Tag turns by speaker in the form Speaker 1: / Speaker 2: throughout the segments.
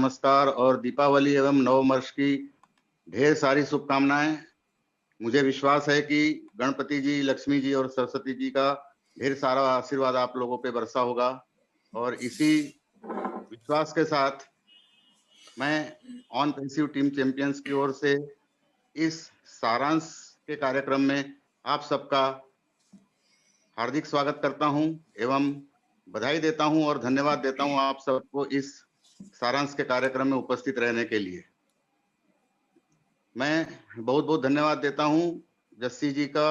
Speaker 1: नमस्कार और दीपावली एवं नववर्ष की ढेर सारी शुभकामनाएं। मुझे विश्वास है कि गणपति जी, लक्ष्मी जी और सरस्वती जी का ढेर सारा आशीर्वाद आप लोगों पे बरसा होगा। और इसी विश्वास के साथ मैं ऑन पेसिव टीम चैंपियंस की ओर से इस सारांश के कार्यक्रम में आप सबका हार्दिक स्वागत करता हूं एवं बधाई देता हूं और धन्यवाद देता हूं आप सबको इस सारांश के कार्यक्रम में उपस्थित रहने के लिए। मैं बहुत बहुत धन्यवाद देता हूं जस्सी जी का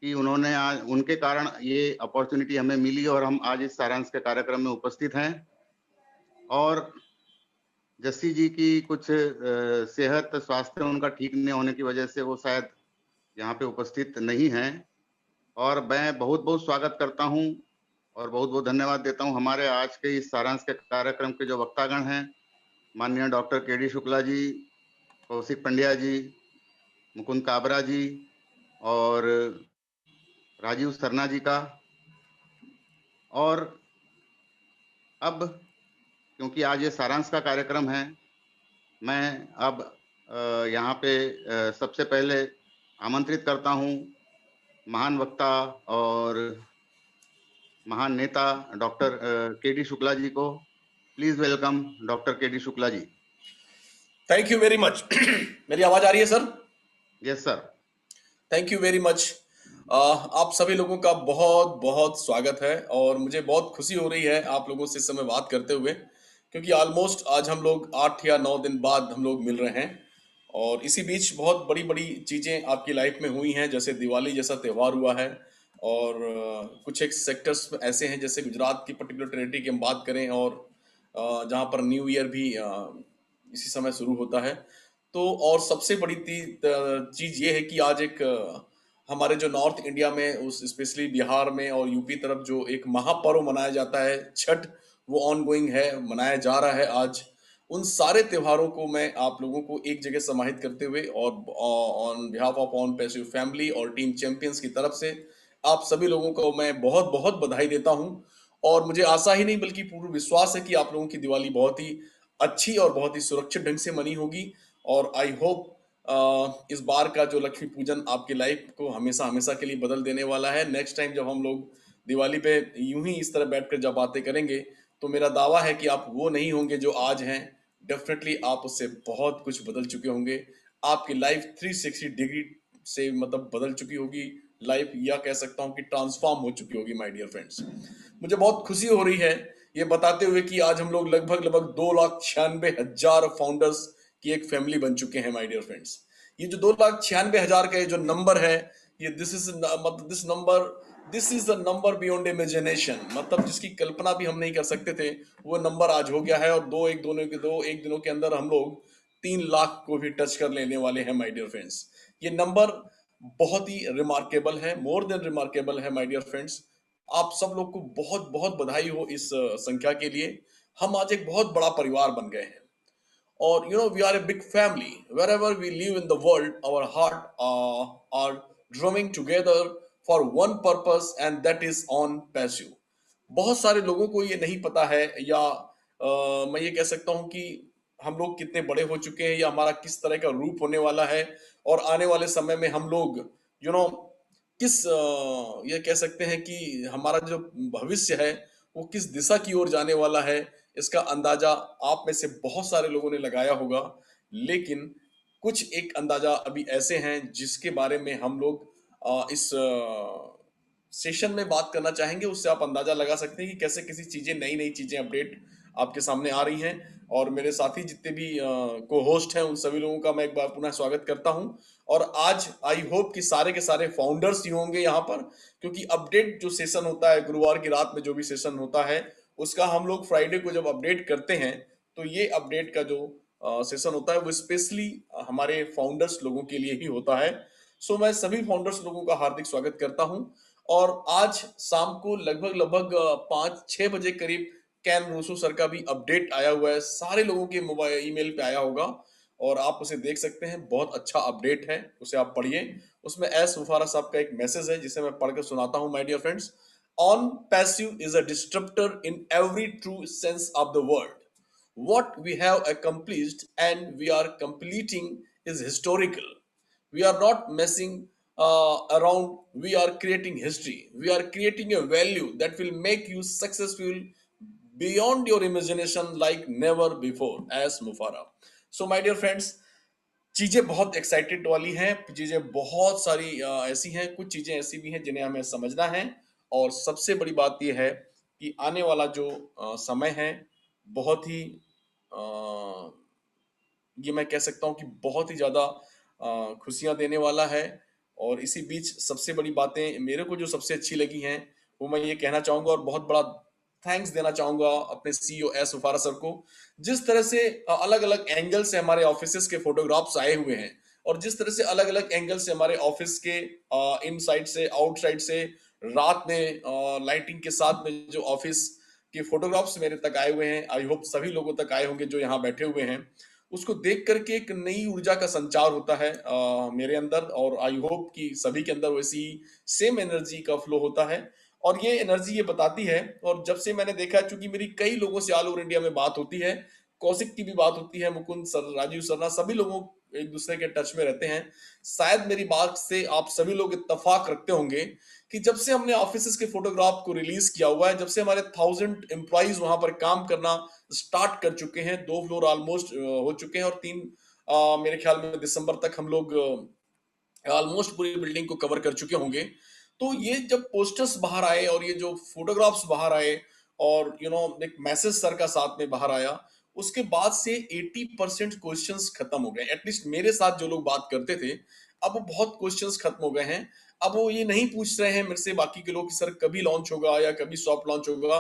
Speaker 1: कि उन्होंने आज, उनके कारण ये अपॉर्चुनिटी हमें मिली और हम आज इस सारांश के कार्यक्रम में उपस्थित हैं। और जस्सी जी की कुछ सेहत स्वास्थ्य उनका ठीक नहीं होने की वजह से वो शायद यहाँ पे उपस्थित नहीं हैं। और मैं बहुत बहुत स्वागत करता हूँ और बहुत बहुत धन्यवाद देता हूँ हमारे आज के इस सारांश के कार्यक्रम के जो वक्तागण हैं, माननीय डॉक्टर के.डी. शुक्ला जी, कौशिक पंड्या जी, मुकुंद काबरा जी और राजीव सरना जी का। और अब क्योंकि आज ये सारांश का कार्यक्रम है, मैं अब यहाँ पे सबसे पहले आमंत्रित करता हूँ महान वक्ता और महान नेता डॉक्टर के.डी. शुक्ला जी को। Please welcome doctor K D. Shukla ji.
Speaker 2: Thank you very much. मेरी आवाज आ रही है sir?
Speaker 1: Yes sir.
Speaker 2: Thank you very much. आप सभी लोगों का बहुत बहुत स्वागत है और मुझे बहुत खुशी हो रही है आप लोगों से इस समय बात करते हुए, क्योंकि ऑलमोस्ट आज हम लोग 8 या 9 दिन बाद हम लोग मिल रहे हैं और इसी बीच बहुत बड़ी बड़ी चीज़ें आपकी लाइफ में हुई हैं, जैसे दिवाली जैसा त्यौहार हुआ है और कुछ एक सेक्टर्स ऐसे हैं, जैसे गुजरात की पर्टिकुलर टेरिटरी की हम बात करें और जहाँ पर न्यू ईयर भी इसी समय शुरू होता है। तो और सबसे बड़ी चीज ये है कि आज एक हमारे जो नॉर्थ इंडिया में, उस स्पेशली बिहार में और यूपी तरफ जो एक महापर्व मनाया जाता है छठ, वो ऑन गोइंग है, मनाया जा रहा है आज। उन सारे त्योहारों को मैं आप लोगों को एक जगह समाहित करते हुए और on behalf of on passive family और टीम चैंपियंस की तरफ से आप सभी लोगों को मैं बहुत बहुत बधाई देता हूं। और मुझे आशा ही नहीं बल्कि पूर्ण विश्वास है कि आप लोगों की दिवाली बहुत ही अच्छी और बहुत ही सुरक्षित ढंग से मनी होगी। और आई होप इस बार का जो लक्ष्मी पूजन आपकी लाइफ को हमेशा हमेशा के लिए बदल देने वाला है। नेक्स्ट टाइम जब हम लोग दिवाली पे यूं ही इस तरह बैठकर जब बातें करेंगे, तो मेरा दावा है कि आप वो नहीं होंगे जो आज हैं। डेफिनेटली आप उससे बहुत कुछ बदल चुके होंगे। आपकी लाइफ 360 डिग्री से मतलब बदल चुकी होगी लाइफ, या कह सकता हूँ कि ट्रांसफॉर्म हो चुकी होगी माय डियर फ्रेंड्स। मुझे बहुत खुशी हो रही है ये बताते हुए कि आज हम लोग लगभग लगभग 2,96,000 फाउंडर्स की एक फैमिली बन चुके हैं माय डियर फ्रेंड्स। ये जो 2,96,000 का जो नंबर है, ये this is the number beyond imagination, मतलब जिसकी कल्पना भी हम नहीं कर सकते थे, वो नंबर आज हो गया है। और एक दिनों के अंदर हम लोग 3 लाख को भी टच कर लेने वाले हैं माय डियर फ्रेंड्स। ये नंबर बहुत ही रिमार्केबल है, मोर देन रिमार्केबल है माय डियर फ्रेंड्स। आप सब लोग को बहुत बहुत बधाई हो इस संख्या के लिए। हम आज एक बहुत बड़ा परिवार बन गए हैं और we are a big family. Wherever we live in the world, our heart are drumming together for one purpose, and that is on passive. बहुत सारे लोगों को ये नहीं पता है, या मैं ये कह सकता हूँ कि हम लोग कितने बड़े हो चुके हैं या हमारा किस तरह का रूप होने वाला है, और आने वाले समय में हम लोग किस ये कह सकते हैं कि हमारा जो भविष्य है वो किस दिशा की ओर जाने वाला है, इसका अंदाजा आप में से बहुत सारे लोगों ने लगाया होगा। लेकिन कुछ एक अंदाजा अभी ऐसे हैं जिसके बारे में हम लोग इस सेशन में बात करना चाहेंगे। उससे आप अंदाजा लगा सकते हैं कि कैसे किसी चीजें, नई नई चीजें अपडेट आपके सामने आ रही हैं। और मेरे साथी जितने भी को होस्ट हैं, उन सभी लोगों का मैं एक बार पुनः स्वागत करता हूं। और आज आई होप कि सारे के सारे फाउंडर्स ही होंगे यहाँ पर, क्योंकि अपडेट जो सेशन होता है गुरुवार की रात में, जो भी सेशन होता है उसका हम लोग फ्राइडे को जब अपडेट करते हैं, तो ये अपडेट का जो सेशन होता है वो स्पेशली हमारे फाउंडर्स लोगों के लिए ही होता है। सो मैं सभी फाउंडर्स लोगों का हार्दिक स्वागत करता हूं। और आज शाम को लगभग लगभग 5-6 बजे करीब कैन रूसो सर का भी अपडेट आया हुआ है, सारे लोगों के मोबाइल ईमेल पे आया होगा और आप उसे देख सकते हैं। बहुत अच्छा अपडेट है, उसे आप पढ़िए। उसमें एस मुफारा साहब का एक मैसेज है जिसे मैं पढ़कर सुनाता हूं। My dear friends, OnPassive is a disruptor in every true sense of the word. what we have accomplished and we are completing is historical. We are not messing around. We are creating history. We are creating a value that will make you successful beyond your imagination like never before, as Mufara. So my dear friends, चीजें बहुत excited वाली हैं, चीजें बहुत सारी ऐसी हैं, कुछ चीजें ऐसी भी हैं जिन्हें हमें समझना है। और सबसे बड़ी बात यह है कि आने वाला जो समय है, बहुत ही अ, ये मैं कह सकता हूँ कि बहुत ही ज़्यादा खुशियाँ देने वाला है। और इसी बीच सबसे बड़ी बातें मेरे को जो सबसे अच्छी लगी हैं, वो मैं ये कहना चाहूँगा और बहुत बड़ा थैंक्स देना चाहूँगा अपने सीईओ एस वफारा सर को। जिस तरह से अलग-अलग एंगल से हमारे ऑफिसेज़ के फोटोग्राफ्स आए हुए हैं और जिस तरह से अलग-अलग एंगल से हमारे ऑफिस के इनसाइड से, आउटसाइड से, रात में लाइटिंग के साथ में जो ऑफिस के फोटोग्राफ्स मेरे तक आए हुए हैं, आई होप सभी लोगों तक आए होंगे जो यहाँ बैठे हुए हैं। उसको देख करके एक नई ऊर्जा का संचार होता है मेरे अंदर, और आई होप कि सभी के अंदर वैसी सेम एनर्जी का फ्लो होता है। और ये एनर्जी ये बताती है, और जब से मैंने देखा, चूंकि मेरी कई लोगों से ऑल ओवर इंडिया में बात होती है, कौशिक की भी बात होती है, मुकुंद सर, राजीव सरना, सभी लोगों एक दूसरे के टच में रहते हैं। शायद मेरी बात से आप सभी लोग इत्तेफाक रखते होंगे कि जब से हमने ऑफिस के फोटोग्राफ को रिलीज किया हुआ है, जब से हमारे 1000 एम्प्लॉइज वहां पर काम करना स्टार्ट कर चुके हैं, 2 फ्लोर ऑलमोस्ट हो चुके हैं, और 3 मेरे ख्याल में दिसंबर तक हम लोग ऑलमोस्ट पूरी बिल्डिंग को कवर कर चुके होंगे। तो ये जब पोस्टर्स बाहर आए और ये जो फोटोग्राफ्स बाहर आए और एक मैसेज सर का साथ में बाहर आया, उसके बाद से 80% क्वेश्चंस खत्म हो गए। एटलीस्ट मेरे साथ जो लोग बात करते थे, अब वो बहुत क्वेश्चंस खत्म हो गए हैं। अब वो ये नहीं पूछ रहे हैं मेरे से बाकी के लोग कि सर कभी लॉन्च होगा या कभी सॉफ्ट लॉन्च होगा।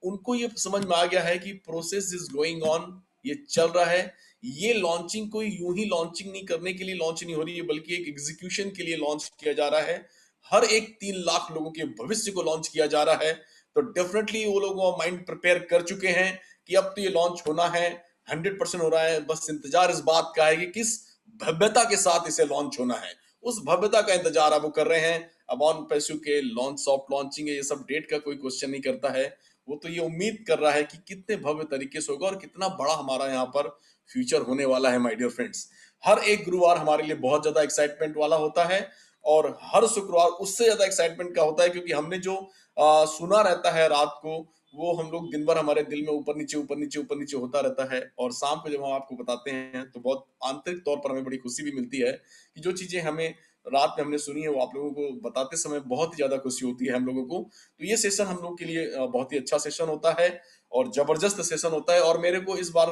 Speaker 2: उनको ये समझ में आ गया है कि प्रोसेस इज गोइंग ऑन, ये चल रहा है। ये लॉन्चिंग कोई यूं ही लॉन्चिंग नहीं करने के लिए लॉन्च नहीं हो रही है, बल्कि एक एग्जीक्यूशन के लिए लॉन्च किया जा रहा है। हर एक 3 लाख लोगों के भविष्य को लॉन्च किया जा रहा है। तो डेफिनेटली वो लोग माइंड प्रिपेयर कर चुके हैं कि अब तो ये लॉन्च होना है, 100% हो रहा है। बस इंतजार इस बात का है कि किस भव्यता के साथ इसे लॉन्च होना है, उस भव्यता का इंतजार अब वो कर रहे हैं। अब ऑन पैसू के लॉन्च, सॉफ्ट लॉन्चिंग है, ये सब डेट का कोई क्वेश्चन नहीं करता है। वो तो ये उम्मीद कर रहा है कि कितने भव्य तरीके से होगा और कितना बड़ा हमारा यहाँ पर फ्यूचर होने वाला है। माय डियर फ्रेंड्स, हर एक गुरुवार हमारे लिए बहुत ज्यादा एक्साइटमेंट वाला होता है, और हर शुक्रवार उससे ज्यादा एक्साइटमेंट का होता है, क्योंकि हमने जो सुना रहता है रात को, वो हम लोग दिन भर हमारे दिल में ऊपर नीचे ऊपर नीचे ऊपर नीचे होता रहता है। और शाम को जब हम आपको बताते हैं तो बहुत आंतरिक तौर पर हमें बड़ी खुशी भी मिलती है कि जो चीजें हमें रात में हमने सुनी है वो आप लोगों को बताते समय बहुत ही ज्यादा खुशी होती है हम लोगों को। तो ये सेशन हम लोग के लिए बहुत ही अच्छा सेशन होता है और जबरदस्त सेशन होता है। और मेरे को इस बार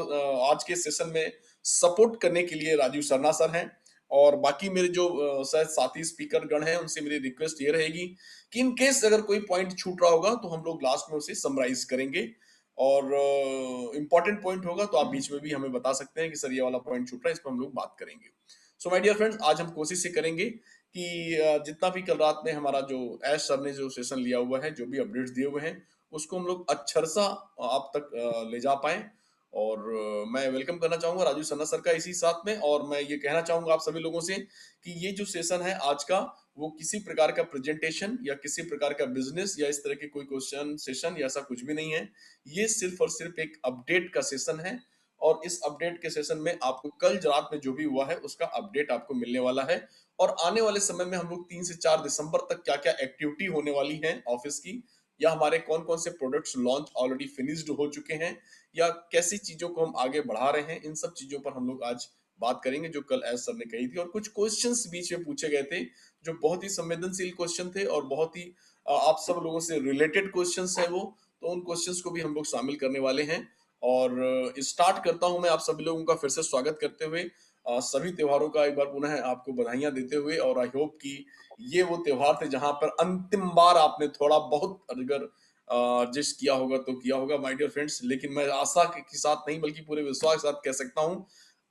Speaker 2: आज के सेशन में सपोर्ट करने के लिए राजीव सरना सर हैं, और बाकी मेरे जो शायद साथी स्पीकर गण हैं, उनसे मेरी रिक्वेस्ट ये रहेगी कि इन केस अगर कोई पॉइंट छूट रहा होगा तो हम लोग लास्ट में उसे समराइज करेंगे, और इंपॉर्टेंट पॉइंट होगा तो आप बीच में भी हमें बता सकते हैं कि सर ये वाला पॉइंट छूट रहा है, इस पर हम लोग बात करेंगे। सो माय डियर फ्रेंड्स, आज हम कोशिश ये करेंगे कि जितना भी कल रात में हमारा जो ऐश सर ने जो सेशन लिया हुआ है, जो भी अपडेट्स दिए हुए हैं, उसको हम लोग अक्षरशः आप तक ले जा पाए। और मैं वेलकम करना चाहूंगा राजू सन्ना सर का इसी साथ में, और मैं ये कहना चाहूंगा आप सभी लोगों से कि ये जो सेशन है आज का, वो किसी प्रकार का प्रेजेंटेशन या किसी प्रकार का बिजनेस या इस तरह के कोई क्वेश्चन सेशन या ऐसा कुछ भी नहीं है। ये सिर्फ और सिर्फ एक अपडेट का सेशन है, और इस अपडेट के सेशन में आपको कल रात में जो भी हुआ है उसका अपडेट आपको मिलने वाला है। और आने वाले समय में हम लोग 3 से 4 दिसंबर तक क्या क्या एक्टिविटी होने वाली है ऑफिस की, या हमारे कौन कौन से प्रोडक्ट्स लॉन्च ऑलरेडी फिनिश्ड हो चुके हैं, या कैसी चीजों को हम आगे बढ़ा रहे हैं, इन सब चीजों पर हम लोग आज बात करेंगे जो कल एस सर ने कही थी। और कुछ क्वेश्चंस बीच में पूछे गए थे जो बहुत ही संवेदनशील क्वेश्चन थे और बहुत ही आप सब लोगों से रिलेटेड क्वेश्चंस है वो, तो उन क्वेश्चंस को भी हम लोग शामिल करने वाले हैं। और स्टार्ट करता हूं मैं आप सभी लोगों का फिर से स्वागत करते हुए, सभी त्योहारों का एक बार पुनः आपको बधाइयां देते हुए, और आई होप कि ये वो त्योहार थे जहां पर अंतिम बार आपने थोड़ा बहुत अगर एडजस्ट किया होगा तो किया होगा माय डियर फ्रेंड्स। लेकिन मैं आशा के साथ नहीं बल्कि पूरे विश्वास के साथ कह सकता हूं,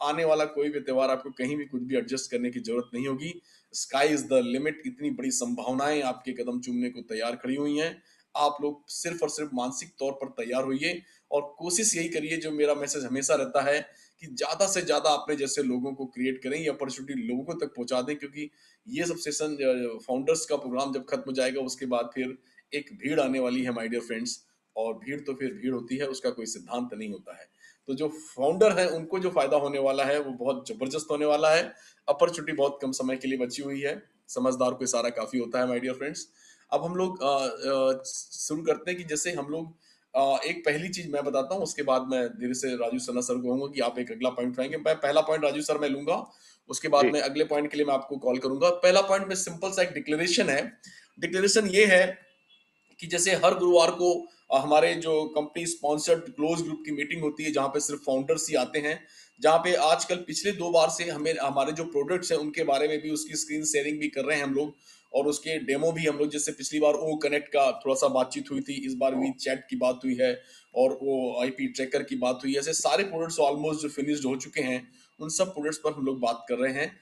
Speaker 2: आने वाला कोई भी त्योहार आपको कहीं भी कुछ भी एडजस्ट करने की जरूरत नहीं होगी। स्काई इज द लिमिट, इतनी बड़ी संभावनाएं आपके कदम चूमने को तैयार खड़ी हुई हैं। आप लोग सिर्फ और सिर्फ मानसिक तौर पर तैयार होइए, और कोशिश यही करिए, जो मेरा मैसेज हमेशा रहता है, कि ज्यादा से ज्यादा अपने जैसे लोगों को क्रिएट करें, ये अपॉर्चुनिटी लोगों तक पहुंचा दें, क्योंकि ये सब सेशन फाउंडर्स का प्रोग्राम जब खत्म हो जाएगा उसके बाद फिर एक भीड़ आने वाली है माय डियर फ्रेंड्स। और भीड़ तो फिर भीड़ होती है, उसका कोई सिद्धांत नहीं होता है। तो जो फाउंडर है उनको जो फायदा होने वाला है वो बहुत जबरदस्त होने वाला है। अपॉर्चुनिटी बहुत कम समय के लिए बची हुई है, समझदार को इशारा काफी होता है माय डियर फ्रेंड्स। अब हम लोग शुरू करते हैं कि जैसे हम लोग एक पहली चीज मैं बताता हूँ, उसके बाद मैं धीरे से राजू सन्ना सर को कहूंगा कि आप एक अगला पॉइंट उठाएंगे। मैं पहला पॉइंट राजू सर मैं लूंगा, उसके बाद
Speaker 3: जी
Speaker 2: में अगले पॉइंट के लिए मैं आपको कॉल करूंगा। पहला पॉइंट में सिंपल सा एक डिक्लेरेशन है। डिक्लेरेशन ये है कि जैसे हर गुरुवार को हमारे जो कंपनी स्पॉन्सर्ड क्लोज ग्रुप की मीटिंग होती है जहां पे सिर्फ फाउंडर्स ही आते हैं, जहां पे आजकल पिछले 2 बार से हमें हमारे जो प्रोडक्ट्स हैं उनके बारे में भी उसकी स्क्रीन शेयरिंग भी कर रहे हैं हम लोग, और उसके डेमो भी हम लोग, जैसे पिछली बार ओ कनेक्ट का थोड़ा सा बातचीत हुई थी, इस बार वी चैट की बात हुई है और वो आईपी ट्रैकर की बात हुई है। ऐसे सारे प्रोडक्ट्स ऑलमोस्ट जो फिनिश्ड हो चुके हैं उन सब प्रोडक्ट्स पर हम लोग बात कर रहे हैं।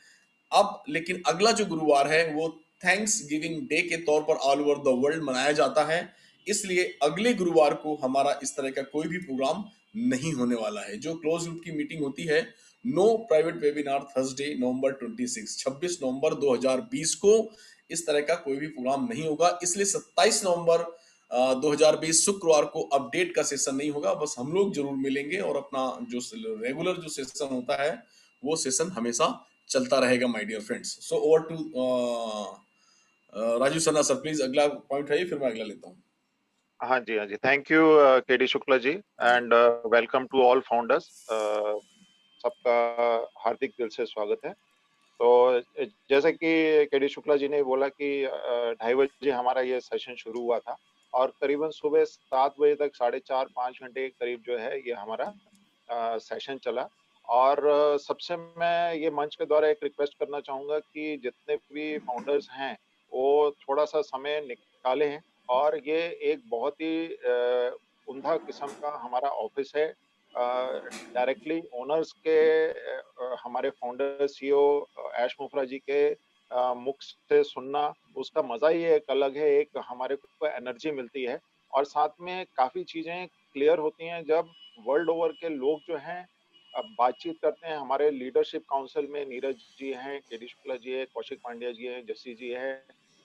Speaker 2: अब लेकिन अगला जो गुरुवार है वो थैंक्स गिविंग डे के तौर पर ऑल ओवर द वर्ल्ड मनाया जाता है, इसलिए अगले गुरुवार को हमारा इस तरह का कोई भी प्रोग्राम नहीं होने वाला है। जो क्लोज ग्रुप की मीटिंग होती है, नो प्राइवेट वेबिनार थर्सडे नवंबर 26 नवंबर 2020 को इस तरह का कोई भी प्रोग्राम नहीं होगा, इसलिए 27 नवंबर 2020 शुक्रवार को अपडेट का सेशन नहीं होगा। बस हम लोग जरूर मिलेंगे और अपना जो रेगुलर जो सेशन होता है वो सेशन हमेशा चलता रहेगा my dear friends. So over to Raju Sanna sir, please अगला पॉइंट है, फिर मैं अगला लेता हूँ।
Speaker 3: हाँ जी, हाँ जी, thank you KD Shukla ji and welcome to all founders. सबका हार्दिक दिल से स्वागत है। तो जैसे कि केडी शुक्ला जी ने बोला कि 2:30 बजे हमारा ये सेशन शुरू हुआ था और करीबन सुबह 7 बजे तक 4.5-5 घंटे के करीब जो है ये हमारा सेशन चला। और सबसे मैं ये मंच के द्वारा एक रिक्वेस्ट करना चाहूँगा कि जितने भी फाउंडर्स हैं, वो थोड़ा-सा समय निकालें और ये एक बहुत ही उम्दा किस्म का हमारा ऑफ़िस है। डायरेक्टली ओनर्स के हमारे फाउंडर सीईओ ऐश मुफ्रा जी के मुख से सुनना, उसका मज़ा ही एक अलग है, एक हमारे को एनर्जी मिलती है और साथ में काफ़ी चीज़ें क्लियर होती हैं जब वर्ल्ड ओवर के लोग जो हैं बातचीत करते हैं। हमारे लीडरशिप काउंसिल में नीरज जी हैं, केडी शुक्ला जी हैं, कौशिक पांड्या जी हैं, जस्सी जी हैं,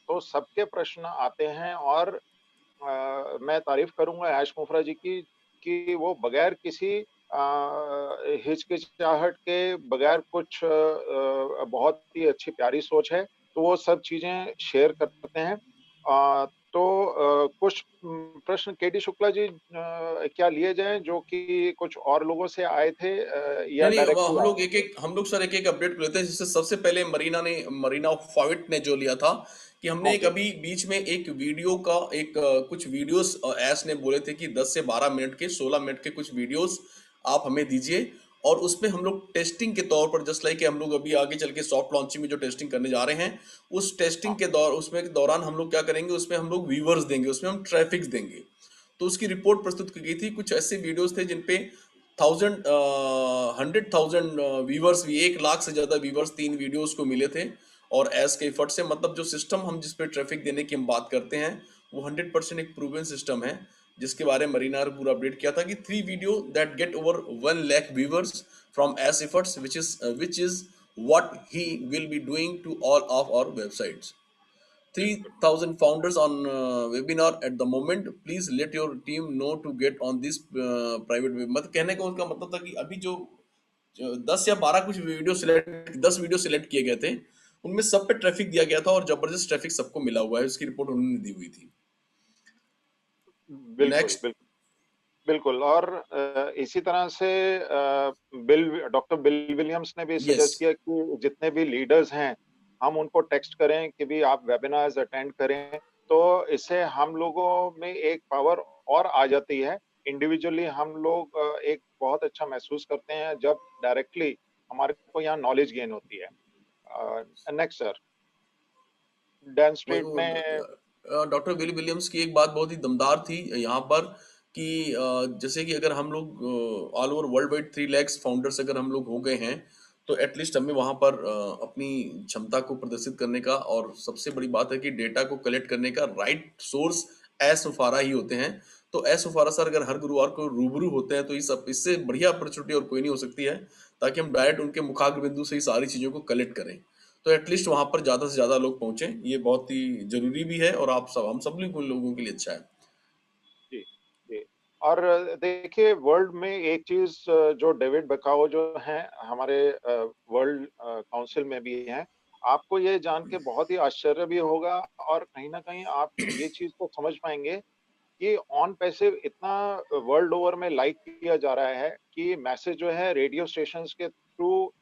Speaker 3: तो सबके प्रश्न आते हैं और मैं तारीफ करूंगा ऐश मुफ्रा जी की कि वो बगैर किसी हिचकिचाहट के, बगैर कुछ बहुत ही अच्छी प्यारी सोच है, तो वो सब चीजें शेयर करते हैं। तो कुछ प्रश्न केडी शुक्ला जी क्या लिए जाएं जो कि कुछ और लोगों से आए थे या
Speaker 2: नहीं नहीं,
Speaker 3: डायरेक्टली
Speaker 2: हम लोग सर एक एक अपडेट लेते हैं। जिससे सबसे पहले मरीना फाविट ने जो लिया था कि हमने
Speaker 3: हाँ
Speaker 2: एक
Speaker 3: जी,
Speaker 2: अभी बीच में एक वीडियो का एक कुछ वीडियोस ऐस ने बोले थे कि 10 से 12 मिनट के 16 मिनट के कुछ वीडियोस आप हमें दीजिए, और उसमें हम लोग टेस्टिंग के तौर पर, जस्ट लाइक हम लोग अभी आगे चल के सॉफ्ट लॉन्चिंग में जो टेस्टिंग करने जा रहे हैं, उस टेस्टिंग
Speaker 3: हाँ,
Speaker 2: के दौरान हम लोग क्या करेंगे, उसमें हम लोग व्यूवर्स देंगे, उसमें हम ट्रैफिक देंगे। तो उसकी रिपोर्ट प्रस्तुत की गई थी। कुछ ऐसे वीडियोस थे जिनपे 100,000 व्यूवर्स भी, 1 लाख से ज्यादा व्यूवर्स 3 वीडियोस को मिले थे। और एस के एफर्ट से, मतलब जो सिस्टम हम जिस पे ट्रैफिक देने की हम बात करते हैं वो 100% एक प्रूवन सिस्टम है, जिसके बारे में मरीना ने पूरा अपडेट किया था कि 3 video that get over 1 lakh viewers from S efforts which is what he will be doing to all of our websites.
Speaker 3: बिल्कुल।
Speaker 2: 3,000 founders on webinar at the moment. Please let your team know to get on this private web। मतलब कहने का उनका मतलब था कि अभी जो 10 या 12 कुछ वीडियो सिलेक्ट 10 वीडियो सिलेक्ट किए गए थे, उनमें सब पे ट्रैफिक दिया गया था और जबरदस्त ट्रैफिक सबको मिला हुआ है। उसकी रिपोर्ट उन्होंने दी हुई थी।
Speaker 3: बिल्कुल,
Speaker 2: नेक्स्ट।
Speaker 3: बिल्कुल। बिल्कुल और इसी तरह से डॉक्टर बिल विलियम्स ने भी
Speaker 2: यस।
Speaker 3: सजेस्ट किया कि जितने भी लीडर्स हैं, हम उनको टेक्स्ट करें कि भी आप वेबिनार्स अटेंड करें, तो इससे हम लोगों में एक पावर और आ जाती है। इंडिविजुअली हम लोग एक बहुत अच्छा महसूस करते हैं जब डायरेक्टली हमारे को यहाँ नॉलेज गेन होती है। नेक्स्ट सर, डैन स्ट्रीट ने
Speaker 2: डॉक्टर विल विलियम्स की एक बात बहुत ही दमदार थी यहाँ पर कि जैसे कि अगर हम लोग all over world wide 3 lakh founders अगर हम लोग हो गए हैं, तो एटलीस्ट हमें वहाँ पर अपनी क्षमता को प्रदर्शित करने का, और सबसे बड़ी बात है कि डेटा को कलेक्ट करने का राइट सोर्स एस सुफारा ही होते हैं। तो एस सुफारा सर अगर हर गुरुवार को रूबरू होते हैं तो इससे बढ़िया अपॉर्चुनिटी और कोई नहीं हो सकती है, ताकि हम डायरेक्ट उनके मुखाग्र बिंदु से ही सारी चीज़ों को कलेक्ट करें। तो एटलीस्ट वहां पर ज्यादा से ज्यादा लोग पहुंचे, ये बहुत ही जरूरी भी है और आप सब हम सब लोगों के लिए अच्छा है।
Speaker 3: जी, जी। और देखिए वर्ल्ड में एक चीज जो डेविड बकाओ जो हैं हमारे वर्ल्ड काउंसिल में भी हैं, आपको ये जान के बहुत ही आश्चर्य भी होगा और कहीं ना कहीं आप ये चीज को समझ पाएंगे कि ऑन पैसिव इतना वर्ल्ड ओवर में लाइक किया जा रहा है कि मैसेज जो है रेडियो स्टेशंस के थ्रू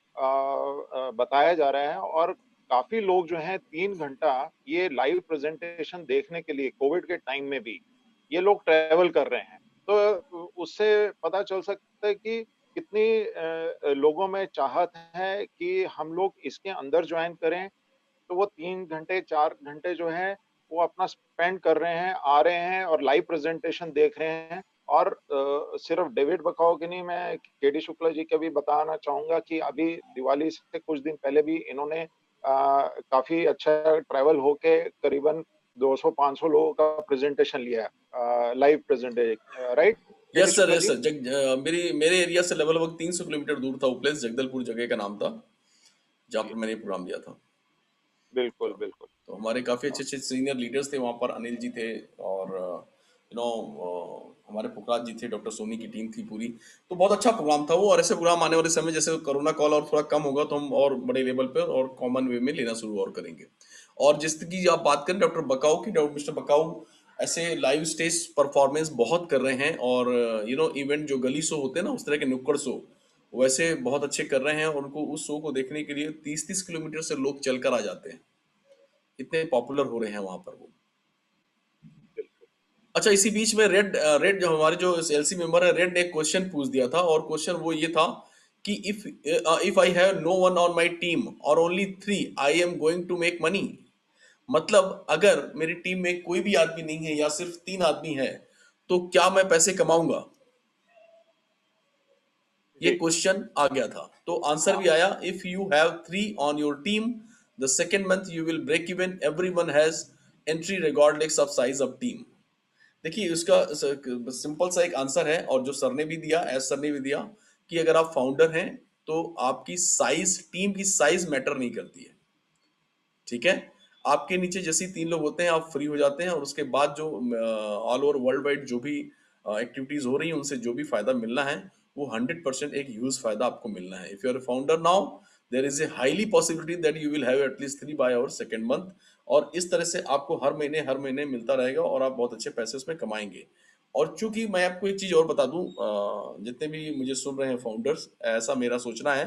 Speaker 3: बताया जा रहा है और काफी लोग जो हैं 3 घंटा ये लाइव प्रेजेंटेशन देखने के लिए कोविड के टाइम में भी ये लोग ट्रेवल कर रहे हैं। तो उससे पता चल सकता है कि कितनी लोगों में चाहत है कि हम लोग इसके अंदर ज्वाइन करें। तो वो 3 घंटे 4 घंटे जो है वो अपना स्पेंड कर रहे हैं, आ रहे हैं और लाइव प्रेजेंटेशन देख रहे हैं। और सिर्फ डेविड बकाओ की नहीं, मैं केडी शुक्ला जी का भी बताना चाहूंगा कि अभी दिवाली से कुछ दिन पहले भी इन्होंने काफी अच्छा ट्रैवल होके करीबन 200-500 लोगों का प्रेजेंटेशन लिया है, live presentation, right KD
Speaker 2: yes sir,
Speaker 3: Shukla
Speaker 2: yes
Speaker 3: ji?
Speaker 2: Sir. मेरे एरिया से लगभग 300 किलोमीटर दूर था वो प्लेस, जगदलपुर जगह का नाम था, जहाँ
Speaker 3: जी
Speaker 2: पर मैंने प्रोग्राम दिया था।
Speaker 3: बिल्कुल
Speaker 2: तो
Speaker 3: बिल्कुल।
Speaker 2: तो हमारे काफ़ी अच्छे अच्छे सीनियर लीडर्स थे वहाँ पर। अनिल जी थे और हमारे पुखराज जी थे, डॉक्टर सोनी की टीम थी पूरी। तो बहुत अच्छा प्रोग्राम था वो। और ऐसे प्रोग्राम आने वाले समय जैसे कोरोना कॉल और थोड़ा कम होगा तो हम और बड़े लेवल पर और कॉमन वे में लेना शुरू और करेंगे। और जिस की आप बात करें डॉक्टर बकाऊ की, डॉक्टर मिस्टर बकाऊ ऐसे लाइव स्टेज परफॉर्मेंस बहुत कर रहे हैं। और इवेंट जो गली शो होते हैं ना, उस तरह के नुक्कड़ शो वैसे बहुत अच्छे कर रहे हैं। और उनको उस शो को देखने के लिए 30-30 किलोमीटर से लोग चलकर आ जाते हैं, इतने पॉपुलर हो रहे हैं वहां पर वो।
Speaker 3: बिल्कुल
Speaker 2: अच्छा, इसी बीच में रेड जो हमारे जो एलसी मेंबर है, रेड ने एक क्वेश्चन पूछ दिया था। और क्वेश्चन वो ये था कि if I have no one on my team और only 3 I am going to make money. मतलब अगर मेरी टीम में कोई भी आदमी नहीं है या सिर्फ 3 आदमी है तो क्या मैं पैसे कमाऊंगा? ये
Speaker 3: जी।
Speaker 2: क्वेश्चन आ गया था। तो आंसर
Speaker 3: हाँ
Speaker 2: भी आया, if you have 3 on your team the second month you will break even, everyone has entry regardless of size of team. देखिए उसका सिंपल सा एक आंसर है, और जो सर ने भी दिया, एस सर ने भी दिया, कि अगर आप फाउंडर हैं तो आपकी साइज, टीम की साइज मैटर नहीं करती है। ठीक है, आपके नीचे जैसे ही 3 लोग होते हैं आप फ्री हो जाते हैं। और उसके बाद जो ऑल ओवर वर्ल्ड वाइड जो भी एक्टिविटीज हो रही हैं उनसे जो भी फायदा मिलना है वो 100% एक ह्यूज फायदा आपको मिलना है। If you are founder now there is a highly possibility that you will have at least 3 by our second month. और इस तरह से आपको हर महीने मिलता रहेगा और आप बहुत अच्छे पैसे उसमें कमाएंगे। और चूंकि मैं आपको एक चीज और बता दूं, जितने भी मुझे सुन रहे हैं फाउंडर्स, ऐसा मेरा सोचना है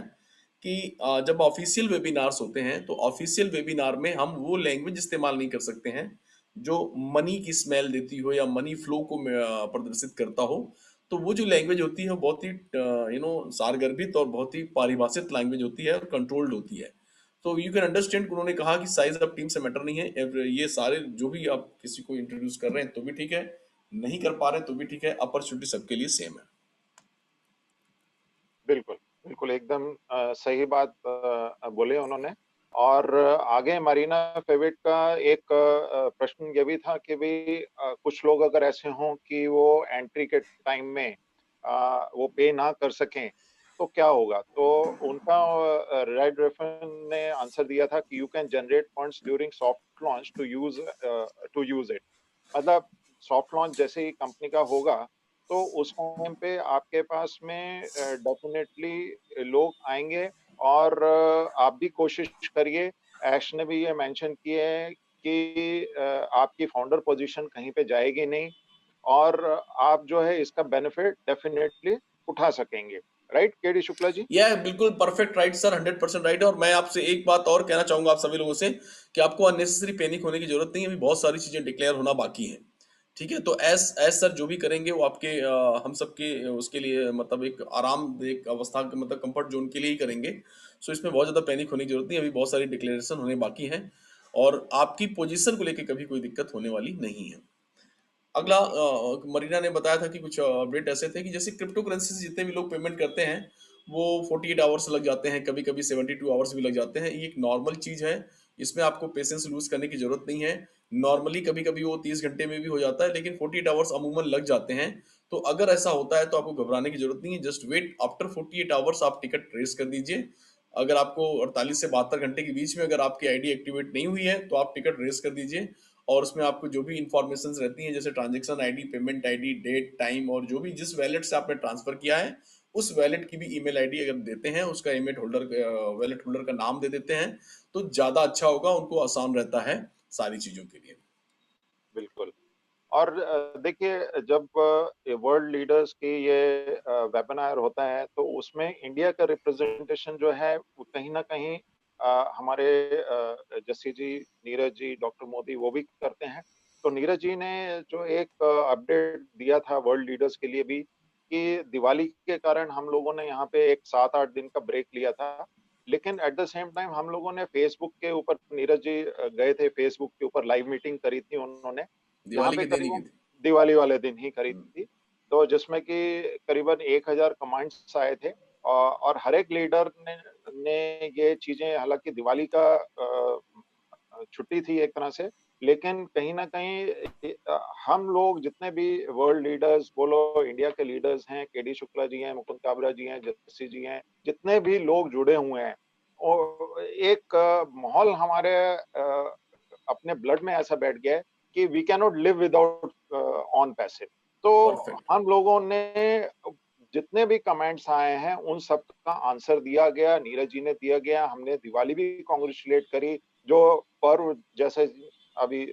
Speaker 2: कि जब ऑफिशियल वेबिनार्स होते हैं तो ऑफिशियल वेबिनार में हम वो लैंग्वेज इस्तेमाल नहीं कर सकते हैं जो मनी की स्मेल देती हो या मनी फ्लो को प्रदर्शित करता हो। तो वो जो लैंग्वेज होती है वो बहुत ही सारगर्भित और बहुत ही पारिभाषित लैंग्वेज होती है और कंट्रोल्ड होती है। तो यू कैन अंडरस्टैंड, उन्होंने कहा कि साइज ऑफ टीम से मैटर नहीं है। ये सारे जो भी आप किसी को इंट्रोड्यूस कर रहे हैं तो भी ठीक है, नहीं कर पा रहे तो भी ठीक है, अपॉर्चुनिटी सबके लिए सेम है।
Speaker 3: बिल्कुल, बिल्कुल एकदम सही बात बोले उन्होंने। और आगे मरीना फेविट का एक प्रश्न ये भी था कि भई कुछ लोग अगर ऐसे हों कि वो एंट्री के टाइम में वो पे ना कर सकें, तो क्या होगा? तो उनका रेड रेफन ने आंसर दिया था कि you can generate funds during soft launch to use it. मतलब सॉफ्ट लॉन्च जैसे ही कंपनी का होगा तो उस टाइम पे आपके पास में डेफिनेटली लोग आएंगे। और आप भी कोशिश करिए। ऐश ने भी ये मेंशन किए है कि आपकी फाउंडर पोजीशन कहीं पे जाएगी नहीं और आप जो है इसका बेनिफिट डेफिनेटली उठा सकेंगे। राइट केडी शुक्ला जी?
Speaker 2: यह बिल्कुल परफेक्ट राइट सर, 100% राइट। और मैं आपसे एक बात और कहना चाहूंगा आप सभी लोगों से कि आपको अननेसेसरी पैनिक होने की जरूरत नहीं है। अभी बहुत सारी चीजें डिक्लेयर होना बाकी है। ठीक है, तो एस एस सर जो भी करेंगे वो आपके हम सबके उसके लिए मतलब एक आराम एक अवस्था के मतलब कंफर्ट जोन के लिए ही करेंगे। सो इसमें बहुत ज्यादा पैनिक होने की जरूरत नहीं है। अभी बहुत सारी डिक्लेरेशन होने बाकी है और आपकी पोजीशन को लेकर कभी कोई दिक्कत होने वाली नहीं है। अगला मरीना ने बताया था कि कुछ अपडेट ऐसे थे कि जैसे क्रिप्टो करेंसी से जितने भी लोग पेमेंट करते हैं वो 48 आवर्स लग जाते हैं, कभी कभी 72 आवर्स भी लग जाते हैं। ये एक नॉर्मल चीज है, इसमें आपको पेशेंस लूज करने की जरूरत नहीं है। नॉर्मली कभी कभी वो 30 घंटे में भी हो जाता है, लेकिन 48 आवर्स अमूमन लग जाते हैं। तो अगर ऐसा होता है तो आपको घबराने की जरूरत नहीं है। जस्ट वेट, आफ्टर 48 आवर्स आप टिकट रेस कर दीजिए। अगर आपको 48 से 72 घंटे के बीच में अगर आपकी आईडी एक्टिवेट नहीं हुई है तो आप टिकट रेस कर दीजिए। और उसमें आपको जो भी इंफॉर्मेशन रहती हैं जैसे transaction ID, payment ID, date, time और जो भी जिस वैलेट से आपने ट्रांसफर किया है उस वैलेट की भी ईमेल आईडी अगर देते हैं, उसका ईमेल होल्डर, वैलेट होल्डर का नाम दे देते हैं तो ज्यादा अच्छा होगा, उनको आसान रहता है सारी चीजों के लिए।
Speaker 3: बिल्कुल। और देखिए, जब वर्ल्ड लीडर्स की ये वेबिनार होता है तो उसमें इंडिया का रिप्रेजेंटेशन जो है वो कहीं ना कहीं हमारे जस्सी जी, नीरज जी, डॉक्टर मोदी वो भी करते हैं। तो नीरज जी ने जो एक अपडेट दिया था वर्ल्ड लीडर्स के लिए भी कि दिवाली के कारण हम लोगों ने यहाँ पे एक 7-8 दिन का ब्रेक लिया था, लेकिन एट द सेम टाइम हम लोगों ने फेसबुक के ऊपर, नीरज जी गए थे फेसबुक के ऊपर, लाइव मीटिंग करी थी उन्होंने, जहाँ
Speaker 2: दिवाली
Speaker 3: पे
Speaker 2: के दिन ही की
Speaker 3: करीबन
Speaker 2: थी।
Speaker 3: दिवाली वाले दिन ही करी
Speaker 2: हम्म,
Speaker 3: थी। तो जिसमें कि करीबन 1000 कमेंट्स आए थे, और हर एक लीडर ने ये चीजें, हालांकि दिवाली का छुट्टी थी एक तरह से, लेकिन कहीं ना कहीं हम लोग जितने भी वर्ल्ड लीडर्स बोलो, इंडिया के लीडर्स हैं, केडी शुक्ला जी हैं, मुकुंद काबरा जी हैं, जस्सी जी हैं, जितने भी लोग जुड़े हुए हैं, और एक माहौल हमारे अपने ब्लड में ऐसा बैठ गया है कि we can not live without OnPassive. तो
Speaker 2: परफेक्ट।
Speaker 3: हम लोगों ने जितने भी कमेंट्स आए हैं उन सब का आंसर दिया गया, नीरज जी ने दिया गया, हमने दिवाली भी कॉन्ग्रेचुलेट करी, जो पर्व जैसे अभी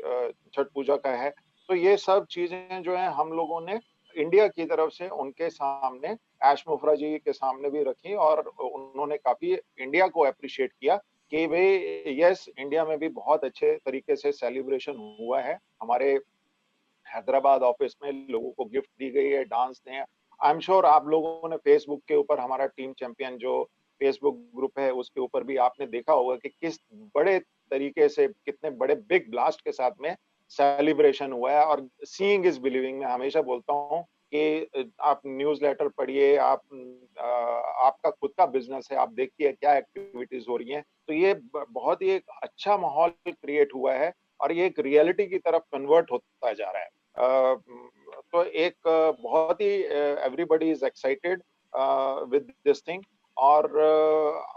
Speaker 3: छठ पूजा का है। तो ये सब चीजें जो है हम लोगों ने इंडिया की तरफ से उनके सामने, ऐश मुफरा जी के सामने भी रखी, और उन्होंने काफी इंडिया को अप्रिशिएट किया कि भाई यस, इंडिया में भी बहुत अच्छे तरीके से सेलिब्रेशन हुआ है। हमारे हैदराबाद ऑफिस में लोगों को गिफ्ट दी गई है, डांस ने। आई एम श्योर आप लोगों ने फेसबुक के ऊपर हमारा टीम चैंपियन जो फेसबुक ग्रुप है उसके ऊपर भी आपने देखा होगा कि किस बड़े तरीके से, कितने बड़े बिग ब्लास्ट के साथ में सेलिब्रेशन हुआ है। और सीइंग इज बिलीविंग, मैं हमेशा बोलता हूँ कि आप न्यूज़लेटर पढ़िए, आप आपका खुद का बिजनेस है, आप देखिए क्या एक्टिविटीज हो रही हैं। तो ये बहुत ही एक अच्छा माहौल क्रिएट हुआ है, और ये एक रियलिटी की तरफ कन्वर्ट होता जा रहा है। तो एक बहुत ही everybody is excited with this thing. और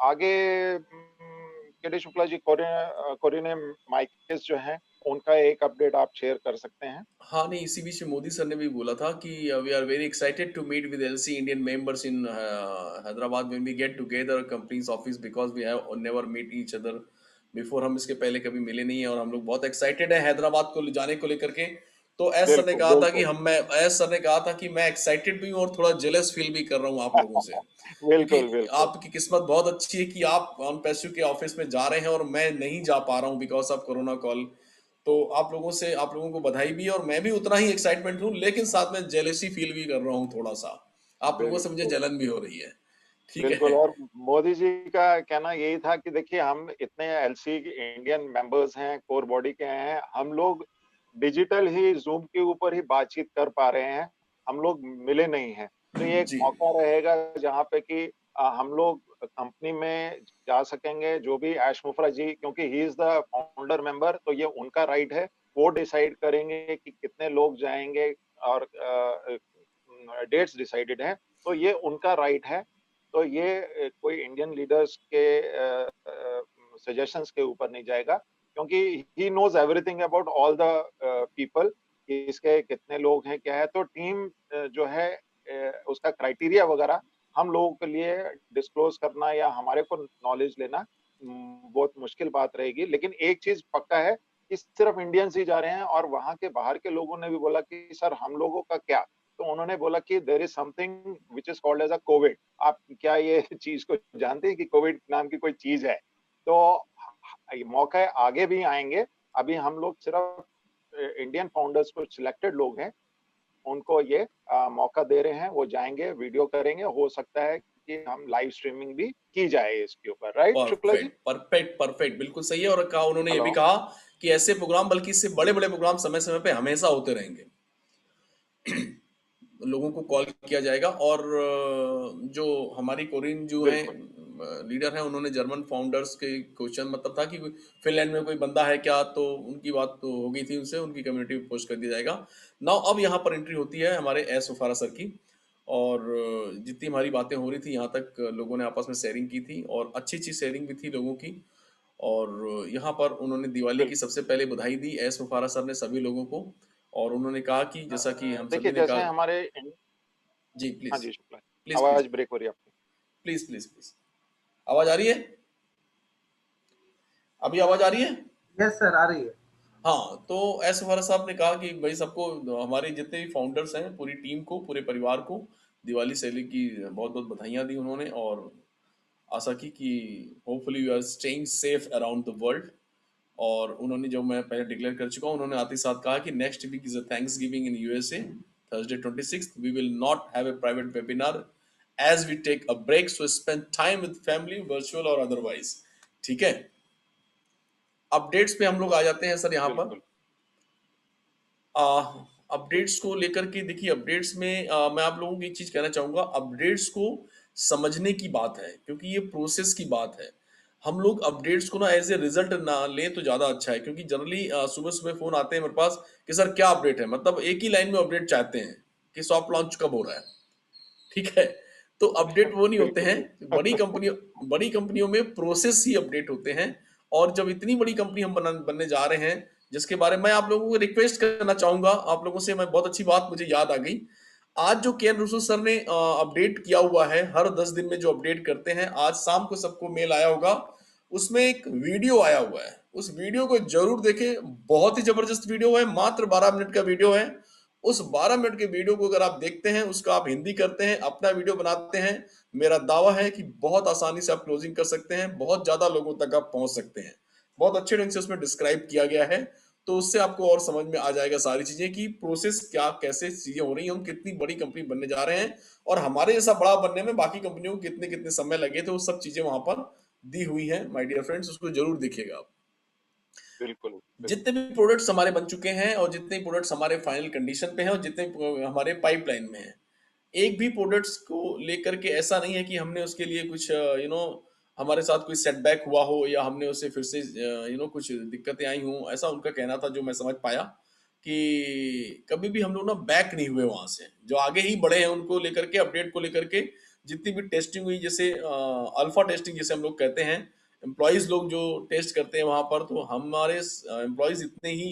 Speaker 3: आगे केडी शुक्ला जी, कोरियन माइकेस जो हैं, उनका एक अपडेट आप शेयर कर सकते हैं।
Speaker 2: हाँ, नहीं, इसी बीच में मोदी सर ने भी बोला था कि we are very excited to meet with LC Indian members in Hyderabad when we get together companies office because we have never meet each other before. हम इसके पहले कभी मिले नहीं है और हम लोग बहुत एक्साइटेड है हैदराबाद को जाने को लेकर के। तो एस सर ने
Speaker 3: बिल्कुल
Speaker 2: कहा था कि
Speaker 3: बिल्कुल।
Speaker 2: एस सर ने कहा था कि मैं एक्साइटेड भी हूँ और थोड़ा जेलस फील भी कर रहा हूँ आप लोगों से, क्योंकि
Speaker 3: बिल्कुल बिल्कुल।
Speaker 2: आपकी किस्मत बहुत अच्छी है कि आप ऑन पैसिव के ऑफिस में जा रहे हैं और मैं नहीं जा पा रहा हूँ बिकॉज ऑफ कोरोना कॉल। तो आप लोगों को बधाई भी है और मैं भी उतना ही एक्साइटमेंट हूँ, लेकिन साथ में जेलेसी फील भी कर रहा हूँ थोड़ा सा। आप लोगों से मुझे
Speaker 3: बिल्कुल
Speaker 2: जलन भी हो रही है। ठीक
Speaker 3: बिल्कुल।
Speaker 2: है।
Speaker 3: और मोदी जी का कहना यही था कि देखिए, हम इतने एलसी इंडियन मेंबर्स हैं, कोर बॉडी के हैं, हम लोग डिजिटल ही जूम के ऊपर ही बातचीत कर पा रहे हैं, हम लोग मिले नहीं हैं। तो ये एक
Speaker 2: जी।
Speaker 3: मौका रहेगा जहाँ पे कि हम लोग कंपनी में जा सकेंगे। जो भी ऐश मुफरा जी, क्योंकि he is the founder member, तो ये उनका राइट है, वो डिसाइड करेंगे कि कितने लोग जाएंगे, और डेट्स डिसाइडेड हैं, तो ये उनका राइट है। तो ये कोई इंडियन लीडर्स के सजेशंस के ऊपर नहीं जाएगा, क्योंकि he knows everything about all the people, कि इसके कितने लोग हैं, क्या है। तो टीम जो है उसका क्राइटेरिया वगैरह हम लोगों के लिए डिस्क्लोज करना या हमारे को नॉलेज लेना बहुत मुश्किल बात रहेगी। लेकिन एक चीज पक्का है कि सिर्फ इंडियंस ही जा रहे हैं, और वहां के बाहर के लोगों ने भी बोला कि सर हम लोगों का क्या। तो उन्होंने बोला कि there is something which is called as a COVID. आप क्या ये चीज को जानते हैं कि कोविड नाम की कोई चीज है? तो ये मौके आगे भी आएंगे। अभी हम लोग सिर्फ इंडियन फाउंडर्स, कुछ सिलेक्टेड लोग हैं, उनको ये मौका दे रहे हैं, वो जाएंगे, वीडियो करेंगे, हो सकता है कि हम लाइव स्ट्रीमिंग भी की जाए इसके ऊपर। Right Shukla ji?
Speaker 2: Perfect, perfect, perfect, बिल्कुल सही है। और कहा उन्होंने ये
Speaker 3: हेलो।
Speaker 2: भी कहा कि ऐसे प्रोग्राम, बल्कि इससे बड़े बड़े प्रोग्राम समय समय पे हमेशा होते रहेंगे। लोगों को कॉल किया जाएगा। और जो हमारी कोरियन जो है
Speaker 3: बिल्कुल
Speaker 2: लीडर है, उन्होंने जर्मन फाउंडर्स के क्वेश्चन, मतलब था कि फिनलैंड में कोई बंदा है क्या, तो उनकी बात तो हो गई थी उनसे, उनकी कम्युनिटी में पोस्ट कर दिया जाएगा। नाउ अब यहाँ पर एंट्री होती है हमारे एस उफारा सर की। और जितनी हमारी बातें हो रही थी यहाँ तक लोगों ने आपस में शेयरिंग की थी और अच्छी अच्छी शेयरिंग भी थी लोगों की। और यहाँ पर उन्होंने दिवाली की सबसे पहले बधाई दी एस मुफारा सर ने सभी लोगों को, और उन्होंने कहा कि जैसा कि हम सभी
Speaker 3: देखिए
Speaker 2: ने
Speaker 3: जैसे
Speaker 2: कहा।
Speaker 3: हमारे
Speaker 2: जी
Speaker 3: हाँ
Speaker 2: please,
Speaker 3: ji Shukla,
Speaker 2: please please,
Speaker 3: आवाज ब्रेक हो रही है आपकी।
Speaker 2: प्लीज प्लीज प्लीज, आवाज आ रही है? अभी आवाज आ रही है?
Speaker 4: यस सर, आ रही है।
Speaker 2: हाँ, तो एस मुफारा साहब ने कहा कि भाई सबको, हमारे जितने भी फाउंडर्स हैं, पूरी टीम को, पूरे परिवार को दिवाली सेली की बहुत बहुत बधाइयां दी उन्होंने, और आशा की कि hopefully you are staying safe around the world. और उन्होंने, जो मैं पहले डिक्लेयर कर चुका हूँ, उन्होंने आते ही साथ कहा कि next week is a Thanksgiving in USA, Thursday 26th we will not have a private webinar as we take a break, so spend time with family, virtual और अदरवाइज। ठीक है, अपडेट्स पे हम लोग आ जाते हैं सर यहाँ पर।
Speaker 3: बिल्कुल
Speaker 2: अपडेट्स को लेकर के देखिए, अपडेट्स में मैं आप लोगों को एक चीज कहना चाहूंगा, अपडेट्स को समझने की बात है, क्योंकि ये प्रोसेस की बात है। हम लोग अपडेट्स को ना एज ए रिजल्ट ना लें तो ज्यादा अच्छा है, क्योंकि जनरली सुबह सुबह फोन आते हैं मेरे पास कि सर क्या अपडेट है, मतलब एक ही लाइन में अपडेट चाहते हैं कि सॉफ्ट लॉन्च कब हो रहा है। ठीक है, तो अपडेट वो नहीं होते
Speaker 3: बिल्कुल
Speaker 2: हैं।
Speaker 3: बिल्कुल
Speaker 2: बड़ी कंपनियों में प्रोसेस ही अपडेट होते हैं। और जब इतनी बड़ी कंपनी हम बनने जा रहे हैं, जिसके बारे में मैं आप लोगों को रिक्वेस्ट करना चाहूंगा, आप लोगों से मैं, बहुत अच्छी बात मुझे याद आ गई, आज जो केएन रूसो सर ने अपडेट किया हुआ है, हर 10 दिन में जो अपडेट करते हैं, आज शाम को सबको मेल आया होगा, उसमें एक वीडियो आया हुआ है, उस वीडियो को जरूर देखें। बहुत ही जबरदस्त वीडियो है, मात्र 12 मिनट का वीडियो है। उस 12 मिनट के वीडियो को अगर आप देखते हैं, उसका आप हिंदी करते हैं, अपना वीडियो बनाते हैं, मेरा दावा है कि बहुत आसानी से आप क्लोजिंग कर सकते हैं, बहुत ज्यादा लोगों तक आप पहुंच सकते हैं। बहुत अच्छे ढंग से उसमें डिस्क्राइब किया गया है, तो उससे आपको और समझ में आ जाएगा सारी चीजें कि प्रोसेस क्या, कैसे चीजें हो रही हैं, हम कितनी बड़ी कंपनी बनने जा रहे हैं, और हमारे जैसा बड़ा बनने में बाकी कंपनियों को कितने कितने समय लगे थे, वो सब चीजें वहां पर दी हुई है माय डियर फ्रेंड्स, उसको जरूर देखिएगा आप।
Speaker 3: बिल्कुल बिल्कुल
Speaker 2: जितने भी प्रोडक्ट्स हमारे बन चुके हैं, और जितने प्रोडक्ट्स हमारे फाइनल कंडीशन पे हैं, और जितने हमारे पाइपलाइन में हैं, एक भी प्रोडक्ट्स को लेकर के ऐसा नहीं है कि हमने उसके लिए कुछ हमारे साथ कोई सेटबैक हुआ हो, या हमने उसे फिर से कुछ दिक्कतें आई हों, ऐसा उनका कहना था, जो मैं समझ पाया कि कभी भी हम लोग ना बैक नहीं हुए वहां से, जो आगे ही बढ़े हैं उनको लेकर के, अपडेट को लेकर के। जितनी भी टेस्टिंग हुई, जैसे अल्फा टेस्टिंग जैसे हम लोग कहते हैं, एम्प्लॉयज लोग जो टेस्ट करते हैं वहां पर, तो हमारे एम्प्लॉयज इतने ही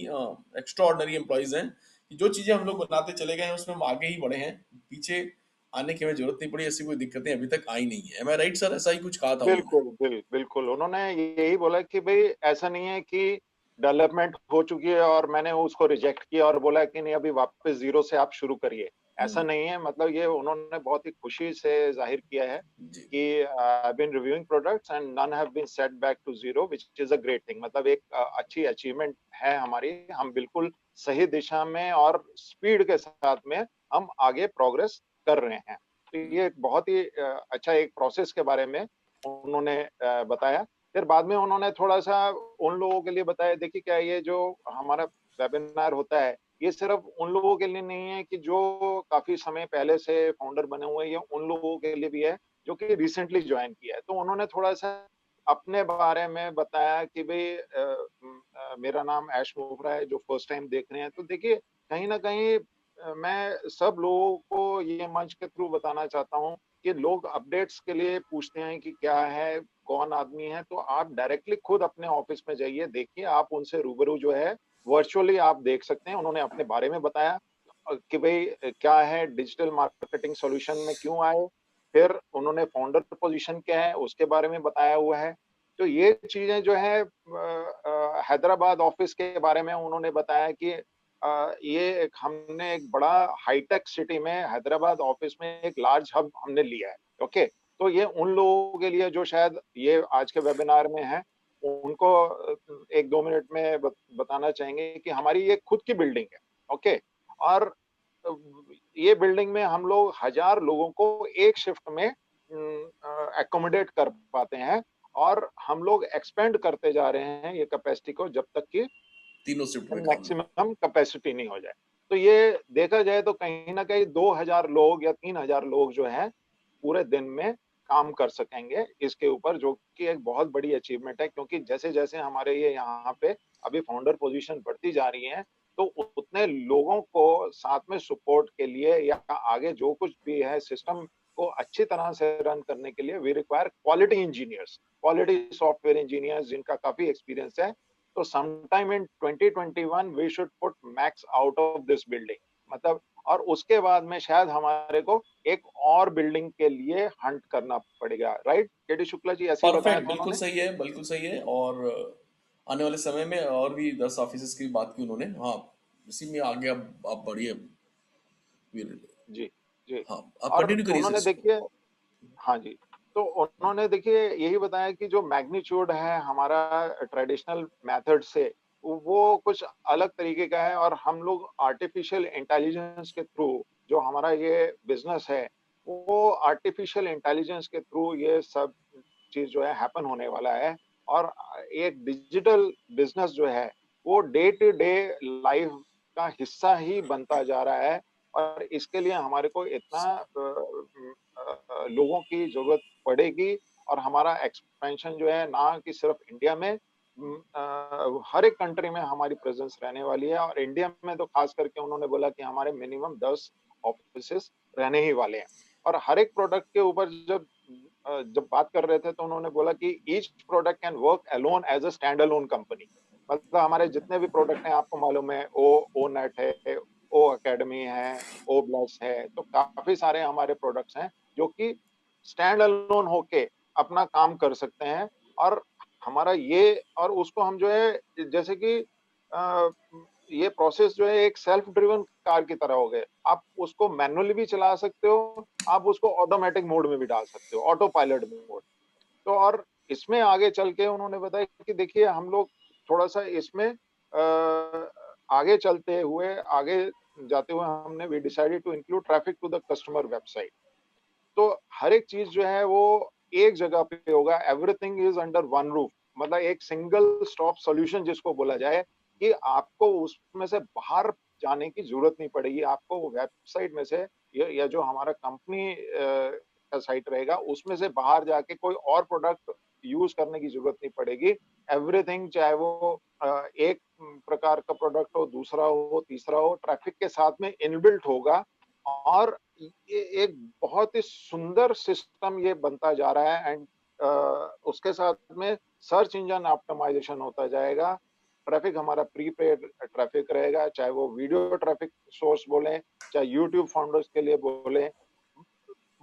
Speaker 2: एक्स्ट्रा ऑर्डनरी एम्प्लॉयज हैं कि जो चीजें हम लोग बनाते चले गए हैं, उसमें हम आगे ही बढ़े हैं, पीछे आने की हमें जरूरत नहीं पड़ी, ऐसी कोई दिक्कतें अभी तक आई नहीं है। एम आई राइट सर? ऐसा ही कुछ कहा था उन्होंने।
Speaker 3: बिल्कुल उन्होंने यही बोला कि भाई ऐसा नहीं है कि डेवलपमेंट हो चुकी है और मैंने उसको रिजेक्ट किया और बोला कि नहीं अभी वापस जीरो से आप शुरू करिए, ऐसा नहीं है। मतलब ये उन्होंने बहुत ही खुशी से जाहिर किया है
Speaker 2: जी
Speaker 3: कि I been reviewing products and none have been set back to zero which is a great thing. मतलब एक अच्छी अचीवमेंट है हमारी, हम बिल्कुल सही दिशा में और स्पीड के साथ में हम आगे प्रोग्रेस कर रहे हैं। तो ये एक बहुत ही अच्छा एक प्रोसेस के बारे में उन्होंने बताया। फिर बाद में उन्होंने थोड़ा सा उन लोगों के लिए बताया, देखिए क्या ये जो हमारा वेबिनार होता है, ये सिर्फ उन लोगों के लिए नहीं है कि जो काफी समय पहले से फाउंडर बने हुए हैं, ये उन लोगों के लिए भी है जो कि रिसेंटली ज्वाइन किया है। तो उन्होंने थोड़ा सा अपने बारे में बताया कि भाई मेरा नाम ऐश मोगरा है, जो फर्स्ट टाइम देख रहे हैं। तो देखिए कहीं ना कहीं मैं सब लोगों को ये मंच के थ्रू बताना चाहता हूँ कि लोग अपडेट्स के लिए पूछते हैं कि क्या है, कौन आदमी है, तो आप डायरेक्टली खुद अपने ऑफिस में जाइए, देखिए, आप उनसे रूबरू जो है वर्चुअली आप देख सकते हैं। उन्होंने अपने बारे में बताया कि भाई क्या है, डिजिटल मार्केटिंग सॉल्यूशन में क्यों आए, फिर उन्होंने फाउंडर पोजीशन क्या है उसके बारे में बताया हुआ है। तो ये चीजें जो है हैदराबाद ऑफिस के बारे में उन्होंने बताया कि ये हमने एक बड़ा हाईटेक सिटी में हैदराबाद ऑफिस में एक लार्ज हब हमने लिया है। ओके, तो ये उन लोगों के लिए जो शायद ये आज के वेबिनार में है, उनको एक दो मिनट में बताना चाहेंगे कि हमारी ये खुद की बिल्डिंग है। ओके, और ये बिल्डिंग में हम लोग 1000 लोगों को एक शिफ्ट में एकोमोडेट कर पाते हैं, और हम लोग एक्सपेंड करते जा रहे हैं ये कैपेसिटी को जब तक कि
Speaker 2: तीनों शिफ्ट में काम है।
Speaker 3: मैक्सिमम कैपेसिटी नहीं हो जाए। तो ये देखा जाए तो कहीं ना कहीं 2000 लोग या 3000 लोग जो हैं पूरे दिन में काम कर सकेंगे इसके ऊपर, जो कि एक बहुत बड़ी अचीवमेंट है। क्योंकि जैसे जैसे हमारे ये यहाँ पे अभी फाउंडर पोजीशन बढ़ती जा रही है, तो उतने लोगों को साथ में सपोर्ट के लिए या आगे जो कुछ भी है सिस्टम को अच्छी तरह से रन करने के लिए we require quality engineers, quality software engineers जिनका काफी एक्सपीरियंस है। तो sometime in 2021 we should put max out of this building, मतलब, और उसके बाद में शायद हमारे को एक और बिल्डिंग के लिए हंट करना पड़ेगा, राइट केडी शुक्ला जी, ऐसे ही बताया
Speaker 2: परफेक्ट,
Speaker 3: था
Speaker 2: बिल्कुल
Speaker 3: उन्होंने।
Speaker 2: सही है, बिल्कुल सही है। और आने वाले समय में और भी 10 ऑफिसेस की बात की उन्होंने। हाँ, इसी में आगे अब आप बढ़िए वीर।
Speaker 3: जी जी।
Speaker 2: हाँ, आप
Speaker 3: और
Speaker 2: कंटिन्यू करिए सर
Speaker 3: उन्होंने
Speaker 2: इसको।
Speaker 3: देखिए, हाँ जी, तो उन्होंने देखिए यही बताया कि जो मैग्नीट्यूड है हमारा ट्रेडिशनल मेथड से, वो कुछ अलग तरीके का है, और हम लोग आर्टिफिशियल इंटेलिजेंस के थ्रू, जो हमारा ये बिजनेस है, वो आर्टिफिशियल इंटेलिजेंस के थ्रू ये सब चीज जो है हैपन होने वाला है। और एक डिजिटल बिजनेस जो है वो डे टू डे लाइफ का हिस्सा ही बनता जा रहा है। और इसके लिए हमारे को इतना लोगों की जरूरत पड़ेगी। और हमारा एक्सपेंशन जो है ना कि सिर्फ इंडिया में, हर एक कंट्री में हमारी प्रेजेंस रहने वाली है। और इंडिया में तो खास करके उन्होंने बोला कि हमारे मिनिमम 10 ऑफिसेस रहने ही वाले हैं। और हर एक प्रोडक्ट के ऊपर जब बात कर रहे थे तो उन्होंने बोला कि each product can work alone as a stand alone company. मतलब हमारे जितने भी प्रोडक्ट हैं, आपको मालूम है, ओ नेट है, ओ अकेडमी है, ओ ब्लस है, तो काफी सारे हमारे प्रोडक्ट्स हैं जो कि स्टैंड अलोन होके अपना काम कर सकते हैं। और हमारा ये, और उसको हम जो है जैसे कि अ, ये प्रोसेस जो है एक सेल्फ ड्रिवन कार की तरह हो गए। आप उसको मैनुअली भी चला सकते हो, आप उसको ऑटोमेटिक मोड में भी डाल सकते हो, ऑटो पायलट मोड। तो और इसमें आगे चल के उन्होंने बताया कि देखिए हम लोग थोड़ा सा इसमें आगे चलते हुए, आगे जाते हुए हमने we decided to include traffic to the customer website. तो हर एक चीज जो है वो एक जगह पे होगा, everything is under one roof. मतलब एक सिंगल स्टॉप सॉल्यूशन जिसको बोला जाए, कि आपको उसमें से बाहर जाने की जरूरत नहीं पड़ेगी। आपको वेबसाइट में से या जो हमारा कंपनी का साइट रहेगा उसमें से बाहर जाके कोई और प्रोडक्ट यूज करने की जरूरत नहीं पड़ेगी। एवरीथिंग, चाहे वो एक प्रकार का प्रोडक्ट हो, दूसरा हो, तीसरा हो, ट्रैफिक के साथ में इनबिल्ट होगा। और ये एक बहुत ही सुंदर सिस्टम ये बनता जा रहा है। एंड उसके साथ में सर्च इंजन ऑप्टिमाइजेशन होता जाएगा। ट्रैफिक हमारा प्रीपेड ट्रैफिक रहेगा, चाहे वो वीडियो ट्रैफिक सोर्स बोले, चाहे यूट्यूब फाउंडर्स के लिए बोले,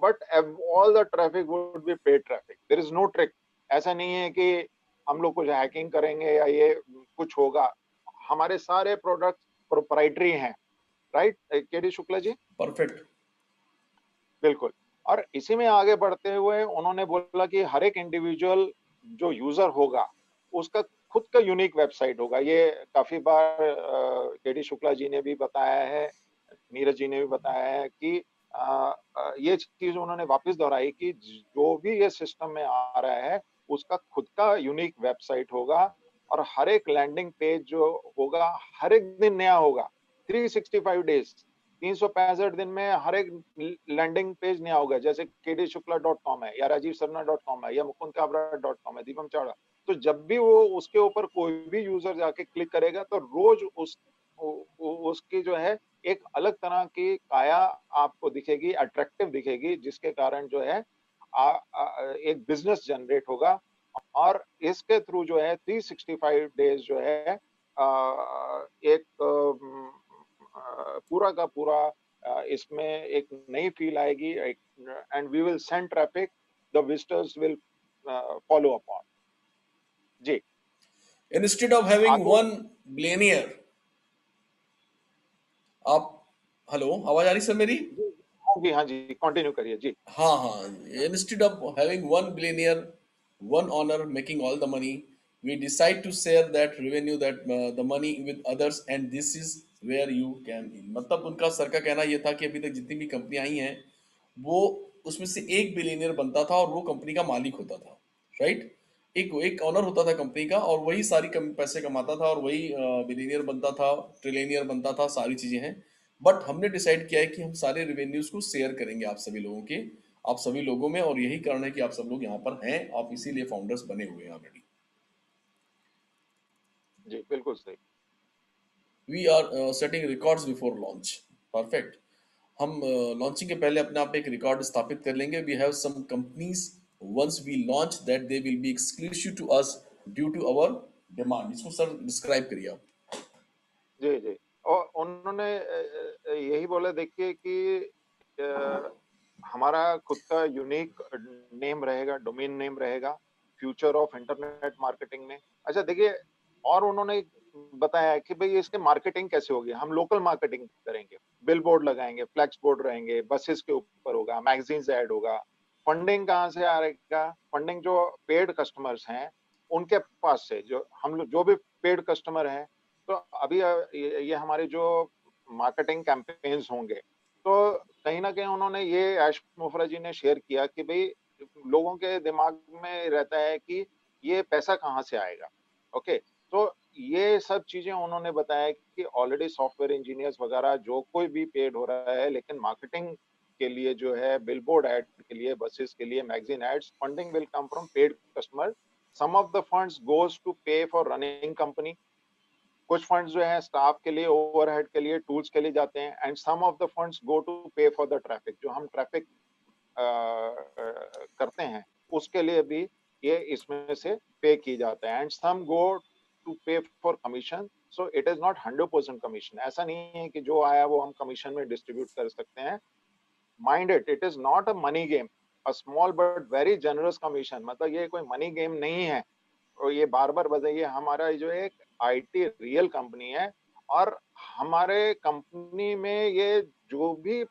Speaker 3: but all the traffic would be paid traffic. There is no trick. ऐसा नहीं है कि हम लोग कुछ हैकिंग करेंगे या ये कुछ होगा। हमारे सारे प्रोडक्ट प्रोप्राइटरी हैं, राइट केडी शुक्ला जी?
Speaker 2: परफेक्ट।
Speaker 3: बिल्कुल। और इसी में आगे बढ़ते हुए उन्होंने बोला कि हर एक इंडिविजुअल जो यूजर होगा, उसका खुद का यूनिक वेबसाइट होगा। ये काफी बार केडी शुक्ला जी ने भी बताया है, नीरज जी ने भी बताया है कि ये चीज उन्होंने वापस दोहराई कि जो भी ये सिस्टम में आ रहा है उसका खुद का यूनिक वेबसाइट होगा। और हर एक लैंडिंग पेज जो होगा हर एक दिन नया होगा। 365 डेज, 365 दिन में हर एक लैंडिंग पेज नया होगा। जैसे kdshukla.com है, या rajiv sarna.com है, या mukundkabra.com है, दीपम चावड़ा। तो जब भी वो उसके ऊपर कोई भी यूजर जाके क्लिक करेगा तो रोज उसकी जो है एक अलग तरह की काया आपको दिखेगी, अट्रैक्टिव दिखेगी, जिसके कारण जो है एक बिजनेस जनरेट होगा। और इसके थ्रू जो है 365 डेज जो है एक पूरा का पूरा इसमें एक नई फील आएगी। And we will send traffic, the visitors will follow upon. जी।
Speaker 2: इंस्टेड ऑफ हैविंग
Speaker 3: आगे।
Speaker 2: वन बिलियनियर, आप, हेलो, आवाज आ रही सर मेरी?
Speaker 3: जी हाँ जी, हाँ जी, कंटिन्यू करिए जी।
Speaker 2: हाँ हाँ, instead of having one billionaire, one owner making all the money, we decide to share that revenue, that the money with others, and this is where you can in. मतलब उनका सर का कहना यह था कि अभी तक जितनी भी कंपनियां आई हैं, वो उसमें से एक बिलियनियर बनता था और वो कंपनी का मालिक होता था, राइट? एक एक ऑनर होता था कंपनी का और वही सारी पैसे कमाता था और वही बिलियनियर बनता था, ट्रिलियनियर बनता था, सारी चीजें हैं। बट हमने डिसाइड किया है कि हम सारे रेवेन्यूज को शेयर करेंगे आप सभी लोगों के, आप सभी लोगों में, और यही कारण है कि आप सब लोग यहाँ पर हैं, आप इसीलिए फाउंडर्स बने हुए हैं ऑलरेडी।
Speaker 3: जी बिल्कुल सही।
Speaker 2: We are setting records before launch. Perfect. हम लॉन्चिंग के पहले अपने आप पे एक रिकॉर्ड स्थापित कर लेंगे। We have some companies once we launch that they will be exclusive to us due to our demand. इसको सर डिस्क्राइब करिए आप।
Speaker 3: जी जी। और उन्होंने यही बोला, देखिए कि हमारा खुद का यूनिक नेम रहेगा, डोमेन नेम रहेगा, फ्यूचर ऑफ इंटरनेट मार्केटिंग में। अच्छा देखिए, और उन्होंने बताया कि भाई इसके मार्केटिंग कैसे होगी। हम लोकल मार्केटिंग करेंगे, बिल बोर्ड लगाएंगे, फ्लैक्स बोर्ड रहेंगे, बसेस के ऊपर होगा, मैगजीन्स ऐड होगा। फंडिंग कहाँ से आएगा? फंडिंग जो पेड कस्टमर्स हैं उनके पास से, जो हम लोग जो भी पेड कस्टमर हैं। तो अभी ये हमारे जो मार्केटिंग कैंपेन्स होंगे, तो कहीं ना कहीं उन्होंने ये ऐश मुफरा जी ने शेयर किया कि भाई लोगों के दिमाग में रहता है कि ये पैसा कहाँ से आएगा। ओके, तो ये सब चीजें उन्होंने बताया कि ऑलरेडी सॉफ्टवेयर इंजीनियर्स वगैरह जो कोई भी पेड हो रहा है, लेकिन मार्केटिंग के लिए जो है, बिलबोर्ड एड के लिए, बसेस के लिए, magazine ads, funding will come from paid customer. Some of the funds goes to pay for running company. कुछ फंड्स जो है स्टाफ के लिए, ओवरहेड के लिए, टूल्स के लिए जाते हैं। And some of the funds go to pay for the traffic, जो हम ट्रैफिक करते हैं उसके लिए भी ये इसमें से पे की जाता है। And some go to pay for commission. So it is not 100% commission. ऐसा नहीं है कि जो आया वो हम कमीशन में डिस्ट्रीब्यूट कर सकते हैं। Mind it, it is not a money game, a small but very generous commission. मतलब ये कोई मनी गेम नहीं है। और ये बार बार बताइए, हमारा जो एक आईटी रियल कंपनी है, और हमारे कंपनी में ये जो भी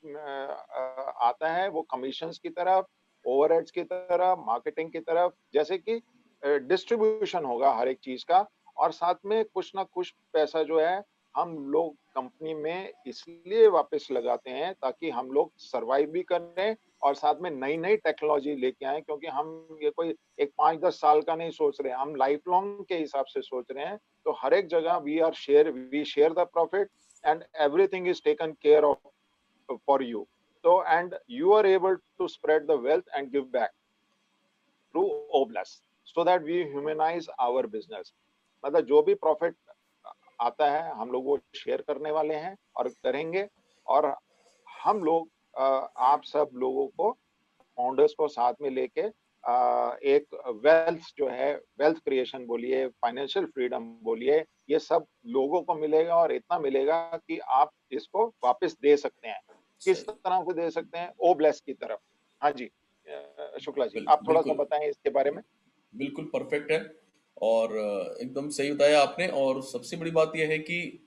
Speaker 3: आता है वो कमीशंस की तरफ, ओवरहेड्स की तरफ, मार्केटिंग की तरफ, जैसे कि डिस्ट्रीब्यूशन होगा हर एक चीज का। और साथ में कुछ ना कुछ पैसा जो है हम लोग कंपनी में इसलिए वापस लगाते हैं ताकि हम लोग सरवाइव भी करें, और साथ में नई नई टेक्नोलॉजी लेके आए। क्योंकि हम ये कोई एक 5-10 साल का नहीं सोच रहे हैं, हम लाइफ लॉन्ग के हिसाब से सोच रहे हैं। तो हर एक जगह we share the profit, and everything is taken care of for you. तो and you are able to spread the wealth and give back through Oblus, so that we humanise our business. मतलब जो भी profit आता है हम लोग वो share करने वाले हैं और करेंगे। और हम लोग आप सब लोगों को, फाउंडर्स को साथ में लेके एक वेल्थ जो है, वेल्थ क्रिएशन बोलिए, फाइनेंशियल फ्रीडम बोलिए, ये सब लोगों को मिलेगा। और इतना मिलेगा कि आप इसको वापस दे सकते हैं। किस
Speaker 2: सही।
Speaker 3: तरह से दे सकते हैं? ओ ब्लेस की तरफ। हाँ जी, शुक्ला जी आप थोड़ा सा
Speaker 2: बिल्कुल
Speaker 3: बताएं इसके बारे में।
Speaker 2: बिल्कुल परफेक्ट है। और एकदम सही बताया आपने। और सबसे बड़ी बात यह है कि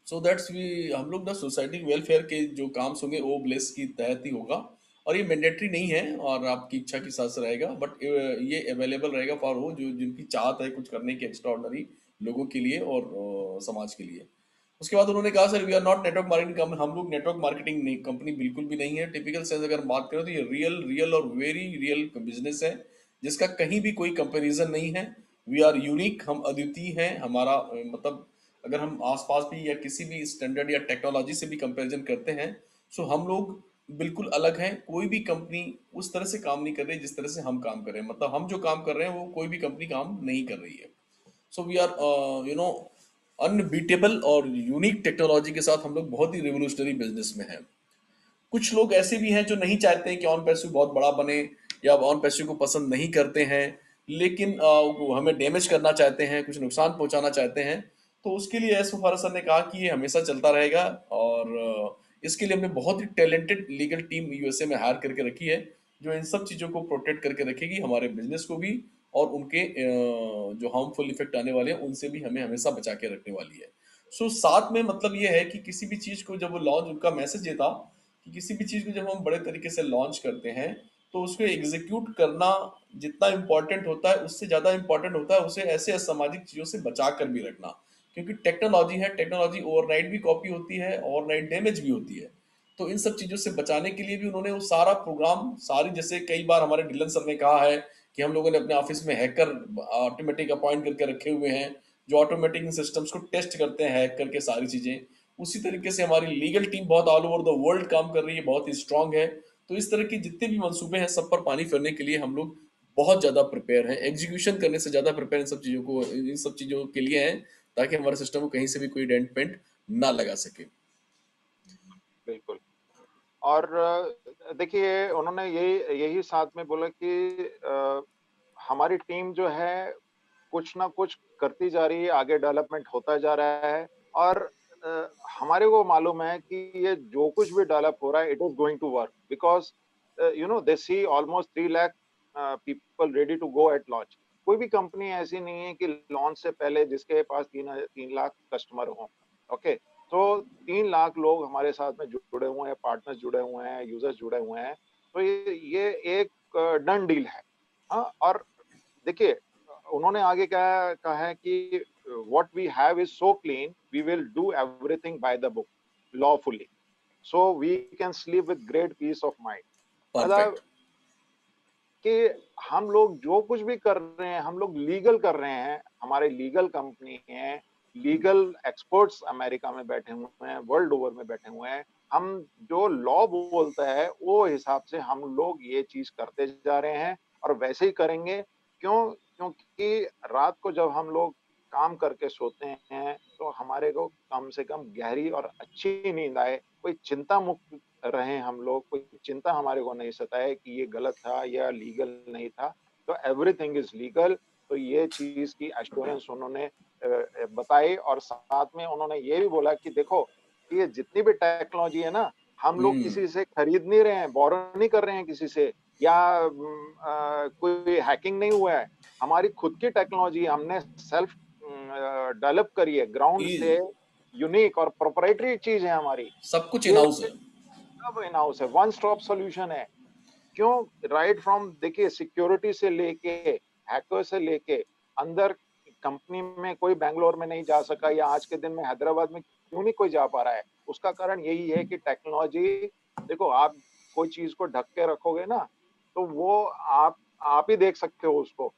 Speaker 2: सो दैट्स वी हम लोग ना सोसाइटी वेलफेयर के जो काम होंगे वो ब्लेस की तहत ही होगा। और ये मैंडेटरी नहीं है और आपकी इच्छा के साथ से रहेगा, बट ये अवेलेबल रहेगा फॉर वो जो जिनकी चाहत है कुछ करने की एक्स्ट्रा ऑर्डनरी लोगों के लिए और समाज के लिए। उसके बाद उन्होंने कहा sir we are not network marketing company. हम लोग नेटवर्क मार्केटिंग कंपनी बिल्कुल भी नहीं है। टिपिकल सेंस अगर हम बात करें तो ये रियल रियल और वेरी रियल बिजनेस है जिसका कहीं भी कोई कंपैरिजन नहीं है। वी आर यूनिक, हम अद्वितीय हैं। हमारा मतलब अगर हम आसपास भी या किसी भी स्टैंडर्ड या टेक्नोलॉजी से भी कंपैरिजन करते हैं, सो हम लोग बिल्कुल अलग हैं। कोई भी कंपनी उस तरह से काम नहीं कर रही जिस तरह से हम काम कर रहे हैं। मतलब हम जो काम कर रहे हैं वो कोई भी कंपनी काम नहीं कर रही है। So we are you know unbeatable और यूनिक टेक्नोलॉजी के साथ हम लोग बहुत ही रिवोल्यूशनरी बिजनेस में हैं। कुछ लोग ऐसे भी हैं जो नहीं चाहते हैं कि ऑन पैसिव बहुत बड़ा बने या ऑन पैसिव को पसंद नहीं करते हैं, लेकिन वो हमें डैमेज करना चाहते हैं, कुछ नुकसान पहुंचाना चाहते हैं। तो उसके लिए एस फारूक सर ने कहा कि ये हमेशा चलता रहेगा। और इसके लिए हमने बहुत ही टैलेंटेड लीगल टीम यूएसए में हायर करके रखी है जो इन सब चीज़ों को प्रोटेक्ट करके रखेगी, हमारे बिजनेस को भी और उनके जो हार्मफुल इफेक्ट आने वाले हैं उनसे भी हमें हमेशा बचा के रखने वाली है। सो साथ में मतलब ये है कि किसी भी चीज़ को जब वो लॉन्च, उनका मैसेज ये था कि किसी भी चीज को जब हम बड़े तरीके से लॉन्च करते हैं तो उसको एग्जीक्यूट करना जितना इम्पोर्टेंट होता है उससे ज्यादा इम्पोर्टेंट होता है उसे ऐसे असामाजिक चीजों से बचा कर भी रखना। क्योंकि टेक्नोलॉजी है, टेक्नोलॉजी ओवरनाइट भी कॉपी होती है, ओवरनाइट डैमेज भी होती है। तो इन सब चीजों से बचाने के लिए भी उन्होंने वो सारा प्रोग्राम सारी, जैसे कई बार हमारे डिलन सर ने कहा है कि हम लोगों ने अपने ऑफिस में हैकर ऑटोमेटिक अपॉइंट करके रखे हुए हैं जो ऑटोमेटिक इन सिस्टम्स को टेस्ट करते हैं हैक करके सारी चीजें। उसी तरीके से हमारी लीगल टीम बहुत ऑल ओवर द वर्ल्ड काम कर रही है, बहुत ही स्ट्रांग है। तो इस तरह की जितने भी मंसूबे हैं सब पर पानी फिरने के लिए हम लोग बहुत ज्यादा प्रिपेयर हैं। एग्जीक्यूशन करने से ज्यादा प्रिपेयर इन सब चीजों के लिए हैं ताकि हमारे सिस्टम को कहीं से भी कोई डेंट पेंट ना लगा सके।
Speaker 3: बिल्कुल। और देखिए उन्होंने यही यही साथ में बोला कि हमारी टीम जो है कुछ ना कुछ करती जा रही है, आगे डेवलपमेंट होता जा रहा है और हमारे को मालूम है कि ये जो कुछ भी डेवलप हो रहा है, it is going to work because you know they see almost 3 lakh people ready to go at launch. कोई भी कंपनी ऐसी नहीं है कि लॉन्च से पहले जिसके पास 3 लाख कस्टमर हों, ओके? तो 3 लाख लोग हमारे साथ में जुड़े हुए हैं, पार्टनर्स जुड़े हुए हैं, यूज़र्स जुड़े हुए हैं, तो ये एक डन डील है। हाँ, और देखिए उन्होंने आगे क्या कहा है कि what we have is so clean we will do everything by the book lawfully so we can sleep with great peace of mind. मतलब
Speaker 2: परफेक्ट।
Speaker 3: कि हम लोग जो कुछ भी कर रहे हैं हम लोग लीगल कर रहे हैं, हमारे लीगल कंपनी है, लीगल एक्सपर्ट्स अमेरिका में बैठे हुए हैं, वर्ल्ड ओवर में बैठे हुए हैं। हम जो लॉ बोलता है वो हिसाब से हम लोग ये चीज करते जा रहे हैं और वैसे ही करेंगे। क्योंकि रात को जब हम लोग काम करके सोते हैं तो हमारे को कम से कम गहरी और अच्छी नींद आए, कोई चिंता मुक्त रहे हम लोग, कोई चिंता हमारे को नहीं सताए कि ये गलत था या लीगल नहीं था। तो एवरीथिंग इज़ लीगल। तो ये चीज़ की एश्योरेंस उन्होंने बताई और साथ में उन्होंने ये भी बोला कि देखो, कि ये जितनी भी टेक्नोलॉजी है ना, हम लोग
Speaker 2: हम्म।
Speaker 3: किसी से खरीद नहीं रहे हैं, बोरो नहीं कर रहे हैं किसी से या कोई हैकिंग नहीं हुआ है। हमारी खुद की टेक्नोलॉजी हमने सेल्फ डेवलप करी है, ग्राउंड
Speaker 2: ये
Speaker 3: से यूनिक और प्रोप्राइटरी चीज़ है हमारी।
Speaker 2: सब कुछ इन
Speaker 3: ये
Speaker 2: हाउस है।
Speaker 3: सब इन हाउस है, वन स्टॉप सॉल्यूशन है। क्यों? राइट फ्रॉम देखिए सिक्योरिटी से लेके, हैकर से लेके, अंदर कंपनी में कोई बैंगलोर में नहीं जा सका या आज के दिन में हैदराबाद में क्यों नहीं कोई जा पा रहा है? उसका कारण यही है कि टेक्नोलॉजी देखो आप कोई चीज़ को ढक के रखोगे ना, तो वो आप ही देख सकते हो उसको।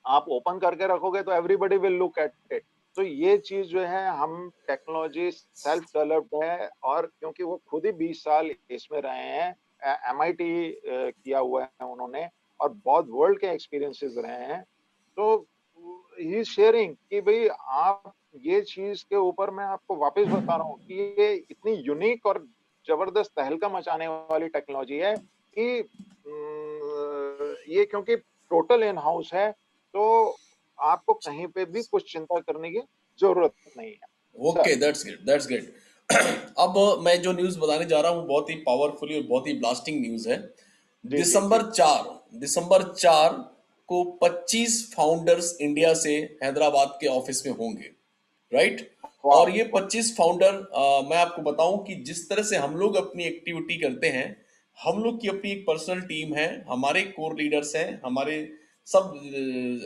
Speaker 3: आप ओपन करके रखोगे तो everybody will look at it. तो ये चीज़ जो है हम टेक्नोलॉजी सेल्फ डेवलप्ड है और क्योंकि वो खुद ही 20 साल इसमें रहे हैं, एमआईटी किया हुआ है उन्होंने और बहुत वर्ल्ड के एक्सपीरियंसेस रहे हैं। तो ही इज़ शेयरिंग कि भई आप ये चीज़ के ऊपर मैं आपको वापस बता रहा हूँ कि ये इतनी यूनिक और ज़बरदस्त तहलका मचाने वाली टेक्नोलॉजी है कि ये क्योंकि टोटल इन हाउस है, तो आपको कहीं पे भी कुछ चिंता करने की ज़रूरत नहीं है। Sir,
Speaker 2: okay, that's good, that's good. अब मैं जो न्यूज़ बताने जा रहा हूँ बहुत ही पावरफुली और बहुत ही ब्लास्टिंग न्यूज़ है।
Speaker 3: जी, जी, जी।
Speaker 2: दिसंबर 4 को 25 फाउंडर्स इंडिया से हैदराबाद के ऑफिस में होंगे, राइट? और
Speaker 3: वाओ!
Speaker 2: ये
Speaker 3: वाह!
Speaker 2: 25 फाउंडर, मैं आपको बताऊं कि जिस तरह से हम लोग अपनी एक्टिविटी करते हैं, हम लोग की अपनी एक पर्सनल टीम है, हमारे कोर लीडर्स हैं, हमारे सब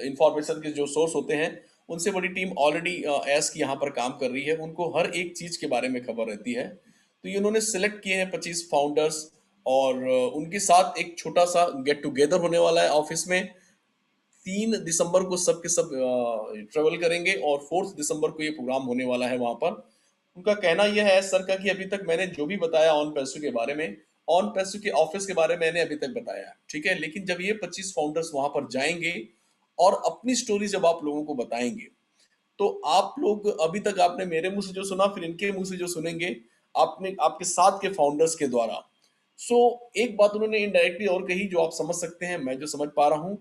Speaker 2: इंफॉर्मेशन के जो सोर्स होते हैं, उनसे बड़ी टीम ऑलरेडी एस की यहाँ पर काम कर रही है, उनको हर एक चीज के बारे में खबर रहती है। तो ये उन्होंने सिलेक्ट किए हैं 25 फाउंडर्स और उनके साथ एक छोटा सा गेट टुगेदर होने वाला है ऑफिस में। 3 दिसंबर को सब के सब ट्रेवल करेंगे और 4 दिसंबर को ये प्रोग्राम होने वाला है वहां पर। उनका कहना यह है सर का कि अभी तक मैंने जो भी बताया ऑन पैसो के बारे में, ऑन पैसो के ऑफिस के बारे में मैंने अभी तक बताया है, ठीक है? लेकिन जब ये 25 फाउंडर्स वहां पर जाएंगे और अपनी स्टोरी जब आप लोगों को बताएंगे, तो आप लोग अभी तक आपने मेरे मुंह से जो सुना, फिर इनके मुंह से जो सुनेंगे, आपने आपके साथ के फाउंडर्स के द्वारा। सो एक बात उन्होंने इनडायरेक्टली और कही जो आप समझ सकते हैं, मैं जो समझ पा रहा हूं,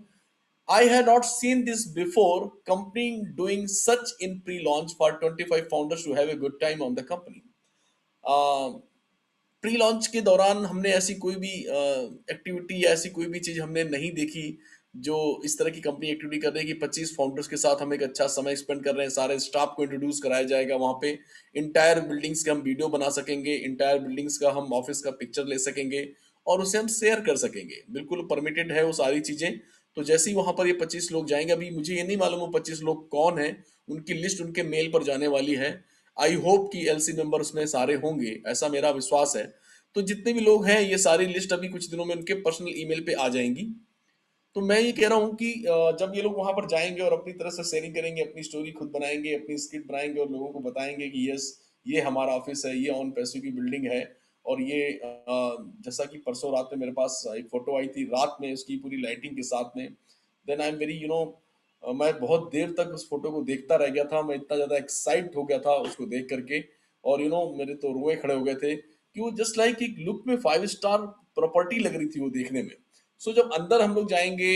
Speaker 2: I had not seen this before. Company doing such in pre-launch for 25 founders to have a good time on the company. Pre launch के दौरान हमने ऐसी कोई भी एक्टिविटी या ऐसी कोई भी चीज हमने नहीं देखी जो इस तरह की कंपनी एक्टिविटी कर रही है कि 25 फाउंडर्स के साथ हम एक अच्छा समय स्पेंड कर रहे हैं, सारे स्टाफ को इंट्रोड्यूस कराया जाएगा वहां पे, इंटायर बिल्डिंग्स के हम वीडियो बना सकेंगे, इंटायर बिल्डिंग्स का हम ऑफिस का पिक्चर ले सकेंगे और उसे हम शेयर कर सकेंगे, बिल्कुल परमिटेड है वो सारी चीजें। तो जैसे ही वहां पर ये 25 लोग जाएंगे, अभी मुझे ये नहीं मालूम वो 25 लोग कौन है, उनकी लिस्ट उनके मेल पर जाने वाली है। आई होप कि एलसी मेंबर उसमें सारे होंगे, ऐसा मेरा विश्वास है। तो जितने भी लोग हैं, ये सारी लिस्ट अभी कुछ दिनों में उनके पर्सनल ईमेल पे आ जाएंगी। तो मैं ये कह रहा हूँ कि जब ये लोग वहां पर जाएंगे और अपनी तरह से शेयरिंग करेंगे, अपनी स्टोरी खुद बनाएंगे, अपनी स्क्रिप्ट बनाएंगे और लोगों को बताएंगे कि यस, ये हमारा ऑफिस है, ये ऑन पैसों की बिल्डिंग है। और ये जैसा कि परसों रात में मेरे पास एक फोटो आई थी रात में उसकी पूरी लाइटिंग के साथ में, देन आई एम वेरी मैं बहुत देर तक उस फोटो को देखता रह गया था, मैं इतना ज्यादा एक्साइट हो गया था उसको देख करके। और मेरे तो रोए खड़े हो गए थे कि वो जस्ट लाइक एक लुक में 5 स्टार प्रॉपर्टी लग रही थी वो देखने में। सो जब अंदर हम लोग जाएंगे,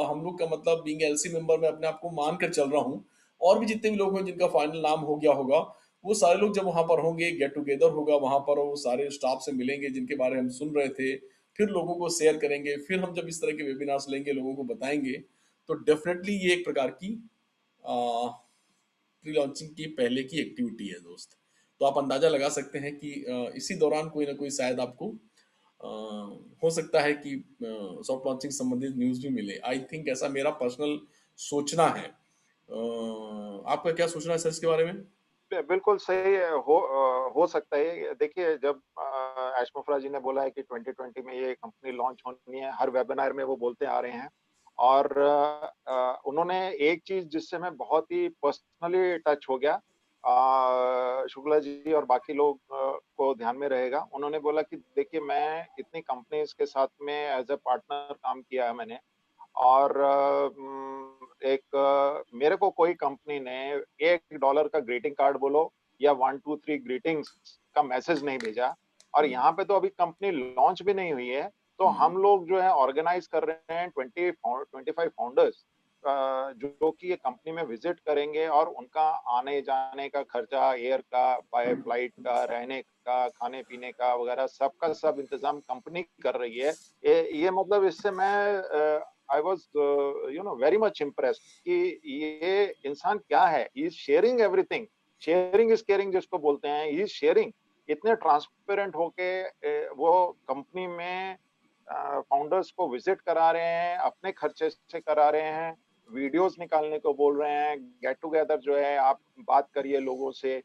Speaker 2: हम लोग का मतलब बीइंग एलसी मेंबर मैं अपने आप को मान कर चल रहा हूँ, और भी जितने भी लोग हैं जिनका फाइनल नाम हो गया होगा, वो सारे लोग जब वहां पर होंगे, गेट टुगेदर होगा वहां पर, वो सारे स्टाफ से मिलेंगे जिनके बारे में हम सुन रहे थे, फिर लोगों को शेयर करेंगे, फिर हम जब इस तरह के वेबिनार्स लेंगे, लोगों को बताएंगे, तो डेफिनेटली ये एक प्रकार की प्री लॉन्चिंग की पहले की एक्टिविटी है दोस्त। तो आप अंदाजा लगा सकते हैं कि इसी दौरान कोई ना कोई शायद आपको हो सकता है कि सॉफ्ट लॉन्चिंग संबंधित न्यूज़ भी मिले। आई थिंक ऐसा मेरा पर्सनल सोचना है। आपका क्या सोचना है सर इसके बारे में?
Speaker 3: बिल्कुल सही है, हो सकता है। देखिए, जब ऐश मुफरा जी ने बोला है कि 2020 में ये कंपनी लॉन्च होनी है, हर वेबिनार में वो बोलते आ रहे हैं। और उन्होंने एक चीज जिससे मैं बहुत ही पर्सनली टच हो गया, शुक्ला जी और बाकी लोग को ध्यान में रहेगा, उन्होंने बोला कि देखिए, मैं इतनी कंपनीज के साथ में एज ए पार्टनर काम किया है मैंने, और मेरे को कोई कंपनी ने $1 का ग्रीटिंग कार्ड बोलो या 1 2 3 ग्रीटिंग्स का मैसेज नहीं भेजा। और यहाँ पे तो अभी कंपनी लॉन्च भी नहीं हुई है, तो हम लोग जो है ऑर्गेनाइज कर रहे हैं 25 फाउंडर्स जो कि ये कंपनी में विजिट करेंगे, और उनका आने जाने का खर्चा, एयर का, बाय फ्लाइट का, रहने का, खाने पीने का वगैरह सबका सब इंतजाम कंपनी कर रही है। ये मतलब इससे मैं I was very much impressed कि ये इंसान क्या है, he is sharing everything, sharing is caring जिसको बोलते हैं, ही इज शेयरिंग। इतने ट्रांसपेरेंट होके वो कंपनी में फाउंडर्स को विजिट करा रहे हैं, अपने खर्चे से करा रहे हैं, वीडियोस निकालने को बोल रहे हैं, गेट टुगेदर जो है आप बात करिए लोगों से।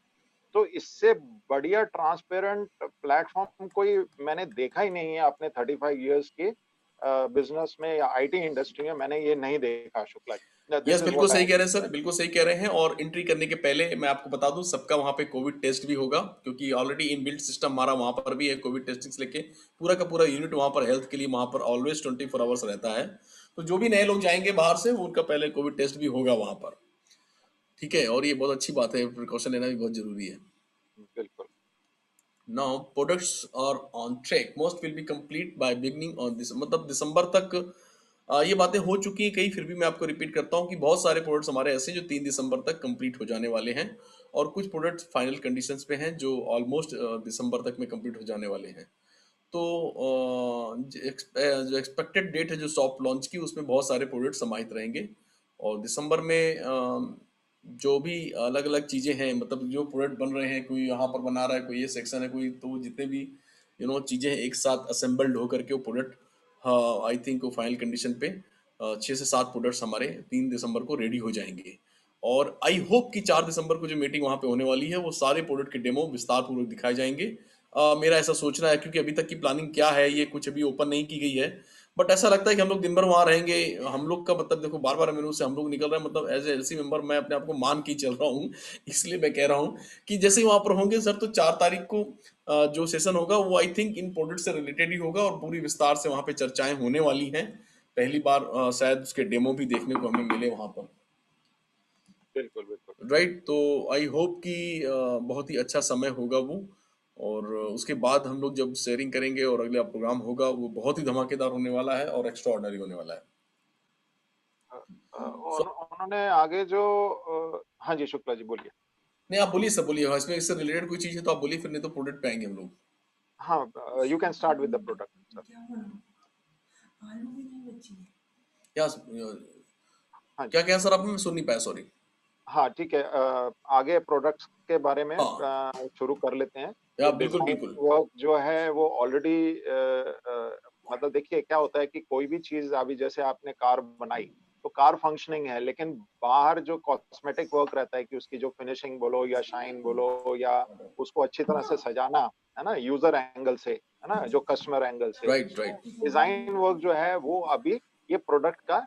Speaker 3: तो इससे बढ़िया ट्रांसपेरेंट प्लेटफॉर्म कोई मैंने देखा ही नहीं है अपने 35 इयर्स के बिजनेस में या आईटी इंडस्ट्री में, मैंने ये नहीं देखा Shukla ji.
Speaker 2: Yes,
Speaker 3: this is
Speaker 2: बिल्कुल
Speaker 3: व्हाट
Speaker 2: सही
Speaker 3: आई
Speaker 2: कह रहे हैं सर, बिल्कुल सही कह रहे हैं। और एंट्री करने के पहले मैं आपको बता दूं, सबका वहां पे कोविड टेस्ट भी होगा, क्योंकि ऑलरेडी इनबिल्ट सिस्टम हमारा वहां पर भी है। कोविड टेस्टिंग से लेके पूरा का पूरा यूनिट वहां पर हेल्थ के लिए वहां पर ऑलवेज 24 आवर्स रहता है। तो जो भी नए लोग जाएंगे बाहर से, वो उनका पहले कोविड टेस्ट भी होगा वहां पर। ठीक है, और ये बहुत अच्छी बात है, प्रिकॉशन लेना भी बहुत जरूरी है।
Speaker 3: बिल्कुल।
Speaker 2: Now products are on track, most will be complete by beginning on this, मतलब दिसंबर तक ये बातें हो चुकी हैं कई, फिर भी मैं आपको रिपीट करता हूँ कि बहुत सारे प्रोडक्ट्स हमारे ऐसे हैं जो 3 दिसंबर तक कंप्लीट हो जाने वाले हैं, और कुछ प्रोडक्ट्स फाइनल कंडीशंस पे हैं जो ऑलमोस्ट दिसंबर तक में कंप्लीट हो जाने वाले हैं। तो जो एक्सपेक्टेड डेट है जो सॉफ्ट लॉन्च की, उसमें बहुत सारे प्रोडक्ट समाहित रहेंगे। और दिसंबर में जो भी अलग अलग चीज़ें हैं, मतलब जो प्रोडक्ट बन रहे हैं, कोई यहाँ पर बना रहा है, कोई ये सेक्शन है, कोई, तो जितने भी चीज़ें एक साथ असेंबल्ड होकर के वो प्रोडक्ट, हाँ आई थिंक वो फाइनल कंडीशन पे 6 से 7 प्रोडक्ट्स हमारे 3 दिसंबर को रेडी हो जाएंगे। और आई होप कि 4 दिसंबर को जो मीटिंग वहाँ पे होने वाली है, वो सारे प्रोडक्ट के डेमो विस्तार पूर्वक दिखाए जाएंगे। मेरा ऐसा सोचना है, क्योंकि अभी तक की प्लानिंग क्या है ये कुछ अभी ओपन नहीं की गई है, बट ऐसा लगता है कि हम लोग दिन भर वहां रहेंगे। हम लोग का मतलब देखो, बार बार मेनू से हम लोग निकल रहे हैं, मतलब एज ए एलसी मेंबर मैं अपने आप को मान के ही चल रहा हूँ। इसलिए मैं कह रहा हूँ कि जैसे ही वहां पर होंगे सर, तो 4 तारीख को जो सेशन होगा वो आई थिंक इन प्रोडक्ट से रिलेटेड ही होगा, और पूरी विस्तार से वहां पे चर्चाएं होने वाली हैं। पहली बार शायद उसके डेमो भी देखने को हमें मिले वहां पर।
Speaker 3: बिल्कुल बिल्कुल।
Speaker 2: राइट, तो आई होप कि बहुत ही अच्छा समय होगा वो। और उसके बाद हम लोग जब शेयरिंग करेंगे और अगला प्रोग्राम होगा, वो बहुत ही धमाकेदार होने वाला है और एक्स्ट्रा ऑर्डिनरी होने वाला है। सो
Speaker 3: उन्होंने आगे जो हाँ जी, शुक्ला जी बोलिए।
Speaker 2: नहीं, आप बोलिए सब बोलिए, हाँ, इसमें इससे रिलेटेड कोई चीज़ है तो आप बोलिए, फिर नहीं तो प्रोडक्ट पे आएंगे हम लोग।
Speaker 3: हाँ, you can start with the product sir.
Speaker 2: क्या
Speaker 3: हाँ
Speaker 2: क्या
Speaker 3: जी।
Speaker 2: क्या सर, आपने, मैं सुन नहीं पाया, सॉरी।
Speaker 3: हाँ ठीक है, आगे प्रोडक्ट्स के बारे में
Speaker 2: हाँ,
Speaker 3: शुरू कर लेते हैं।
Speaker 2: या
Speaker 3: कि
Speaker 2: बिल्कुल
Speaker 3: डिजाइन
Speaker 2: बिल्कुल।
Speaker 3: वर्क जो है वो ऑलरेडी मतलब देखिए क्या होता है कि कोई भी चीज, अभी जैसे आपने कार बनाई, तो कार फंक्शनिंग है, लेकिन बाहर जो कॉस्मेटिक वर्क रहता है कि उसकी जो फिनिशिंग बोलो या शाइन बोलो, या उसको अच्छी तरह से सजाना, है ना, यूजर एंगल से, है ना, जो कस्टमर एंगल से,
Speaker 2: राइट राइट।
Speaker 3: डिजाइन वर्क जो है वो अभी ये प्रोडक्ट का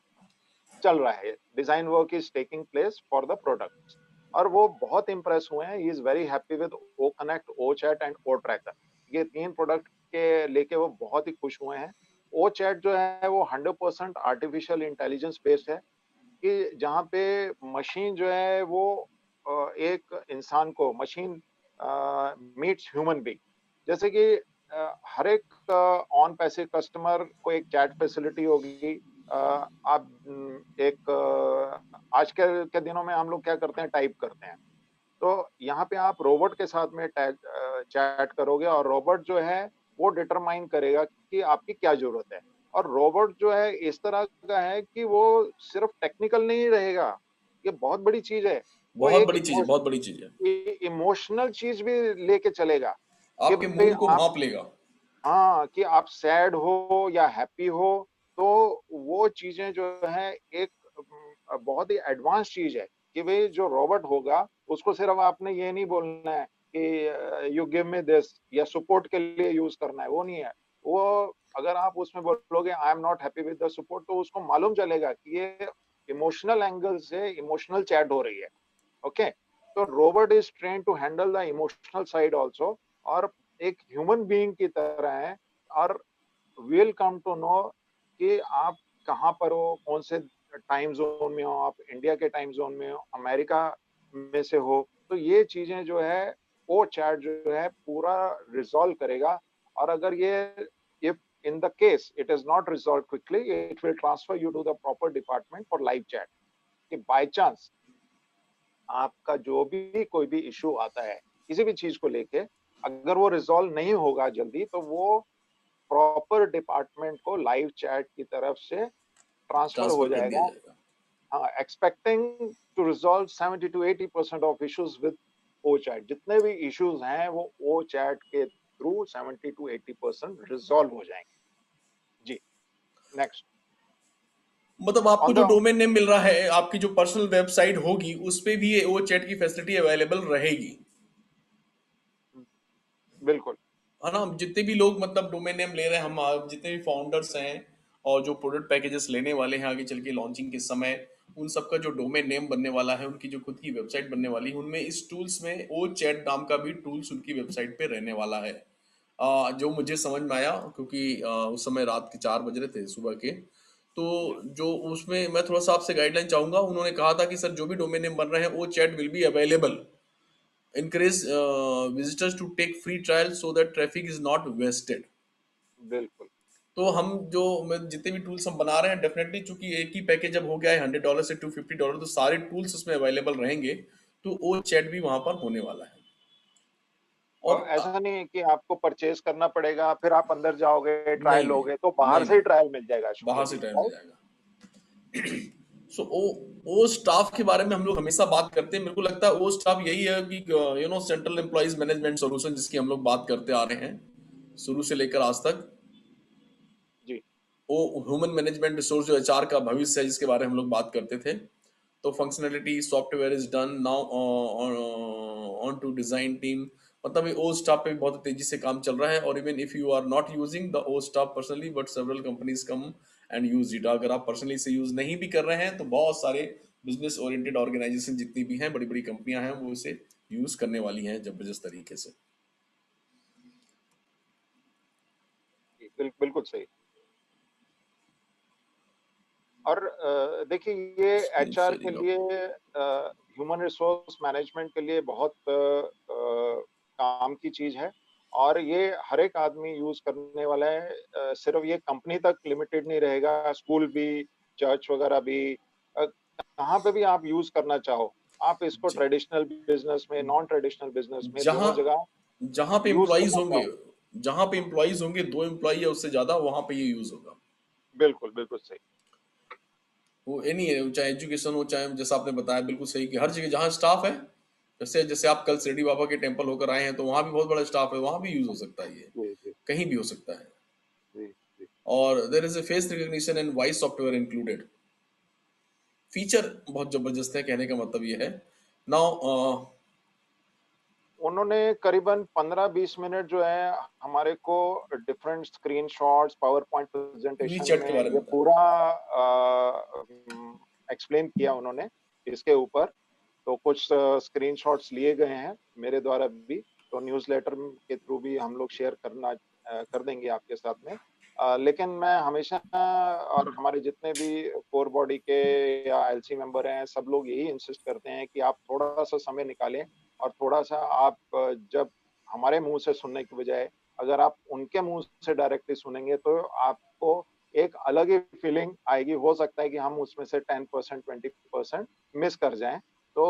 Speaker 3: चल रहा है। Design work is taking place for the product, और वो बहुत इंप्रेस हुए हैं। He is very happy with O connect, O chat and O tracker. ये 3 प्रोडक्ट के लेके वो बहुत ही खुश हुए हैं। ओ चैट जो है वो 100% आर्टिफिशियल इंटेलिजेंस बेस्ड है, कि जहाँ पे मशीन जो है वो एक इंसान को, मशीन मीट्स ह्यूमन बीइंग, जैसे कि हर एक ऑन पैसे कस्टमर को एक चैट फैसिलिटी होगी। आप एक आज के दिनों में हम लोग क्या करते हैं, टाइप करते हैं। तो यहाँ पे आप रोबोट के साथ में चैट करोगे और रोबोट जो है वो डिटरमाइन करेगा कि आपकी क्या ज़रूरत है। और रोबोट जो है इस तरह का है कि वो सिर्फ़ टेक्निकल नहीं रहेगा, ये बहुत बड़ी चीज़ है। वो
Speaker 2: बहुत
Speaker 3: एक
Speaker 2: बड़ी चीज़ है, बहुत बड़ी चीज़ है।
Speaker 3: इमोशनल चीज़ भी लेके चलेगा कि
Speaker 2: आपके
Speaker 3: भई
Speaker 2: मूड को
Speaker 3: आप,
Speaker 2: भाँप लेगा।
Speaker 3: हाँ, कि आप सैड हो या हैप्पी हो, तो वो चीज़ें जो हैं एक बहुत ही एडवांस चीज़ है कि भई जो रोबोट होगा, उसको सिर्फ़ आपने ये नहीं बोलना है कि यू गिव मी दिस या सपोर्ट के लिए यूज़ करना है, वो नहीं है। वो अगर आप उसमें बोलोगे I am not happy with the support, तो उसको मालूम चलेगा कि ये इमोशनल एंगल से इमोशनल चैट हो रही है। ओके, तो robot is train to handle the emotional side also, और एक ह्यूमन बीइंग की तरह है। और विल कम टू नो कि आप कहाँ पर हो, कौन से टाइम जोन में हो, आप इंडिया के टाइम जोन में हो, अमेरिका में से हो, तो ये चीजें जो है वो चैट जो है पूरा रिजॉल्व करेगा। और अगर ये if in the case it is not resolve quickly, it will transfer you to the proper department for live chat, कि बाय चांस आपका जो भी कोई भी इश्यू आता है किसी भी चीज को लेके, अगर वो रिजॉल्व नहीं होगा जल्दी, तो वो प्रॉपर डिपार्टमेंट को लाइव चैट की तरफ से ट्रांसफर हो
Speaker 2: ट्रांसफ़र कर दिया
Speaker 3: जाएगा।
Speaker 2: जाएगा।
Speaker 3: हाँ, expecting to resolve 70 to 80% of issues with O chat. जितने भी इश्यूज हैं वो ओ चैट के थ्रू 70 टू 80% रिजॉल्व हो जाएंगे। जी, नेक्स्ट।
Speaker 2: मतलब आपको
Speaker 3: ऑन
Speaker 2: जो
Speaker 3: द,
Speaker 2: डोमेन नेम मिल रहा है, आपकी जो पर्सनल वेबसाइट होगी, उस पे भी ये वो चैट की फैसिलिटी अवेलेबल रहेगी।
Speaker 3: बिल्कुल।
Speaker 2: है ना? जितने भी लोग मतलब डोमेन नेम ले रहे हैं, हम जितने भी फाउंडर्स हैं और जो प्रोडक्ट पैकेजेस लेने वाले हैं आगे चल के लॉन्चिंग के समय, उन सबका जो डोमेन नेम बनने वाला है, उनकी जो खुद की वेबसाइट बनने वाली है, उनमें इस टूल्स में ओ चैट नाम का भी टूल्स उनकी वेबसाइट पे रहने वाला है। जो मुझे समझ में आया, क्योंकि उस समय रात के 4 बज रहे थे सुबह के, तो
Speaker 3: जी,
Speaker 2: जो उसमें मैं थोड़ा सा आपसे गाइडलाइन चाहूंगा। उन्होंने कहा था कि सर जो भी डोमेन नेम बन रहे हैं वो chat will be available, encourage visitors to take free trial so that traffic is not wasted।
Speaker 3: बिल्कुल।
Speaker 2: तो हम जो जितने भी टूल्स हम बना रहे हैं, डेफिनेटली चूंकि एक ही पैकेज अब हो गया है $100 से $250, तो सारे टूल्स उसमें अवेलेबल रहेंगे। तो वो चैट भी वहां पर होने वाला है। और
Speaker 3: और ऐसा नहीं है कि आपको परचेज करना पड़ेगा, फिर आप अंदर जाओगे, ट्रायल
Speaker 2: नहीं नहीं
Speaker 3: लोगे, तो बाहर
Speaker 2: नहीं
Speaker 3: से ही
Speaker 2: नहीं,
Speaker 3: ट्रायल मिल जाएगा शुक्ला
Speaker 2: बाहर
Speaker 3: जी,
Speaker 2: से टाइम मिल
Speaker 3: राइट?
Speaker 2: जाएगा। सो ओ स्टाफ के बारे में हम लोग हमेशा बात करते हैं। मेरे को लगता है ओ स्टाफ यही है कि सेंट्रल एम्प्लॉइज मैनेजमेंट सॉल्यूशन, जिसकी हम लोग बात करते आ रहे हैं शुरू से लेकर आज तक।
Speaker 3: जी,
Speaker 2: वो ह्यूमन मैनेजमेंट रिसोर्स जो एचआर का भविष्य है, जिसके बारे में हम लोग बात करते थे। तो functionality software is done now on to design team. मतलब ये ओ स्टाफ पे भी बहुत तेजी से काम चल रहा है। और even if you are not using the O staff personally, but several companies come and use it. अगर आप पर्सनली से यूज नहीं भी कर रहे हैं, तो बहुत सारे बिजनेस ओरिएंटेड ऑर्गेनाइजेशन जितनी भी हैं, बड़ी बड़ी कंपनियां हैं, वो इसे यूज करने वाली हैं जबरदस्त तरीके से।
Speaker 3: जी, बिल्कुल सही। और देखिए, ये
Speaker 2: स्क्रीन
Speaker 3: एचआर के
Speaker 2: शेयरिंग
Speaker 3: लिए, ह्यूमन रिसोर्स मैनेजमेंट के लिए बहुत काम की चीज है। और ये हर एक आदमी यूज करने वाला है। सिर्फ ये कंपनी तक लिमिटेड नहीं रहेगा, स्कूल भी, चर्च वगैरह भी, कहाँ पे भी आप यूज करना चाहो, आप इसको ट्रेडिशनल बिजनेस में, नॉन ट्रेडिशनल बिजनेस में,
Speaker 2: जहां
Speaker 3: दोनों जगह
Speaker 2: जहां पे
Speaker 3: यूज
Speaker 2: एम्प्लॉइज
Speaker 3: करना
Speaker 2: होंगे,
Speaker 3: चाहो।
Speaker 2: जहां पे एम्प्लॉइज होंगे, 2 एम्प्लॉई या उससे ज्यादा, वहां पे ये यूज होगा।
Speaker 3: बिल्कुल, बिल्कुल सही।
Speaker 2: वो एनी है, चाहे एजुकेशन हो, चाहे जैसा आपने बताया बिल्कुल सही कि हर जगह जहाँ स्टाफ है, जैसे जैसे आप कल शिरडी बाबा के टेम्पल होकर आए हैं, तो वहां भी बहुत बड़ा स्टाफ है, वहां भी यूज हो सकता है ये,
Speaker 3: जी, जी,
Speaker 2: कहीं भी हो सकता है।
Speaker 3: जी, जी।
Speaker 2: और there is a face recognition and voice software included. Feature बहुत जबरदस्त है, कहने का मतलब ये है। नाउ
Speaker 3: उन्होंने करीबन 15-20 मिनट जो है हमारे को different screenshots, power point
Speaker 2: we
Speaker 3: presentation
Speaker 2: chat के
Speaker 3: में
Speaker 2: बारे में
Speaker 3: ये
Speaker 2: बताया।
Speaker 3: पूरा एक्सप्लेन किया उन्होंने इसके ऊपर। तो कुछ स्क्रीनशॉट्स लिए गए हैं मेरे द्वारा भी, तो न्यूज़लेटर के थ्रू भी हम लोग शेयर कर देंगे आपके साथ में। लेकिन मैं हमेशा, और हमारे जितने भी कोर बॉडी के या एलसी मेंबर हैं, सब लोग यही इंसिस्ट करते हैं कि आप थोड़ा सा समय निकालें और थोड़ा सा आप जब हमारे मुंह से सुनने की बजाय अगर आप उनके मुंह से डायरेक्टली सुनेंगे तो आपको एक अलग ही फीलिंग आएगी। हो सकता है कि हम उसमें से 10% 20% मिस कर जाएं। तो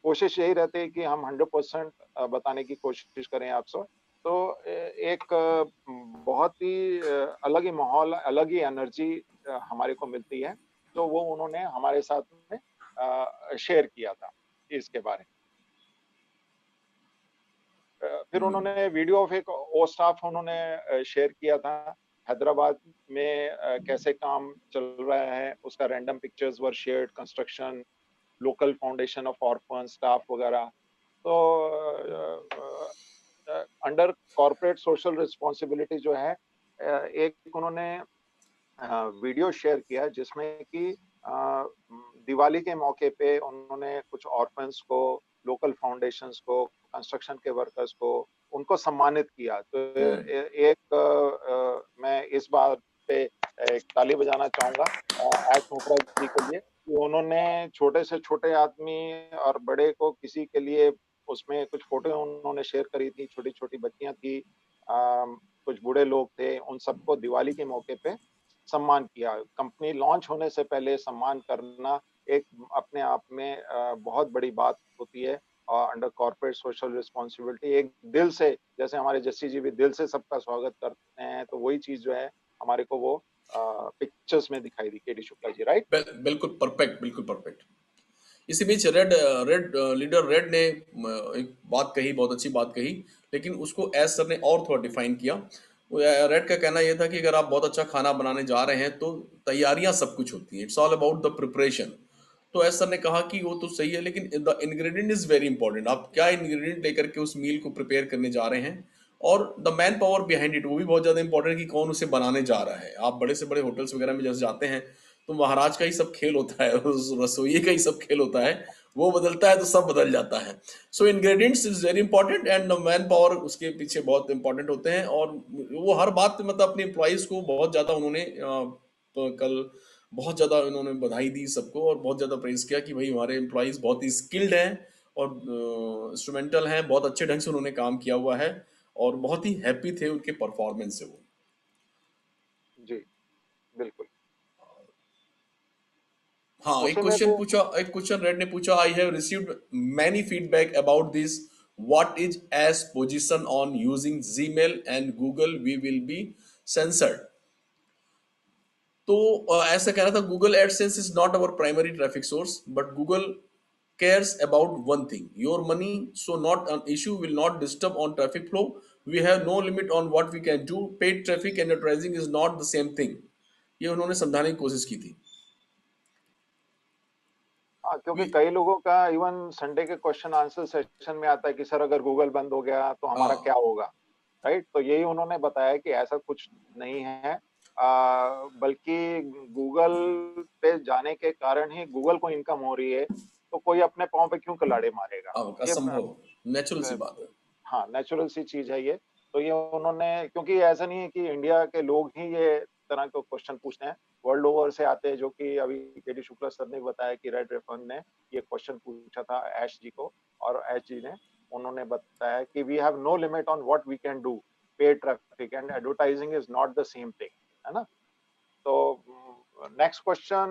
Speaker 3: कोशिश यही रहती है कि हम 100% बताने की कोशिश करें आपसे। तो एक बहुत ही अलग ही माहौल, अलग ही एनर्जी हमारे को मिलती है। तो वो उन्होंने हमारे साथ में शेयर किया था इसके बारे में। फिर उन्होंने वीडियो ऑफ एक ओ स्टाफ उन्होंने शेयर किया था हैदराबाद में कैसे काम चल रहा है, उसका random pictures were shared, construction, local foundation of orphan staff वगैरह। तो अंडर कॉर्पोरेट सोशल रिस्पॉन्सिबिलिटी जो है एक उन्होंने वीडियो शेयर किया जिसमें कि दिवाली के मौके पे उन्होंने कुछ ऑर्फन्स को, लोकल फाउंडेशंस को, कंस्ट्रक्शन के वर्कर्स को, उनको सम्मानित किया। तो एक मैं इस बात पे एक ताली बजाना चाहूंगा एस चोपड़ा जी के लिए कि उन्होंने छोटे से छोटे आदमी और बड़े को किसी के लिए उसमें कुछ फोटो उन्होंने शेयर करी थी, छोटी छोटी बच्चियां थी, कुछ बूढ़े लोग थे, उन सबको दिवाली के मौके पे सम्मान किया। कंपनी लॉन्च होने से पहले सम्मान करना एक अपने आप में बहुत बड़ी बात होती है। अंडर कॉर्पोरेट सोशल रिस्पॉन्सिबिलिटी एक दिल से, जैसे हमारे जस्सी जी भी दिल से सबका स्वागत करते हैं, तो वही चीज जो है हमारे को वो पिक्चर्स में दिखाई दी। केडी शुक्ला जी, राइट?
Speaker 2: बिल्कुल परफेक्ट, बिल्कुल परफेक्ट। इसी बीच रेड लीडर रेड ने एक बात कही, बहुत अच्छी बात कही, लेकिन उसको एस सर ने और थोड़ा डिफाइन किया। रेड का कहना यह था कि अगर आप बहुत अच्छा खाना बनाने जा रहे हैं तो तैयारियां सब कुछ होती हैं, it's all about the preparation. तो एस सर ने कहा कि वो तो सही है, लेकिन the ingredient is very important. आप क्या इंग्रेडिएंट लेकर के उस मील को प्रिपेयर करने जा रहे हैं, और the man power behind it, वो भी बहुत ज्यादा इंपॉर्टेंट है कि कौन उसे बनाने जा रहा है। आप बड़े से बड़े होटल्स वगैरह में जैसे जाते हैं तो महाराज का ही सब खेल होता है, उस रसोई का ही सब खेल होता है, वो बदलता है तो सब बदल जाता है। So ingredients is very important and manpower उसके पीछे बहुत इंपॉर्टेंट होते हैं। और वो हर बात मतलब अपने एम्प्लॉइज को बहुत ज्यादा उन्होंने तो कल बहुत ज्यादा उन्होंने बधाई दी सबको, और बहुत ज्यादा प्रेज किया कि भाई हमारे एम्प्लॉइज बहुत ही स्किल्ड हैं और इंस्ट्रूमेंटल हैं, बहुत अच्छे ढंग से उन्होंने काम किया हुआ है, और बहुत ही हैप्पी थे उनके परफॉर्मेंस से वो।
Speaker 3: जी, बिल्कुल।
Speaker 2: हाँ,
Speaker 3: उसी में फिर
Speaker 2: एक क्वेश्चन रेड ने पूछा, I have received many feedback about this, what is S position on using Gmail and Google, we will be censored. तो ऐसा कह रहा था, Google AdSense is not our primary traffic source, but Google cares about one thing, your money, so not an issue, will not disturb on traffic flow. We have no limit on what we can do. Paid traffic and advertising is not the same thing. ये उन्होंने समझाने की कोशिश की थी।
Speaker 3: हाँ, क्योंकि
Speaker 2: We-
Speaker 3: कई लोगों का इवन संडे के क्वेश्चन आंसर सेशन में आता है कि सर अगर गूगल बंद हो गया तो हमारा
Speaker 2: हाँ,
Speaker 3: क्या होगा, राइट? तो यही उन्होंने बताया कि ऐसा कुछ नहीं है। बल्कि गूगल पे जाने के कारण ही गूगल को इनकम हो रही है, तो कोई अपने पाँव पे क्यों कुल्हाड़ी मारेगा? ये
Speaker 2: असंभव, नेचुरल सी
Speaker 3: अ,
Speaker 2: बात है।
Speaker 3: हाँ, नेचुरल सी चीज है ये। तो ये उन्होंने, क्योंकि ऐसा नहीं है कि इंडिया के लोग ही ये तरह के क्वेश्चन पूछते हैं, वर्ल्ड ओवर से आते हैं। जो कि अभी केडी शुक्ला सर ने बताया कि रेड रिफंड ने ये क्वेश्चन पूछा था ऐश जी को, और ऐश जी ने उन्होंने बताया कि we have no limit on what we can do, paid traffic and advertising is not the same thing, है ना? तो नेक्स्ट क्वेश्चन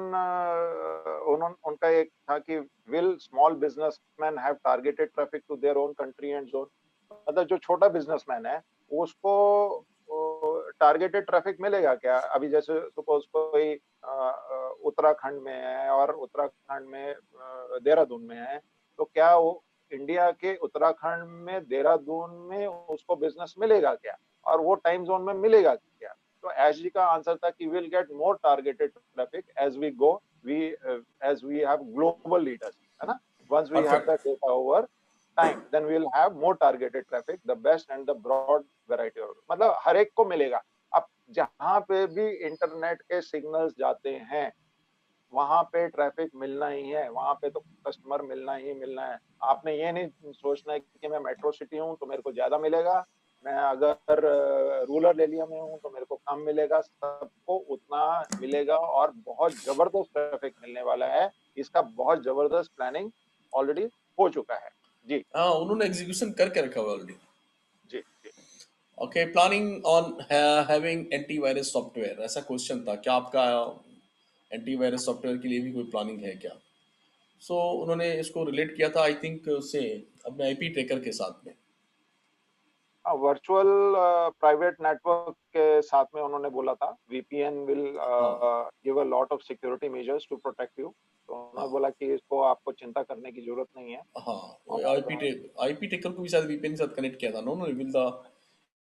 Speaker 3: उनका एक था कि will small businessman have targeted traffic to their own country and zone. मतलब जो छोटा बिजनेसमैन है उसको टारगेटेड ट्रैफिक मिलेगा क्या? अभी जैसे सपोज कोई उत्तराखंड में है और उत्तराखंड में देहरादून में है, तो क्या वो इंडिया के उत्तराखंड में देहरादून में उसको बिजनेस मिलेगा क्या, और वो टाइम जोन में मिलेगा क्या? तो एस जी का आंसर था कि will get more targeted traffic as we go, we as we have global leaders, है ना? Once we have the
Speaker 2: perfect.
Speaker 3: Data over time then we will have more targeted traffic, the best and the broad variety of, मतलब हर एक को मिलेगा। अब जहां पे भी इंटरनेट के सिग्नल्स जाते हैं वहां पे ट्रैफिक मिलना ही है, वहां पे तो कस्टमर मिलना ही मिलना है। आपने ये नहीं सोचना है कि मैं मेट्रो सिटी हूँ तो मेरे को ज्यादा मिलेगा, मैं अगर रूरल एरिया में हूँ तो मेरे को कम मिलेगा। सबको उतना मिलेगा और बहुत जबरदस्त ट्रैफिक मिलने वाला है। इसका बहुत जबरदस्त प्लानिंग ऑलरेडी हो चुका है। जी
Speaker 2: हाँ, उन्होंने एग्जीक्यूशन करके रखा हुआ ऑलरेडी।
Speaker 3: जी जी।
Speaker 2: Okay, planning on having antivirus software, ऐसा क्वेश्चन था, क्या आपका एंटीवायरस सॉफ्टवेयर के लिए भी कोई प्लानिंग है क्या? सो उन्होंने इसको रिलेट किया था आई थिंक से अपने आईपी ट्रैकर के साथ में।
Speaker 3: वर्चुअल प्राइवेट नेटवर्क के साथ में उन्होंने बोला था वीपीएन विल
Speaker 2: हाँ
Speaker 3: give a lot of security measures to protect you. तो उन्होंने
Speaker 2: हाँ
Speaker 3: बोला कि इसको आपको चिंता करने की जरूरत नहीं है।
Speaker 2: हाँ,
Speaker 3: और
Speaker 2: आईपी ट्रैकर को भी शायद वीपीएन के साथ कनेक्ट किया था। No no, will the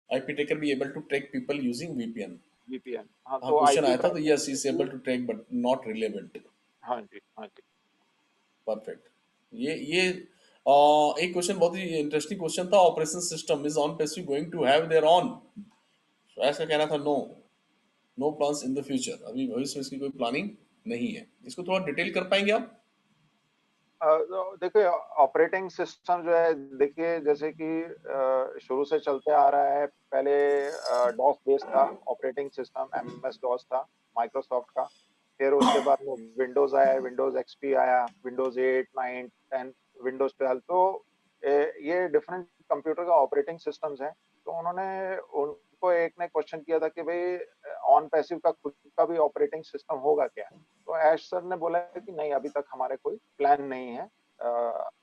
Speaker 2: IP tracker be able to track people using VPN?
Speaker 3: VPN, हाँ,
Speaker 2: हाँ,
Speaker 3: तो
Speaker 2: क्वेश्चन
Speaker 3: आईपी
Speaker 2: आया था, तो
Speaker 3: ट्रैकिंग
Speaker 2: यस
Speaker 3: के
Speaker 2: is
Speaker 3: through.
Speaker 2: Able to track but not relevant.
Speaker 3: हाँ जी, हाँ जी।
Speaker 2: परफेक्ट। ये एक क्वेश्चन बहुत ही इंटरेस्टिंग क्वेश्चन था। Operation system is on passive going to have there on? ऐसा कहना था no, no plans in the future, अभी भविष्य में इसकी कोई प्लानिंग नहीं है। इसको थोड़ा डिटेल कर पाएंगे आप?
Speaker 3: तो देखिए, ऑपरेटिंग सिस्टम जो है, देखिए जैसे कि शुरू से चलते आ रहा है। पहले डॉस बेस था ऑपरेटिंग सिस्टम, एमएस डॉस था माइक्रोसॉफ्ट का। फिर उसके बाद में विंडोज आया, विंडोज एक्सपी आया, विंडोज 8, 9, 10, विंडोज 12। तो ये डिफरेंट कंप्यूटर का ऑपरेटिंग सिस्टम्स हैं। तो उन्होंने उनको एक ने क्वेश्चन किया था कि भाई ऑन पैसिव का खुद का भी ऑपरेटिंग सिस्टम होगा क्या। तो ऐश सर ने बोला है कि नहीं, अभी तक हमारे कोई प्लान नहीं है।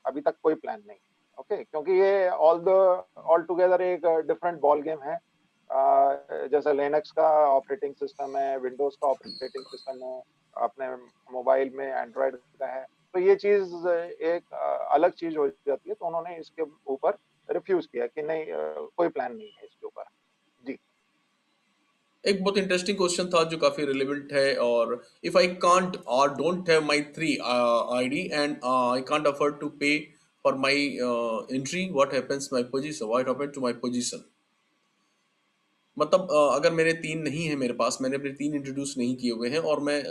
Speaker 3: अभी तक कोई प्लान नहीं। ओके, क्योंकि ये ऑल टुगेदर एक डिफरेंट बॉल गेम है। जैसे लिनक्स का ऑपरेटिंग सिस्टम है, विंडोज का ऑपरेटिंग सिस्टम है, अपने मोबाइल में एंड्रॉयड का है। तो ये चीज एक अलग चीज हो जाती है। तो उन्होंने इसके ऊपर रिफ्यूज किया कि नहीं, कोई प्लान नहीं है इसके ऊपर। जी।
Speaker 2: एक बहुत इंटरेस्टिंग क्वेश्चन था जो काफी रिलेवेंट है। और इफ आई कांट और don't have my 3 ID and I can't afford to pay for my entry, what happens my position, what happened to my position? मतलब अगर मेरे 3 नहीं है मेरे पास, मैंने अपने 3 इंट्रोड्यूस नहीं किए हुए हैं और मैं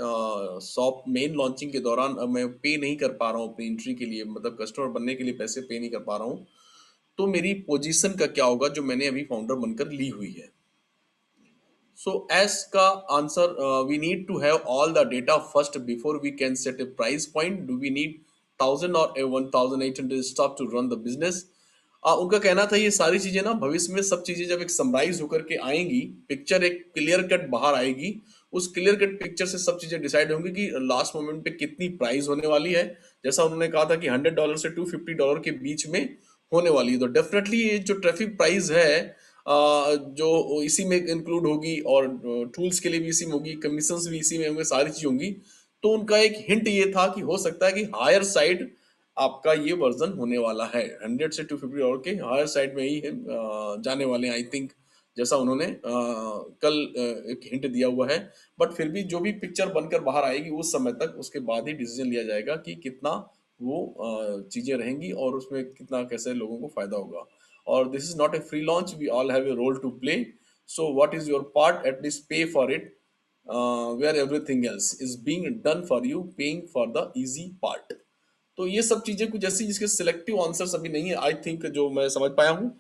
Speaker 2: शॉप मेन लॉन्चिंग के दौरान मैं पे नहीं कर पा रहा हूँ अपनी एंट्री के लिए, मतलब कस्टमर बनने के लिए पैसे पे नहीं कर पा रहा हूँ, तो मेरी पोजीशन का क्या होगा जो मैंने अभी फाउंडर बनकर ली हुई है? So as ka answer, we need to have all the data first before we can set a price point. Do we need 1000 or a 1800 staff to run the business? उनका कहना था ये सारी चीजें ना भविष्य में सब चीजें जब एक समराइज होकर के आएंगी, पिक्चर एक क्लियर कट बाहर आएगी, उस क्लियर कट पिक्चर से सब चीजें डिसाइड होंगी कि लास्ट मोमेंट पे कितनी प्राइस होने वाली है। जैसा उन्होंने कहा था कि $100 से $250 के बीच में होने वाली है, तो डेफिनेटली ये जो ट्रैफिक प्राइस है जो इसी में इंक्लूड होगी और टूल्स के लिए भी इसी में होगी, कमीशंस भी इसी में होंगे, सारी चीज होंगी। तो उनका एक हिंट ये था कि हो सकता है कि हायर साइड आपका ये वर्जन होने वाला है, 100 से $250 के हायर साइड में ही है, जाने वाले हैं आई थिंक, जैसा उन्होंने कल एक हिंट दिया हुआ है। बट फिर भी जो भी पिक्चर बनकर बाहर आएगी उस समय तक, उसके बाद ही डिसीजन लिया जाएगा कि कितना वो चीजें रहेंगी और उसमें कितना कैसे लोगों को फायदा होगा। और this is not a free launch, we all have a role to play, so what is your part, at least pay for it, where everything else is being done for you, paying for the easy part। तो ये सब चीजें कुछ ऐसी जिसके selective answers अभी नहीं है आई थिंक, जो मैं समझ पाया हूँ।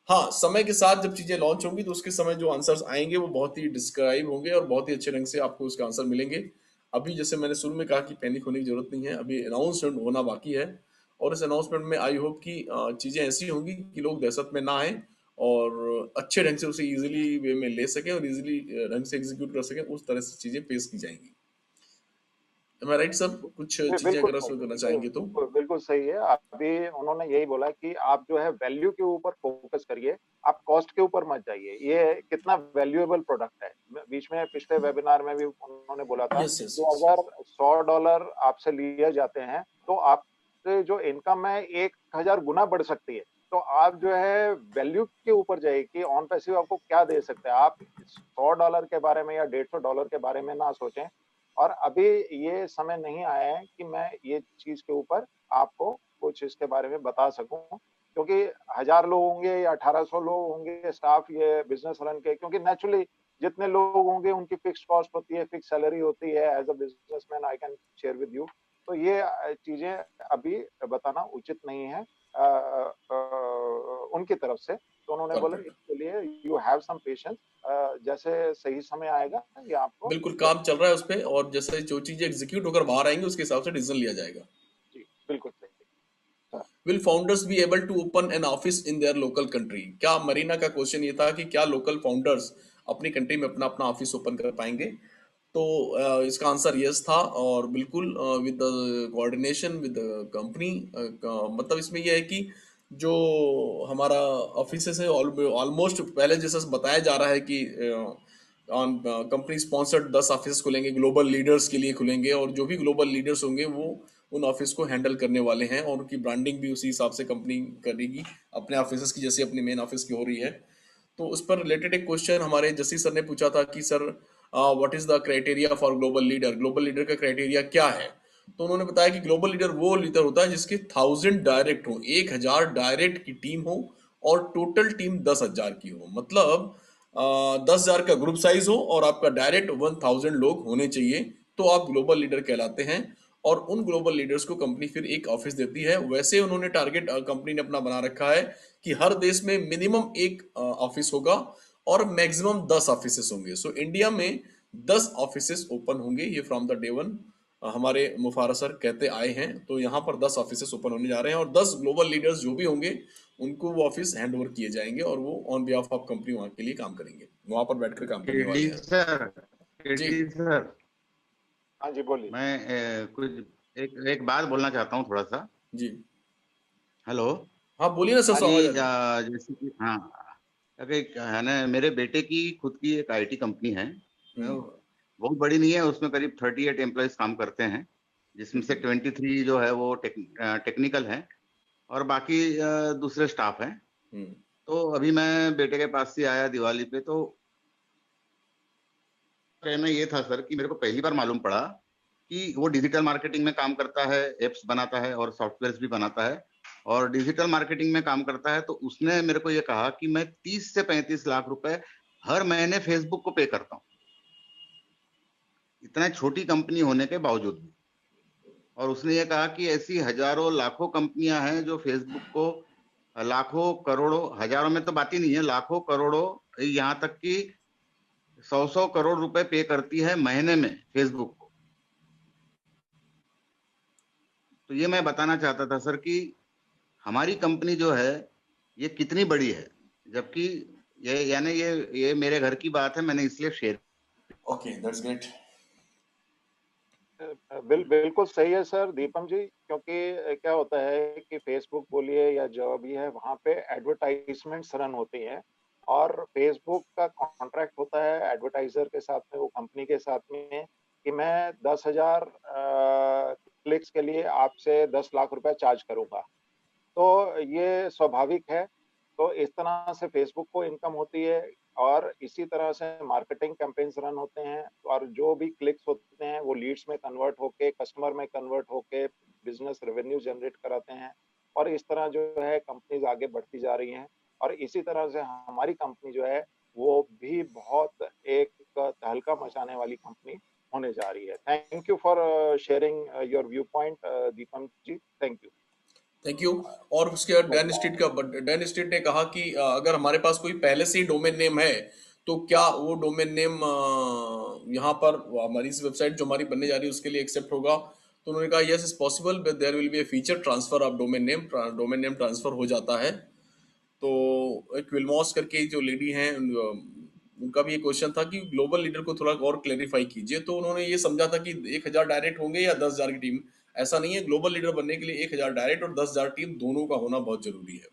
Speaker 2: हाँ, समय के साथ जब चीजें लॉन्च होंगी तो उसके समय जो आंसर्स आएंगे वो बहुत ही डिस्क्राइब होंगे और बहुत ही अच्छे ढंग से आपको उसके आंसर मिलेंगे। अभी जैसे मैंने शुरू में कहा कि पैनिक होने की जरूरत नहीं है, अभी अनाउंसमेंट होना बाकी है। और इस अनाउंसमेंट में आई होप कि चीजें ऐसी होंगी कि लोग दहशत में ना आए और अच्छे ढंग से उसे इजीली वे में ले सकें और इजीली ढंग से एग्जीक्यूट कर सकें, उस तरह से चीजें पेश की जाएंगी। Am I right, sir? कुछ चीजें
Speaker 3: बिल्कुल
Speaker 2: अगर उसमें
Speaker 3: सही,
Speaker 2: करना चाहेंगे तो।
Speaker 3: बिल्कुल सही है। अभी उन्होंने यही बोला कि आप जो है वैल्यू के ऊपर फोकस करिए, आप कॉस्ट के ऊपर मत जाइए। ये कितना वैल्यूएबल प्रोडक्ट है। बीच में पिछले वेबिनार में भी उन्होंने बोला था
Speaker 2: यस यस
Speaker 3: कि
Speaker 2: यस।
Speaker 3: अगर $100 आपसे लिए जाते हैं तो आपसे जो इनकम है 1000 गुना बढ़ सकती है। तो आप जो है वैल्यू के ऊपर जाइए कि ऑन पैसिव आपको क्या दे सकते हैं। आप $100 के बारे में या $150 के बारे में ना सोचें। और अभी ये समय नहीं आया है कि मैं ये चीज के ऊपर आपको कुछ इसके बारे में बता सकूं, क्योंकि 1000 लोग होंगे या 1800 लोग होंगे स्टाफ ये बिजनेस रन के, क्योंकि नेचुरली जितने लोग होंगे उनकी फिक्स कॉस्ट होती है, फिक्स सैलरी होती है। As a businessman I can share with you. तो ये चीजें अभी बताना उचित नहीं है उनकी तरफ से। तो उन्होंने बोला
Speaker 2: परफेक्ट।
Speaker 3: इसके लिए यू हैव सम पेशेंस, जैसे सही समय आएगा ये आपको
Speaker 2: बिल्कुल काम चल रहा है
Speaker 3: डेफिनेटली।
Speaker 2: उस पे, और जैसे जो चीजें एग्जीक्यूट होकर बाहर आएंगी उसके हिसाब से डिसीजन लिया जाएगा।
Speaker 3: जी, बिल्कुल सही। हाँ,
Speaker 2: will founders be able to open an office in their local country? क्या मरीना का क्वेश्चन ये था कि क्या लोकल फाउंडर्स अपनी कंट्री में अपना अपना ऑफिस ओपन कर पाएंगे? तो इसका आंसर यस था, और बिल्कुल with the coordination with the company, मतलब इसमें यह है कि जो हमारा ऑफिस है ऑलमोस्ट पहले जैसा बताया जा रहा है कि ऑन कंपनी स्पॉन्सर्ड 10 ऑफिस खुलेंगे, ग्लोबल लीडर्स के लिए खुलेंगे, और जो भी ग्लोबल लीडर्स होंगे वो उन ऑफिस को हैंडल करने वाले हैं, और उनकी ब्रांडिंग भी उसी हिसाब से कंपनी करेगी अपने ऑफिस की, जैसे अपनी मेन ऑफिस की हो रही है। तो उस पर रिलेटेड एक क्वेश्चन हमारे जस्सी सर ने पूछा था कि sir what is the criteria for global leader? Global leader का क्राइटेरिया क्या है? तो उन्होंने बताया कि ग्लोबल लीडर वो लीडर होता है जिसके 1000 डायरेक्ट हो, 1000 डायरेक्ट की टीम हो, और टोटल टीम 10,000 की हो। मतलब 10,000 का ग्रुप साइज हो और आपका डायरेक्ट 1000 लोग होने चाहिए, तो आप ग्लोबल लीडर कहलाते हैं। और उन ग्लोबल लीडर्स को कंपनी फिर एक ऑफिस देती है। वैसे उन्होंने टारगेट कंपनी ने अपना बना रखा है कि हर देश में मिनिमम एक ऑफिस होगा और मैक्सिमम 10 ऑफिसेस होंगे। सो इंडिया में 10 ऑफिसेस ओपन होंगे, ये फ्रॉम द डे वन हमारे मुफारा सर कहते आए हैं। तो यहाँ पर 10 ऑफिसेस ओपन होने जा रहे हैं, और 10 ग्लोबल लीडर्स जो भी होंगे उनको वो ऑफिस हैंड ओवर किए जाएंगे, और वो ऑन बिहाफ ऑफ कंपनी वहां के लिए काम करेंगे, वहां पर बैठकर काम करने
Speaker 1: केडी
Speaker 2: वाले हैं।
Speaker 1: सर,
Speaker 2: जी
Speaker 1: केडी सर,
Speaker 3: हाँ जी, बोलिए।
Speaker 1: मैं कुछ एक एक बात बोलना चाहता हूँ थोड़ा सा।
Speaker 2: जी।
Speaker 1: हेलो।
Speaker 2: हाँ बोलिए ना सर,
Speaker 3: हाँ
Speaker 2: सो
Speaker 3: जी।
Speaker 2: आवाज आ रही है।
Speaker 1: जैसे कि हाँ, अगर है ना, मेरे बेटे की खुद की एक आईटी कंपनी है।
Speaker 2: हम्म।
Speaker 1: बहुत बड़ी नहीं है, उसमें करीब 38 एम्प्लॉयज काम करते हैं, जिसमें से 23 जो है वो टेक्निकल है, और बाकी दूसरे स्टाफ हैं।
Speaker 2: हम्म।
Speaker 1: तो अभी मैं बेटे के पास से आया दिवाली पे, तो कहना ये था सर कि मेरे को पहली बार मालूम पड़ा कि वो डिजिटल मार्केटिंग में काम करता है, एप्स बनाता है और सॉफ्टवेयर भी बनाता है। और डिजिटल मार्केटिंग में काम करता है, तो उसने मेरे को ये कहा कि मैं 30 से 35 लाख रुपए हर महीने फेसबुक को पे करता हूँ, इतना छोटी कंपनी होने के बावजूद भी। और उसने ये कहा कि ऐसी हजारों लाखों कंपनियां हैं जो फेसबुक को लाखों करोड़ों, हजारों में तो बात ही नहीं है, लाखों करोड़ों, यहाँ तक कि 100 करोड़ रुपए पे करती है महीने में फेसबुक को। तो ये मैं बताना चाहता था सर कि हमारी कंपनी जो है ये कितनी बड़ी है, जबकि ये यानी ये मेरे घर की बात है, मैंने इसलिए शेयर।
Speaker 2: Okay, that's great.
Speaker 3: बिल्कुल सही है सर दीपम जी, क्योंकि क्या होता है कि फेसबुक बोलिए या जो भी है, वहाँ पे एडवर्टाइजमेंट्स रन होती हैं, और फेसबुक का कॉन्ट्रैक्ट होता है एडवर्टाइजर के साथ में, वो कंपनी के साथ में, कि मैं 10,000 क्लिक्स के लिए आपसे 10 लाख रुपए चार्ज करूंगा। तो ये स्वाभाविक है। तो इस तरह से फेसबुक को इनकम होती है, और इसी तरह से मार्केटिंग कैंपेन्स रन होते हैं, और जो भी क्लिक्स होते हैं वो लीड्स में कन्वर्ट होके, कस्टमर में कन्वर्ट होके बिजनेस रेवेन्यू जनरेट कराते हैं। और इस तरह जो है कंपनीज आगे बढ़ती जा रही हैं, और इसी तरह से हमारी कंपनी जो है वो भी बहुत एक तहलका मचाने वाली कंपनी होने जा रही है। Thank you for sharing your view point Deepam ji, thank you.
Speaker 2: Thank you. और उसके बाद डैन स्ट्रीट ने कहा कि अगर हमारे पास कोई पहले से ही डोमेन नेम है तो क्या वो डोमेन नेम यहाँ पर हमारी इस वेबसाइट जो हमारी बनने जा रही है उसके लिए एक्सेप्ट होगा? तो उन्होंने कहा yes is possible, but there will be a feature transfer of domain name transfer हो जाता है। तो एक विल्मॉस करके जो लेडी हैं उनका भी ये क्वेश्चन था कि ग्लोबल लीडर को थोड़ा और क्लेरिफाई कीजिए। तो उन्होंने ये समझा था कि 1000 डायरेक्ट होंगे या 10,000 की टीम। ऐसा नहीं है, ग्लोबल लीडर बनने के लिए 1000 डायरेक्ट और 10,000 टीम दोनों का होना बहुत जरूरी है।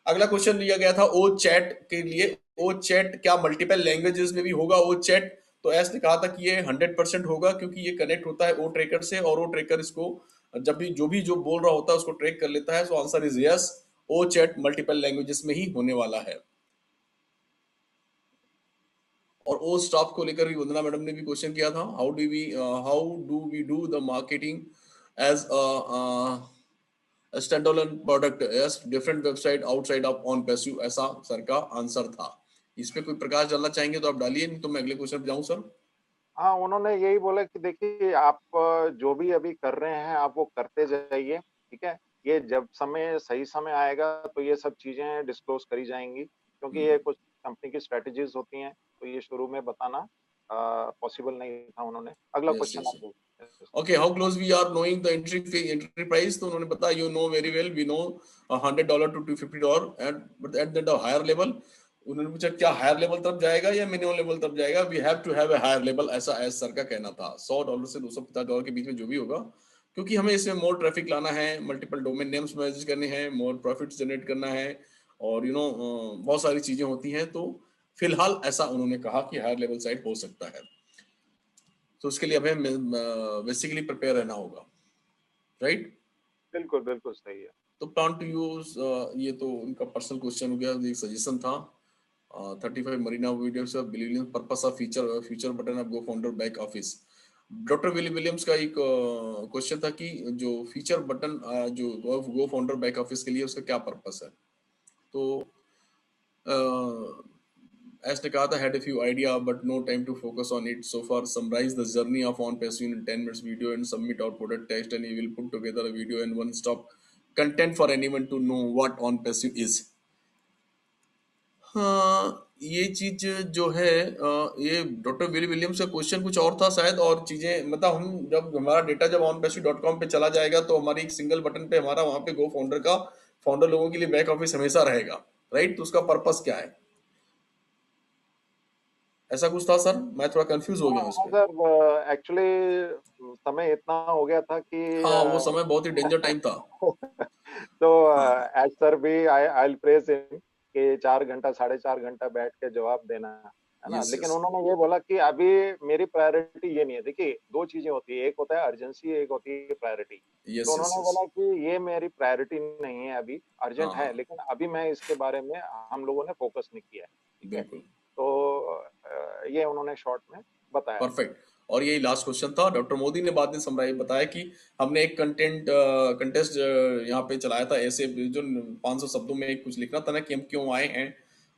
Speaker 2: अगला क्वेश्चन लिया गया था ओ चैट के लिए। ओ चैट क्या मल्टीपल लैंग्वेजेस में भी होगा ओ चैट? तो एस ने कहा था कि ये 100% होगा, क्योंकि ये कनेक्ट होता है ओ ट्रेकर से, और ओ ट्रेकर इसको जब भी जो बोल रहा होता है उसको ट्रैक कर लेता है। So answer is yes, O chat multiple languages में ही होने वाला है। और ओ स्टॉप को लेकर भी वंदना मैडम ने भी क्वेश्चन किया था, how do we do the marketing as a standalone product yes different website outside of on passive, ऐसा सर का आंसर था। इस पे कोई प्रकाश डालना चाहेंगे तो आप डालिए, नहीं तो मैं अगले क्वेश्चन पे जाऊं सर।
Speaker 3: हाँ, उन्होंने यही बोला कि देखिए आप जो भी अभी कर रहे हैं आप वो करते जाइए, ठीक है? ये जब सही समय आएगा तो ये सब चीज़ें डिस्क्लोज़ करी जाएँगी, क्योंकि ये कुछ कंपनी की स्ट्रैटेजीज़ होती हैं, तो ये शुरू में बताना पॉसिबल नहीं था उन्होंने। अगला
Speaker 2: यस
Speaker 3: क्वेश्चन
Speaker 2: यस।
Speaker 3: आप बोलिए।
Speaker 2: Okay, how close we are knowing the entry price, तो उन्होंने बताया you know very well, we know $100 to $250 at, but at the higher level. उन्होंने पूछा क्या हायर लेवल तरफ जाएगा या मिनिमम लेवल तरफ जाएगा, we have to have a higher level, ऐसा एज सर का कहना था। $100 से $250 के बीच में जो भी होगा, क्योंकि हमें इसमें मोर ट्रैफिक लाना है, मल्टीपल डोमेन नेम्स मैनेज करने हैं, मोर प्रॉफिट्स जनरेट करना है, और बहुत सारी चीजें होती हैं। तो फिलहाल ऐसा उन्होंने कहा कि हायर लेवल साइट हो सकता है, तो उसके लिए हमें बेसिकली प्रिपेयर रहना होगा, राइट?
Speaker 3: बिल्कुल बिल्कुल सही है।
Speaker 2: तो प्लान टू यूज, ये तो उनका पर्सनल क्वेश्चन हो गया, एक सजेशन था। 35 Marina videos of billion purpose of future button of go founder back office. Doctor Willy Williams का एक क्वेश्चन था कि जो फीचर बटन जो गो फाउंडर बैक ऑफिस के लिए उसका क्या पर्पस है। तो as ने कहा था, had a few idea but no time to focus on it so far, summarize the journey of OnPassive in 10 minutes video and submit outputted text, and he will put together a video and one stop content for anyone to know what OnPassive is. हाँ, ये चीज जो है, ये doctor Willy Williams का question कुछ और था शायद, और चीजें मतलब हम जब हमारा डेटा जब onpassive.com पे चला जाएगा तो हमारी एक सिंगल बटन पे हमारा वहां पे गो फाउंडर का फाउंडर लोगों के लिए बैक ऑफिस हमेशा रहेगा, राइट? तो उसका पर्पस क्या है, ऐसा कुछ था सर? मैं थोड़ा कंफ्यूज हो गया हूँ
Speaker 3: हाँ
Speaker 2: इसमें।
Speaker 3: सर, एक्चुअली समय इतना हो गया था कि
Speaker 2: हाँ, वो समय बहुत ही डेंजर टाइम था।
Speaker 3: तो
Speaker 2: हाँ,
Speaker 3: एज सर भी आई विल प्रेज हिम कि 4 घंटा 4.5 घंटा बैठ के जवाब देना है ना,
Speaker 2: यस
Speaker 3: लेकिन
Speaker 2: यस
Speaker 3: उन्होंने ये बोला कि अभी मेरी प्रायोरिटी ये नहीं है। देखिए, दो चीजें होती है, एक होता है अर्जेंसी, एक होती है प्रायोरिटी।
Speaker 2: यस
Speaker 3: तो
Speaker 2: यस
Speaker 3: उन्होंने
Speaker 2: यस।
Speaker 3: बोला कि ये मेरी प्रायोरिटी नहीं है, अभी
Speaker 2: हाँ
Speaker 3: अर्जेंट है,
Speaker 2: हाँ,
Speaker 3: लेकिन अभी मैं इसके बारे में हम लोगों ने फोकस नहीं किया है। ठीक है,
Speaker 2: बिल्कुल
Speaker 3: तो ये उन्होंने शॉर्ट में बताया था।
Speaker 2: परफेक्ट। और यही लास्ट क्वेश्चन था। डॉक्टर मोदी ने बाद में समराइज बताया कि हमने एक कंटेस्ट यहाँ पे चलाया था, ऐसे जो 500 शब्दों में कुछ लिखना था ना कि हम क्यों आए हैं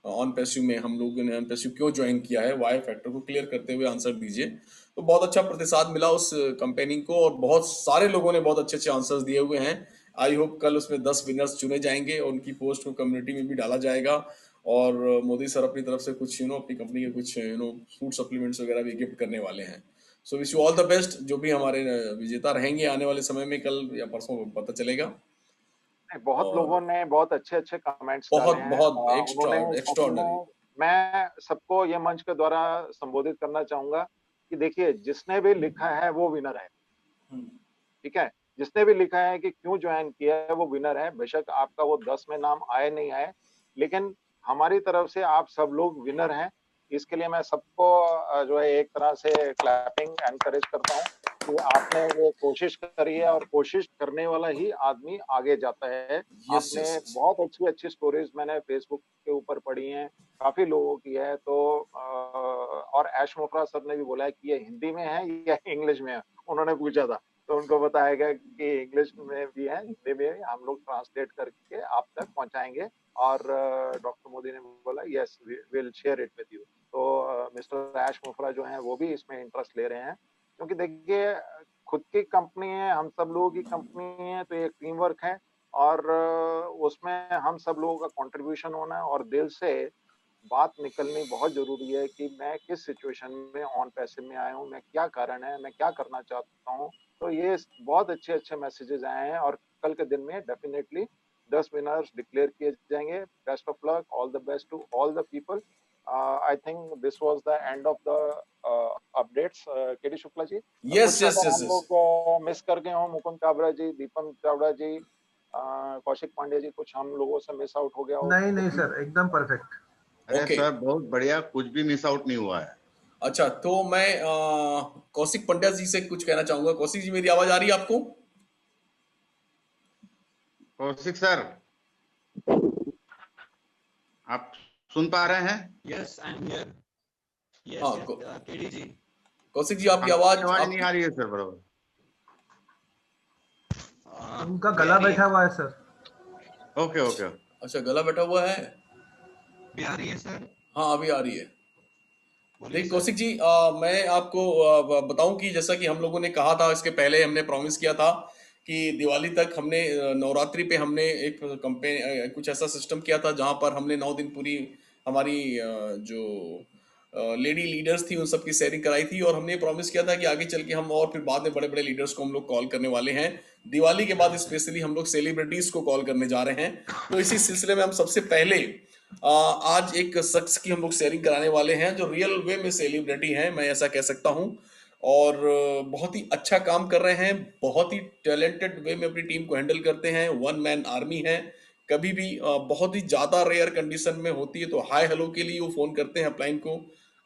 Speaker 2: ऑन पैसिव में, हम लोगों ने ऑन पैसिव क्यों ज्वाइन किया है, वाई फैक्टर को क्लियर करते हुए आंसर दीजिए। तो बहुत अच्छा प्रतिसाद मिला उस कंपेनिंग को, और बहुत सारे लोगों ने बहुत अच्छे अच्छे आंसर्स दिए हुए हैं। आई होप कल उसमें 10 विनर्स चुने जाएंगे और उनकी पोस्ट को कम्युनिटी में भी डाला जाएगा, और मोदी सर अपनी तरफ से कुछ अपनी कंपनी के कुछ फूड सप्लीमेंट्स वगैरह भी गिफ्ट करने वाले हैं। So wish you all the best. जो भी हमारे विजेता रहेंगे आने वाले समय में, कल या परसों पता चलेगा।
Speaker 3: बहुत लोगों
Speaker 2: और
Speaker 3: ने बहुत अच्छे-अच्छे कमेंट्स डाले
Speaker 2: बहुत
Speaker 3: हैं।
Speaker 2: बहुत
Speaker 3: उन्होंने सच
Speaker 2: एक्स्ट्राऑर्डिनरी।
Speaker 3: में, मैं सबको ये मंच के द्वारा संबोधित करना चाहूँगा कि देखिए, जिसने भी लिखा है वो विनर है, ठीक है? जिसने भी लिखा है कि क्यों जॉइन किया है वो विनर है। बेशक आपका वो 10 में नाम आए नहीं आए, लेकिन हमारी तरफ से आप सब लोग विनर हैं। इसके लिए मैं सबको जो है एक तरह से क्लैपिंग एनकरेज करता हूँ कि आपने ये कोशिश करी है, और कोशिश करने वाला ही आदमी आगे जाता है।
Speaker 2: यस
Speaker 3: आपने
Speaker 2: यस यस।
Speaker 3: बहुत अच्छी-अच्छी स्टोरीज़ मैंने फेसबुक के ऊपर पढ़ी हैं, काफ़ी लोगों की है। तो और ऐश मोफरा सर ने भी बोला है कि ये हिंदी में है या इंग्लिश में है? उन्होंने पूछा था। तो उनको बताया गया कि इंग्लिश में भी है, हिंदी में भी, हम लोग ट्रांसलेट करके आप तक पहुँचाएँगे। और डॉक्टर मोदी ने बोला yes, we will share it with you. तो मिस्टर ऐश मोफरा जो हैं वो भी इसमें इंटरेस्ट ले रहे हैं, क्योंकि देखिए, खुद की कंपनी है, हम सब लोगों की कंपनी है, तो एक टीम वर्क है, और उसमें हम सब लोगों का कंट्रीब्यूशन होना है, और दिल से बात निकलनी बहुत ज़रूरी है कि मैं किस सिचुएशन में ऑन पैसिव में आया हूँ, मैं क्या कारण है, मैं क्या करना चाहता हूँ। तो ये बहुत अच्छे-अच्छे मैसेजेस आए हैं, और कल के दिन में डेफिनिटली 10 विनर्स डिक्लेयर किए जाएँगे। Best of luck, all the best to all the people. I think this was the end of the updates. KD Shukla ji,
Speaker 2: yes
Speaker 3: कुछ
Speaker 2: यस
Speaker 3: अगर
Speaker 2: यस
Speaker 3: हम
Speaker 2: यस।
Speaker 3: लोग मिस कर गए हों, मुकुंद काबरा जी, दीपम चावड़ा जी, कौशिक पांडे जी, कुछ हम लोगों से मिस आउट हो गया हो
Speaker 4: नहीं
Speaker 3: तो
Speaker 4: नहीं
Speaker 3: प्लीज़।
Speaker 4: सर, एकदम परफेक्ट।
Speaker 1: अरे
Speaker 2: ओके,
Speaker 1: सर बहुत बढ़िया, कुछ भी मिस आउट नहीं हुआ है।
Speaker 2: अच्छा तो मैं कौशिक पंड्या जी से कुछ कहना चाहूंगा। कौशिक जी, मेरी आवाज आ रही है आपको?
Speaker 1: कौशिक सर, आप सुन पा रहे हैं?
Speaker 5: Yes, I'm here. Yes,
Speaker 2: हाँ,
Speaker 5: yes, KD जी.
Speaker 2: कौशिक जी आपकी
Speaker 1: आपकी
Speaker 2: आवाज
Speaker 1: आवाज नहीं
Speaker 2: आपकी
Speaker 1: आ रही है सर बराबर।
Speaker 4: उनका
Speaker 5: भी आ
Speaker 4: गला
Speaker 5: रही
Speaker 4: बैठा
Speaker 5: है,
Speaker 4: हुआ है सर।
Speaker 1: Okay okay.
Speaker 2: अच्छा, गला बैठा हुआ है।
Speaker 5: भी आ रही है सर.
Speaker 2: हाँ, अभी आ रही है।
Speaker 5: बोलिए
Speaker 2: देखिए
Speaker 5: सर.
Speaker 2: कौशिक जी, मैं आपको बताऊं कि जैसा कि हम लोगों ने कहा था, इसके पहले हमने प्रॉमिस किया था कि दिवाली तक हमने नवरात्रि पे हमने एक कुछ ऐसा सिस्टम किया था जहां पर हमने 9 दिन पूरी हमारी जो लेडी लीडर्स थी उन सब की शेयरिंग कराई थी, और हमने प्रॉमिस किया था कि आगे चल के हम और फिर बाद में बड़े बड़े लीडर्स को हम लोग कॉल करने वाले हैं। दिवाली के बाद स्पेशली हम लोग सेलिब्रिटीज को कॉल करने जा रहे हैं। तो इसी सिलसिले में हम सबसे पहले आज एक शख्स की हम लोग शेयरिंग कराने वाले हैं जो रियल वे में सेलिब्रिटी हैं, मैं ऐसा कह सकता हूं, और बहुत ही अच्छा काम कर रहे हैं, बहुत ही टैलेंटेड वे में अपनी टीम को हैंडल करते हैं, वन मैन आर्मी है। कभी भी बहुत ही ज्यादा रेयर कंडीशन में होती है तो हाय हेलो के लिए वो फोन करते हैं अपलाइन को,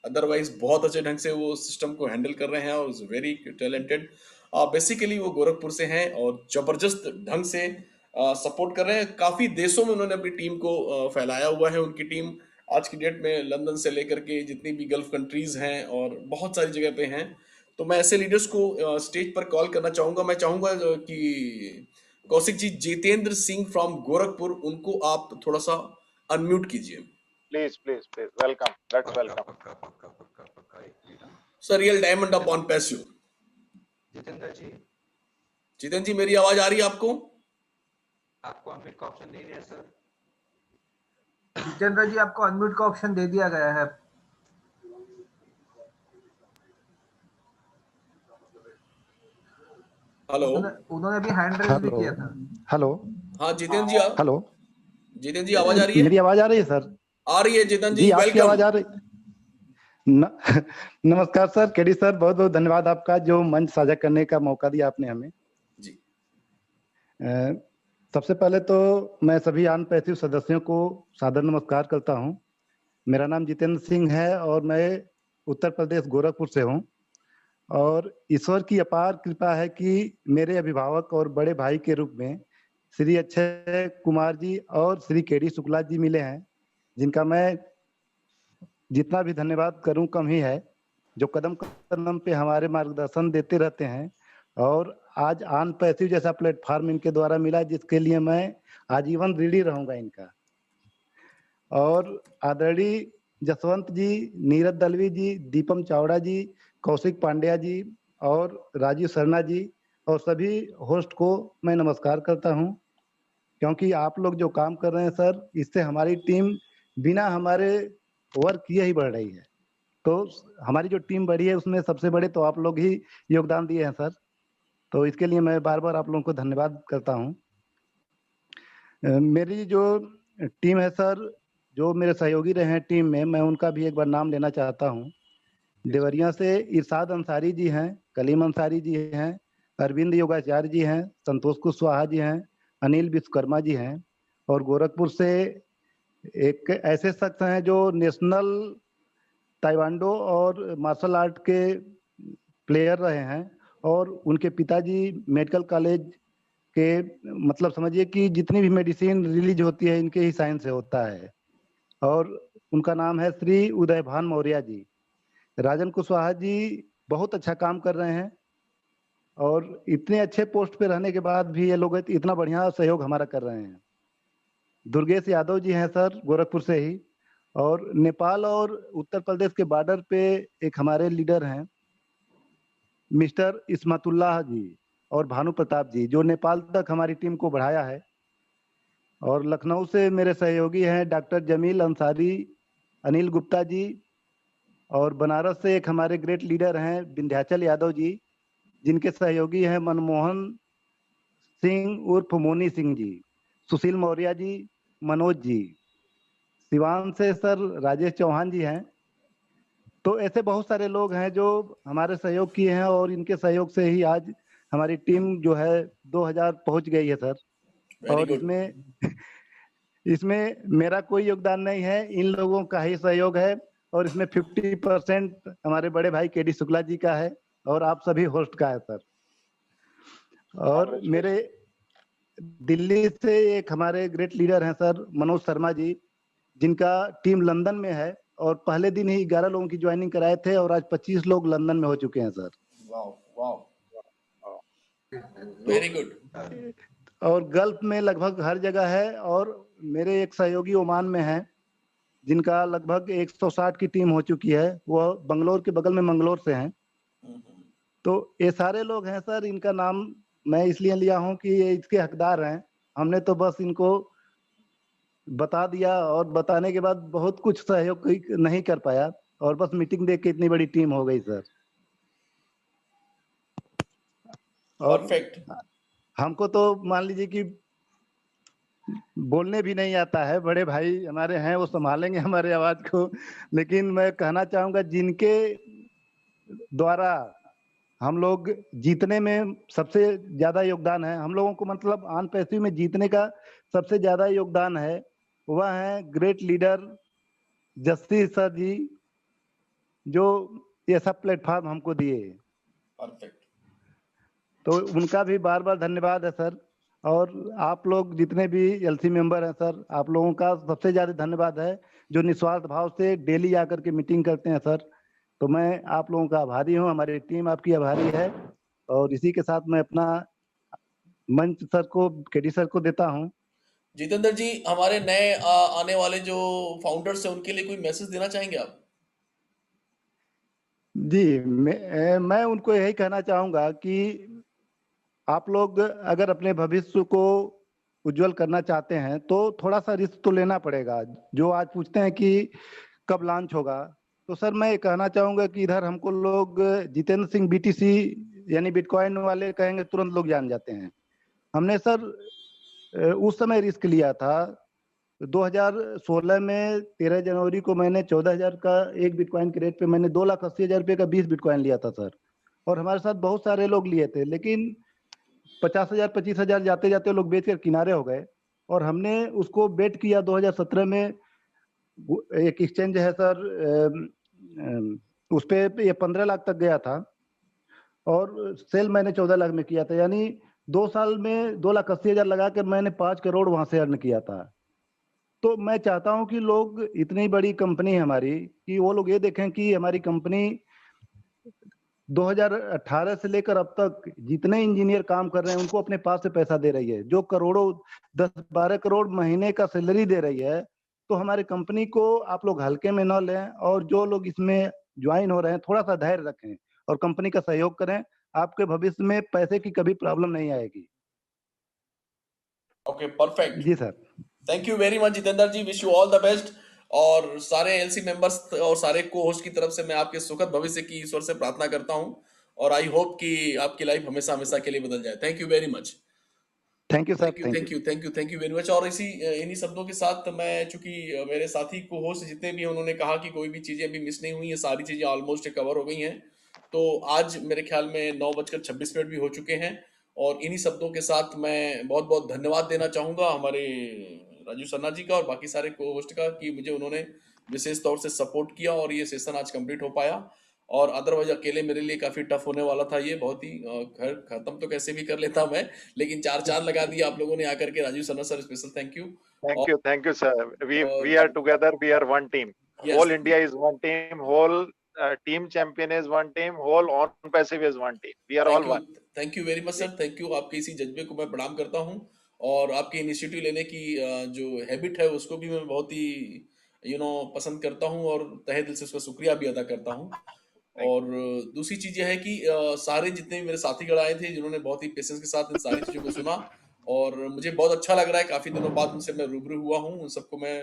Speaker 2: अदरवाइज बहुत अच्छे ढंग से वो सिस्टम को हैंडल कर रहे हैं और इज वेरी टैलेंटेड। बेसिकली वो गोरखपुर से हैं और जबरदस्त ढंग से सपोर्ट कर रहे हैं। काफी देशों में उन्होंने अपनी टीम को फैलाया हुआ है। उनकी टीम आज की डेट में लंदन से लेकर के जितनी भी गल्फ कंट्रीज हैं और बहुत सारी जगह पे हैं। तो मैं ऐसे लीडर्स को स्टेज पर कॉल करना चाहूंगा। मैं चाहूंगा कि कौशिक जी, जितेंद्र सिंह फ्रॉम गोरखपुर, उनको आप थोड़ा सा अनम्यूट कीजिए।
Speaker 3: Please please please, welcome, let's welcome.
Speaker 2: Sir, real diamond upon passive.
Speaker 5: Jitendra ji,
Speaker 2: Jitendra ji, मेरी आवाज आ रही है आपको?
Speaker 5: आपको अनम्यूट का ऑप्शन नहीं है सर।
Speaker 4: जितेंद्र जी, आपको अनम्यूट का ऑप्शन दे दिया गया है।
Speaker 2: हेलो,
Speaker 4: उन्होंने भी हैंड रेज भी किया था।
Speaker 6: हेलो।
Speaker 2: हाँ जितेंद्र जी, आप
Speaker 6: हेलो,
Speaker 2: जितेंद्र जी आवाज आ रही है?
Speaker 6: मेरी आवाज आ रही है सर?
Speaker 2: आ रही है जितेंद्र
Speaker 6: जी,
Speaker 2: जी,
Speaker 6: आपकी
Speaker 2: वेलकम।
Speaker 6: आवाज आ रही नमस्कार सर, केडी सर, बहुत बहुत धन्यवाद आपका जो मंच साझा करने का मौका दिया आपने हमें
Speaker 2: जी।
Speaker 6: सबसे पहले तो मैं सभी आन पैसिव सदस्यों को सादर नमस्कार करता हूं। मेरा नाम जितेंद्र सिंह है और मैं उत्तर प्रदेश गोरखपुर से हूं, और ईश्वर की अपार कृपा है कि मेरे अभिभावक और बड़े भाई के रूप में श्री अक्षय कुमार जी और श्री केडी शुक्ला जी मिले हैं, जिनका मैं जितना भी धन्यवाद करूं कम ही है, जो कदम कदम पे हमारे मार्गदर्शन देते रहते हैं। और आज आन पैसिव जैसा प्लेटफॉर्म इनके द्वारा मिला, जिसके लिए मैं आजीवन ऋणी रहूंगा इनका। और आदरणीय जसवंत जी, नीरज दलवी जी, दीपम चावड़ा जी, कौशिक पांड्या जी और राजीव शर्मा जी और सभी होस्ट को मैं नमस्कार करता हूं, क्योंकि आप लोग जो काम कर रहे हैं सर, इससे हमारी टीम बिना हमारे वर्क किए ही बढ़ रही है। तो हमारी जो टीम बढ़ी है उसमें सबसे बड़े तो आप लोग ही योगदान दिए हैं सर, तो इसके लिए मैं बार बार आप लोगों को धन्यवाद करता हूं। मेरी जो टीम है सर, जो मेरे सहयोगी रहे हैं टीम में, मैं उनका भी एक बार नाम लेना चाहता हूं। देवरिया से इरशाद अंसारी जी हैं, कलीम अंसारी जी हैं, अरविंद योगाचार्य जी हैं, संतोष कुशवाहा जी हैं, अनिल विश्वकर्मा जी हैं, और गोरखपुर से एक ऐसे शख्स हैं जो नेशनल ताइवांडो और मार्शल आर्ट के प्लेयर रहे हैं, और उनके पिताजी मेडिकल कॉलेज के, मतलब समझिए कि जितनी भी मेडिसिन रिलीज होती है इनके ही साइन से होता है, और उनका नाम है श्री उदयभान मौर्य जी। राजन कुशवाहा जी बहुत अच्छा काम कर रहे हैं, और इतने अच्छे पोस्ट पे रहने के बाद भी ये लोग इतना बढ़िया सहयोग हमारा कर रहे हैं। दुर्गेश यादव जी हैं सर, गोरखपुर से ही, और नेपाल और उत्तर प्रदेश के बॉर्डर पे एक हमारे लीडर हैं मिस्टर इस्मतुल्लाह जी और भानु प्रताप जी, जो नेपाल तक हमारी टीम को बढ़ाया है। और लखनऊ से मेरे सहयोगी हैं डॉक्टर जमील अंसारी, अनिल गुप्ता जी, और बनारस से एक हमारे ग्रेट लीडर हैं विंध्याचल यादव जी, जिनके सहयोगी हैं मनमोहन सिंह उर्फ मोनी सिंह जी, सुशील मौर्य जी, मनोज जी। सिवान से सर राजेश चौहान जी हैं। तो ऐसे बहुत सारे लोग हैं जो हमारे सहयोग किए हैं, और इनके सहयोग से ही आज हमारी टीम जो है 2000 पहुंच गई है सर। और इसमें मेरा कोई योगदान नहीं है, इन लोगों का ही सहयोग है, और इसमें 50% हमारे बड़े भाई केडी शुक्ला जी का है और आप सभी होस्ट का है सर। और मेरे दिल्ली से एक हमारे ग्रेट लीडर हैं सर मनोज शर्मा जी, जिनका टीम लंदन में है, और पहले दिन ही 11 लोगों की ज्वाइनिंग कराए थे और आज 25 लोग लंदन में हो चुके हैं सर।
Speaker 2: Very good.
Speaker 6: और गल्फ में लगभग हर जगह है, और मेरे एक सहयोगी ओमान में है, जिनका लगभग 160 की टीम हो चुकी है, वो बंगलोर के बगल में मंगलोर से हैं। तो ये सारे लोग हैं सर, इनका नाम मैं इसलिए लिया हूं कि ये इसके हकदार हैं। हमने तो बस इनको बता दिया, और बताने के बाद बहुत कुछ सहयोग नहीं कर पाया, और बस मीटिंग देख के इतनी बड़ी टीम हो गई सर। और
Speaker 2: परफेक्ट।
Speaker 6: हमको तो मान लीजिए कि बोलने भी नहीं आता है, बड़े भाई हमारे हैं वो संभालेंगे हमारे आवाज को, लेकिन मैं कहना चाहूंगा जिनके द्वारा हम लोग जीतने में सबसे ज्यादा योगदान है, हम लोगों को मतलब ऑन पैसिव में जीतने का सबसे ज्यादा योगदान है, वह है ग्रेट लीडर जस्सी सर जी, जो ये सब प्लेटफॉर्म हमको दिए।
Speaker 2: परफेक्ट।
Speaker 6: तो उनका भी बार बार धन्यवाद है सर। और आप लोग जितने भी एलसी मेंबर हैं सर, आप लोगों का सबसे ज्यादा धन्यवाद है जो निस्वार्थ भाव से डेली आकर के मीटिंग करते हैं सर। तो मैं आप लोगों का आभारी हूं, हमारी टीम आपकी आभारी है। और इसी के साथ मैं अपना मंच सर को, केडी सर को देता हूं।
Speaker 2: जितेंद्र जी, हमारे नए आने वाले जो फाउंडर्स हैं उनके लिए कोई मैसेज देना चाहेंगे आप?
Speaker 6: जी, मैं उनको यही कहना चाहूंगा कि आप लोग अगर अपने भविष्य को उज्जवल करना चाहते हैं तो थोड़ा सा रिस्क तो लेना पड़ेगा। जो आज पूछते हैं कि कब लॉन्च होगा, तो सर मैं ये कहना चाहूंगा कि इधर हमको लोग जितेंद्र सिंह बीटीसी यानी बिटकॉइन वाले कहेंगे तुरंत लोग जान जाते हैं। हमने सर उस समय रिस्क लिया था 2016 में 13 जनवरी को मैंने 14,000 का एक बिटकॉइन के रेट पे मैंने 2,80,000 रुपये का 20 बिटकॉइन लिया था सर। और हमारे साथ बहुत सारे लोग लिए थे, लेकिन 50,000 25,000 जाते जाते लोग बेच कर किनारे हो गए। और हमने उसको बेट किया 2017 में, एक एक्सचेंज है सर, उस पे ये 15 लाख तक गया था और सेल मैंने 14 लाख में किया था। यानी 2 साल में 2,80,000 लगा कर मैंने 5 करोड़ वहां से अर्न किया था। तो मैं चाहता हूं कि लोग, इतनी बड़ी कंपनी है हमारी, कि वो लोग ये देखें कि हमारी कंपनी 2018 से लेकर अब तक जितने इंजीनियर काम कर रहे हैं उनको अपने पास से पैसा दे रही है, जो करोड़ों 10-12 करोड़ महीने का सैलरी दे रही है। तो हमारी कंपनी को आप लोग हल्के में न लें, और जो लोग इसमें ज्वाइन हो रहे हैं थोड़ा सा धैर्य रखें और कंपनी का सहयोग करें। आपके भविष्य में पैसे की कभी प्रॉब्लम नहीं आएगी।
Speaker 2: Okay, perfect.
Speaker 6: जी sir.
Speaker 2: Thank you very much Jitendra ji, wish you all the best. और सारे एलसी मेंबर्स और सारे को होस्ट की तरफ से मैं आपके सुखद भविष्य की ईश्वर से प्रार्थना करता हूं, और आई होप कि आपकी लाइफ हमेशा हमेशा के लिए बदल जाए। Thank you very much.
Speaker 6: Thank you sir.
Speaker 2: Thank you very much. और इन्हीं शब्दों के साथ मैं, चूंकि मेरे साथी को होस्ट जितने भी हैं उन्होंने कहा कि कोई भी चीजें अभी मिस नहीं हुई है, सारी चीजें ऑलमोस्ट कवर हो गई हैं। तो आज मेरे ख्याल में 9:26 भी हो चुके हैं। और इन्हीं शब्दों के साथ मैं बहुत बहुत धन्यवाद देना चाहूंगा हमारे राजू सन्ना जी का और बाकी सारे को होस्ट का, कि मुझे उन्होंने विशेष तौर से सपोर्ट किया और ये सेशन आज कंप्लीट हो पाया। और अदरवाइज अकेले मेरे लिए काफी टफ होने वाला था ये, बहुत ही घर खत्म तो कैसे भी कर लेता मैं, लेकिन 4 चांद लगा दिया आप लोगों ने आकर के। Raju Sanna sir, special thank you.
Speaker 3: Thank you, sir. We are together. We are one team.
Speaker 2: Yes.
Speaker 3: Whole India is one team. Whole team champion is one team. Whole on passive is one team. We are all one.
Speaker 2: Thank you very much sir, thank you. आपके इसी जज्बे को मैं प्रणाम करता हूँ, और आपकी इनिशिएटिव लेने की जो हैबिट है उसको भी मैं बहुत ही पसंद करता हूँ, और तहे दिल से उसका शुक्रिया भी अदा करता हूँ। और दूसरी चीज यह है कि सारे जितने भी मेरे साथीगण आए थे जिन्होंने बहुत ही पेशेंस के साथ इन सारी चीजों को सुना, और मुझे बहुत अच्छा लग रहा है, काफी दिनों बाद उनसे मैं रूबरू हुआ हूँ, उन सबको मैं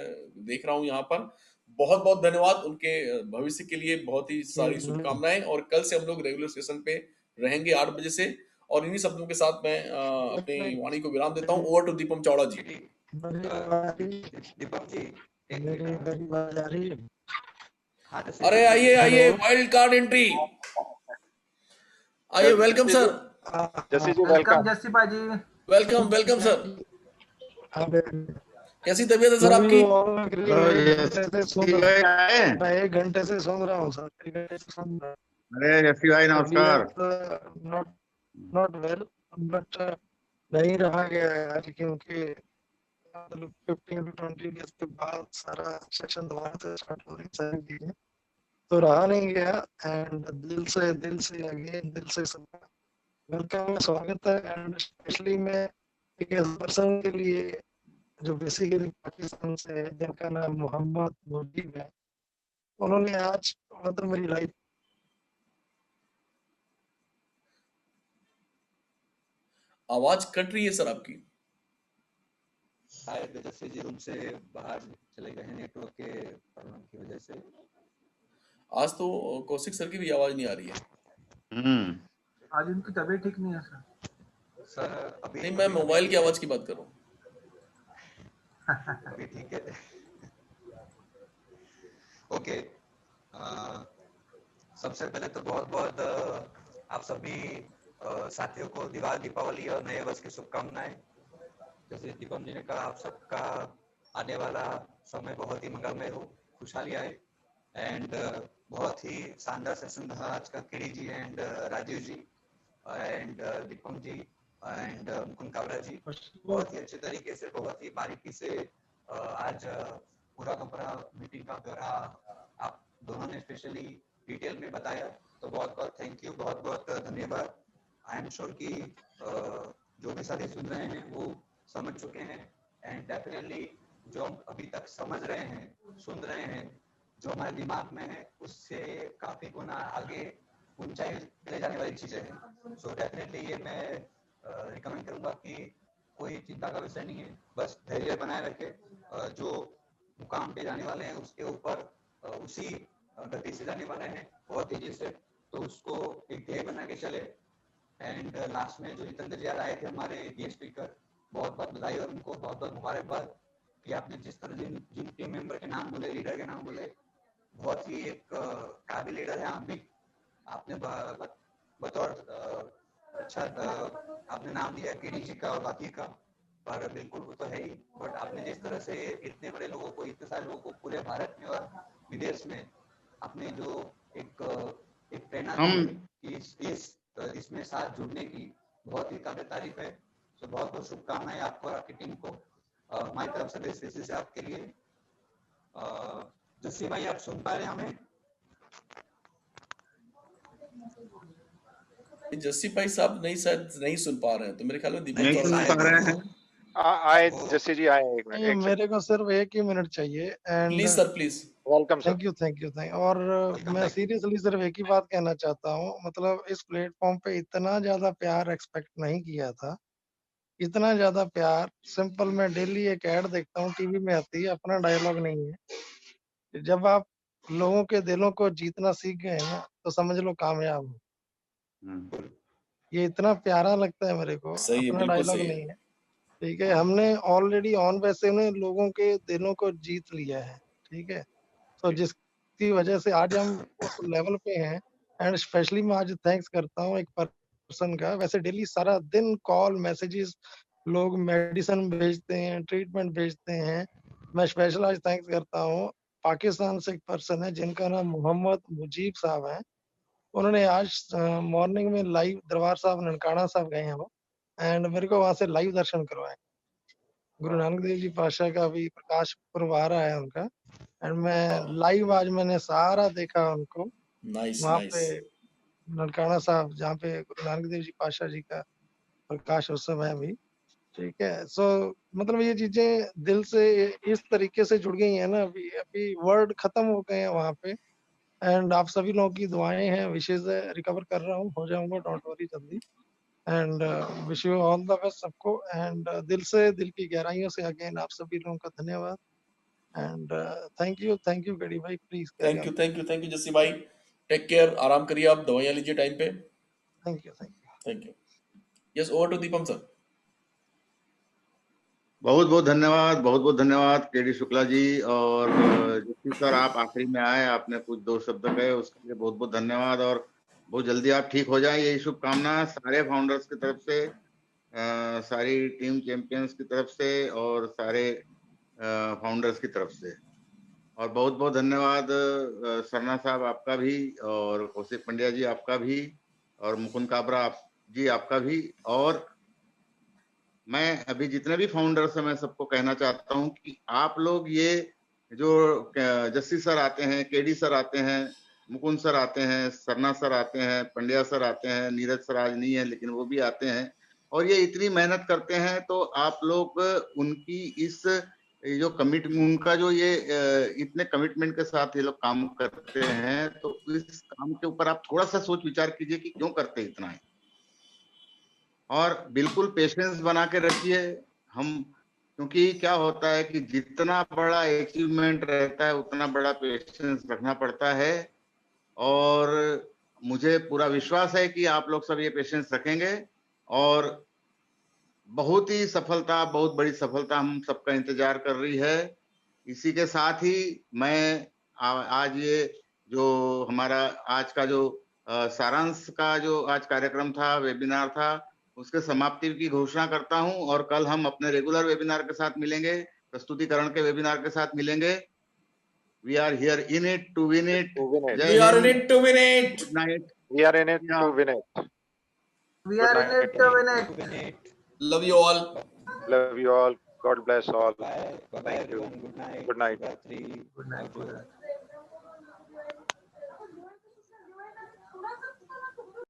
Speaker 2: देख रहा हूँ यहाँ पर। बहुत बहुत धन्यवाद, उनके भविष्य के लिए बहुत ही सारी शुभकामनाएं। और कल से हम लोग रेगुलर सेशन पे रहेंगे 8 बजे से। और इन्हीं शब्दों के साथ मैं अपनी वाणी को विराम देता हूँ। Over to Deepam Chawda ji.
Speaker 5: दीपक जी, एक मिनट।
Speaker 2: अरे आइए आइए, वाइल्ड कार्ड एंट्री, आइए। Welcome sir.
Speaker 3: Jassi ji,
Speaker 4: welcome Jassi भाजी।
Speaker 2: Welcome welcome sir. कैसी तबीयत है सर आपकी?
Speaker 7: 1 घंटे से सुन रहा हूँ सर।
Speaker 1: अरे जस्सी भाई नमस्कार।
Speaker 7: नॉट वेल, बट नहीं रहा गया यार, क्योंकि 15 to 20 डेज के बाद सारा सेशन दोबारा से स्टार्ट हो रही सारी चीजें, तो रहा नहीं गया। एंड दिल से अगेन दिल से सबका वेलकम है, स्वागत है। एंड स्पेशली मैं एक ऐसे पर्सन के लिए जो बेसिकली पाकिस्तान से है, जिनका नाम मोहम्मद मुजीब है, उन्होंने आज मतलब मेरी लाइफ।
Speaker 2: आवाज कट रही है सर आपकी।
Speaker 5: शायद जैसे जी रूम से बाहर चले गए हैं नेटवर्क के प्रॉब्लम की वजह से।
Speaker 2: आज तो कौशिक सर की भी आवाज नहीं आ रही है।
Speaker 4: आज उनकी तबीयत ठीक नहीं है सर।
Speaker 8: अभी
Speaker 2: नहीं, मैं मोबाइल की आवाज की बात कर रहा हूँ।
Speaker 8: अभी ठीक है। ओके, सबसे पहले तो बहुत बहुत आप सभी साथियों को दीपावली और नए वर्ष की शुभकामनाएं। जैसे दीपम जी ने कहा, आप सबका आने वाला समय बहुत ही मंगलमय हो, खुशहाली आए। एंड बहुत ही शानदार सेशन रहा आज का KD ji and Rajeev ji and Deepam ji and Mukund Kawra ji. बहुत ही अच्छे तरीके से, बहुत ही बारीकी से आज पूरा का पूरा मीटिंग का ब्यौरा आप दोनों ने स्पेशली डिटेल में बताया, तो बहुत बहुत थैंक यू, बहुत बहुत धन्यवाद। आई एम श्योर कि जो भी साथी सुन रहे हैं वो समझ चुके हैं एंड डेफिनेटली जो हम अभी तक समझ रहे हैं, सुन रहे हैं, जो हमारे दिमाग में है उससे काफी गुना आगे ऊंचाई ले जाने वाली चीजें हैं। सो डेफिनेटली ये मैं रिकमेंड करूंगा कि कोई चिंता का विषय नहीं है, बस धैर्य बनाए रखे, जो मुकाम पे जाने वाले हैं उसके ऊपर उसी गति से जाने वाले हैं, बहुत तेजी से, तो उसको एक ध्येय बना के चले। एंड लास्ट में जो जितेंद्र जी आए थे हमारे गेस्ट स्पीकर, बहुत बहुत बधाई और उनको बहुत बहुत मुबारकबाद कि आपने जिस तरह जिन टीम मेंबर के नाम बोले, लीडर के नाम बोले, बहुत ही एक काबिल लीडर है आप भी। आपने बतौर अच्छा आपने नाम दिया केडी जी का और बाकी का, पर बिल्कुल वो तो है ही, बट आपने जिस तरह से इतने बड़े लोगों को, इतने सारे लोगों को पूरे भारत में और विदेश में आपने जो एक प्रेरणा दी इसमें साथ जुड़ने की, बहुत ही काबिल तारीफ है। तो बहुत बहुत शुभकामनाएं आपको और आपकी टीम को हमारी तरफ से बेस्ट विशेष आपके लिए। जस्सी भाई, आप सुन पा रहे हैं हमें?
Speaker 2: जस्सी भाई साहब शायद नहीं सुन पा रहे हैं, तो मेरे ख्याल में दीपक
Speaker 1: नहीं सुन पा रहे हैं।
Speaker 3: आए जस्सी जी, आए एक मिनट।
Speaker 7: मेरे को सिर्फ 1 ही मिनट चाहिए and
Speaker 2: please sir, please.
Speaker 3: Welcome sir.
Speaker 7: Thank you. और मैं सीरियसली सिर्फ एक ही बात कहना चाहता हूँ, मतलब इस प्लेटफॉर्म पे इतना ज्यादा प्यार एक्सपेक्ट नहीं किया था, इतना ज्यादा प्यार। सिंपल, मैं डेली एक ऐड देखता हूँ, टीवी में आती है, अपना डायलॉग नहीं है। जब आप लोगों के दिलों को जीतना सीख गए ना, तो समझ लो कामयाब हो। ये इतना प्यारा लगता है मेरे को, अपना डायलॉग नहीं है, ठीक है। हमने ऑलरेडी ऑन वैसे में लोगों के दिलों को जीत लिया है, ठीक है। तो जिसकी वजह से आज हम उस लेवल पे हैं। एंड स्पेशली मैं आज थैंक्स करता हूँ एक पर्सन का। वैसे डेली सारा दिन कॉल मैसेजेस, लोग मेडिसिन भेजते हैं, ट्रीटमेंट भेजते हैं। मैं स्पेशल आज थैंक्स करता हूँ, पाकिस्तान से एक पर्सन है जिनका नाम मोहम्मद मुजीब साहब है। उन्होंने आज मॉर्निंग में लाइव दरबार साहब ननकाना साहब गए हैं वो, एंड मेरे को वहां से लाइव दर्शन करवाए। गुरु नानक देव जी पातशाह का भी प्रकाश पर्व आ रहा है उनका, एंड मैं लाइव आज मैंने सारा देखा उनको। वहाँ पे ननकाना साहब जहाँ पे गुरु नानक देव जी पातशाह जी का प्रकाश उत्सव है अभी, ठीक है। सो मतलब ये चीजें दिल से इस तरीके से जुड़ गई है ना, अभी वर्ड खत्म हो गए हैं वहाँ पे। एंड आप सभी लोगों की दुआएं हैं, विशेष है, रिकवर कर रहा हूँ, हो जाऊंगा, डोंट वरी जल्दी। And wish you all the best सबको। एंड दिल से, दिल की गहराइयों से अगेन आप सभी लोगों का धन्यवाद। एंड थैंक यू केडी भाई, प्लीज।
Speaker 2: थैंक यू जस्सी भाई, टेक केयर, आराम करिए, आप दवाइयां लीजिए टाइम पे।
Speaker 7: Thank you.
Speaker 2: Yes, over to Deepam sir.
Speaker 1: बहुत बहुत धन्यवाद केडी शुक्ला जी। और जस्सी सर, आप आखिरी में आए, आपने कुछ 2 शब्द कहे, उसके लिए बहुत बहुत धन्यवाद। और बहुत जल्दी आप ठीक हो जाए, यही शुभकामना सारे फाउंडर्स की तरफ से, सारी टीम चैंपियंस की तरफ से और सारे फाउंडर्स की तरफ से। और बहुत बहुत धन्यवाद सरना साहब आपका भी, और कौशिक पंड्या जी आपका भी, और मुकुंद काबरा जी आपका भी। और मैं अभी जितने भी फाउंडर्स हैं, मैं सबको कहना चाहता हूं कि आप लोग ये जो जस्सी सर आते हैं, केडी सर आते हैं, मुकुंद सर आते हैं, सरना सर आते हैं, पंड्या सर आते हैं, नीरज सर आज नहीं है लेकिन वो भी आते हैं, और ये इतनी मेहनत करते हैं, तो आप लोग उनकी इस जो कमिटमेंट, उनका जो ये इतने कमिटमेंट के साथ ये लोग काम करते हैं, तो इस काम के ऊपर आप थोड़ा सा सोच विचार कीजिए कि क्यों करते इतना है। और बिल्कुल पेशेंस बना के रखिए। हम, क्योंकि क्या होता है कि जितना बड़ा अचीवमेंट रहता है उतना बड़ा पेशेंस रखना पड़ता है। और मुझे पूरा विश्वास है कि आप लोग सब ये पेशेंस रखेंगे और बहुत ही सफलता, बहुत बड़ी सफलता हम सबका इंतजार कर रही है। इसी के साथ ही मैं आज ये जो हमारा आज का जो सारांश का जो आज कार्यक्रम था, वेबिनार था, उसके समाप्ति की घोषणा करता हूं और कल हम अपने रेगुलर वेबिनार के साथ मिलेंगे, प्रस्तुतिकरण के वेबिनार के साथ मिलेंगे। We are here in it to win it.
Speaker 2: We are in it to win it.
Speaker 1: Good night.
Speaker 3: We are in it to win it.
Speaker 4: We are in it to win it.
Speaker 2: Love you all.
Speaker 3: Love you all. God bless all.
Speaker 8: Bye. Bye.
Speaker 3: Thank you.
Speaker 8: Everyone. Good night.
Speaker 3: Good night.
Speaker 8: Shivratri.
Speaker 4: Good night.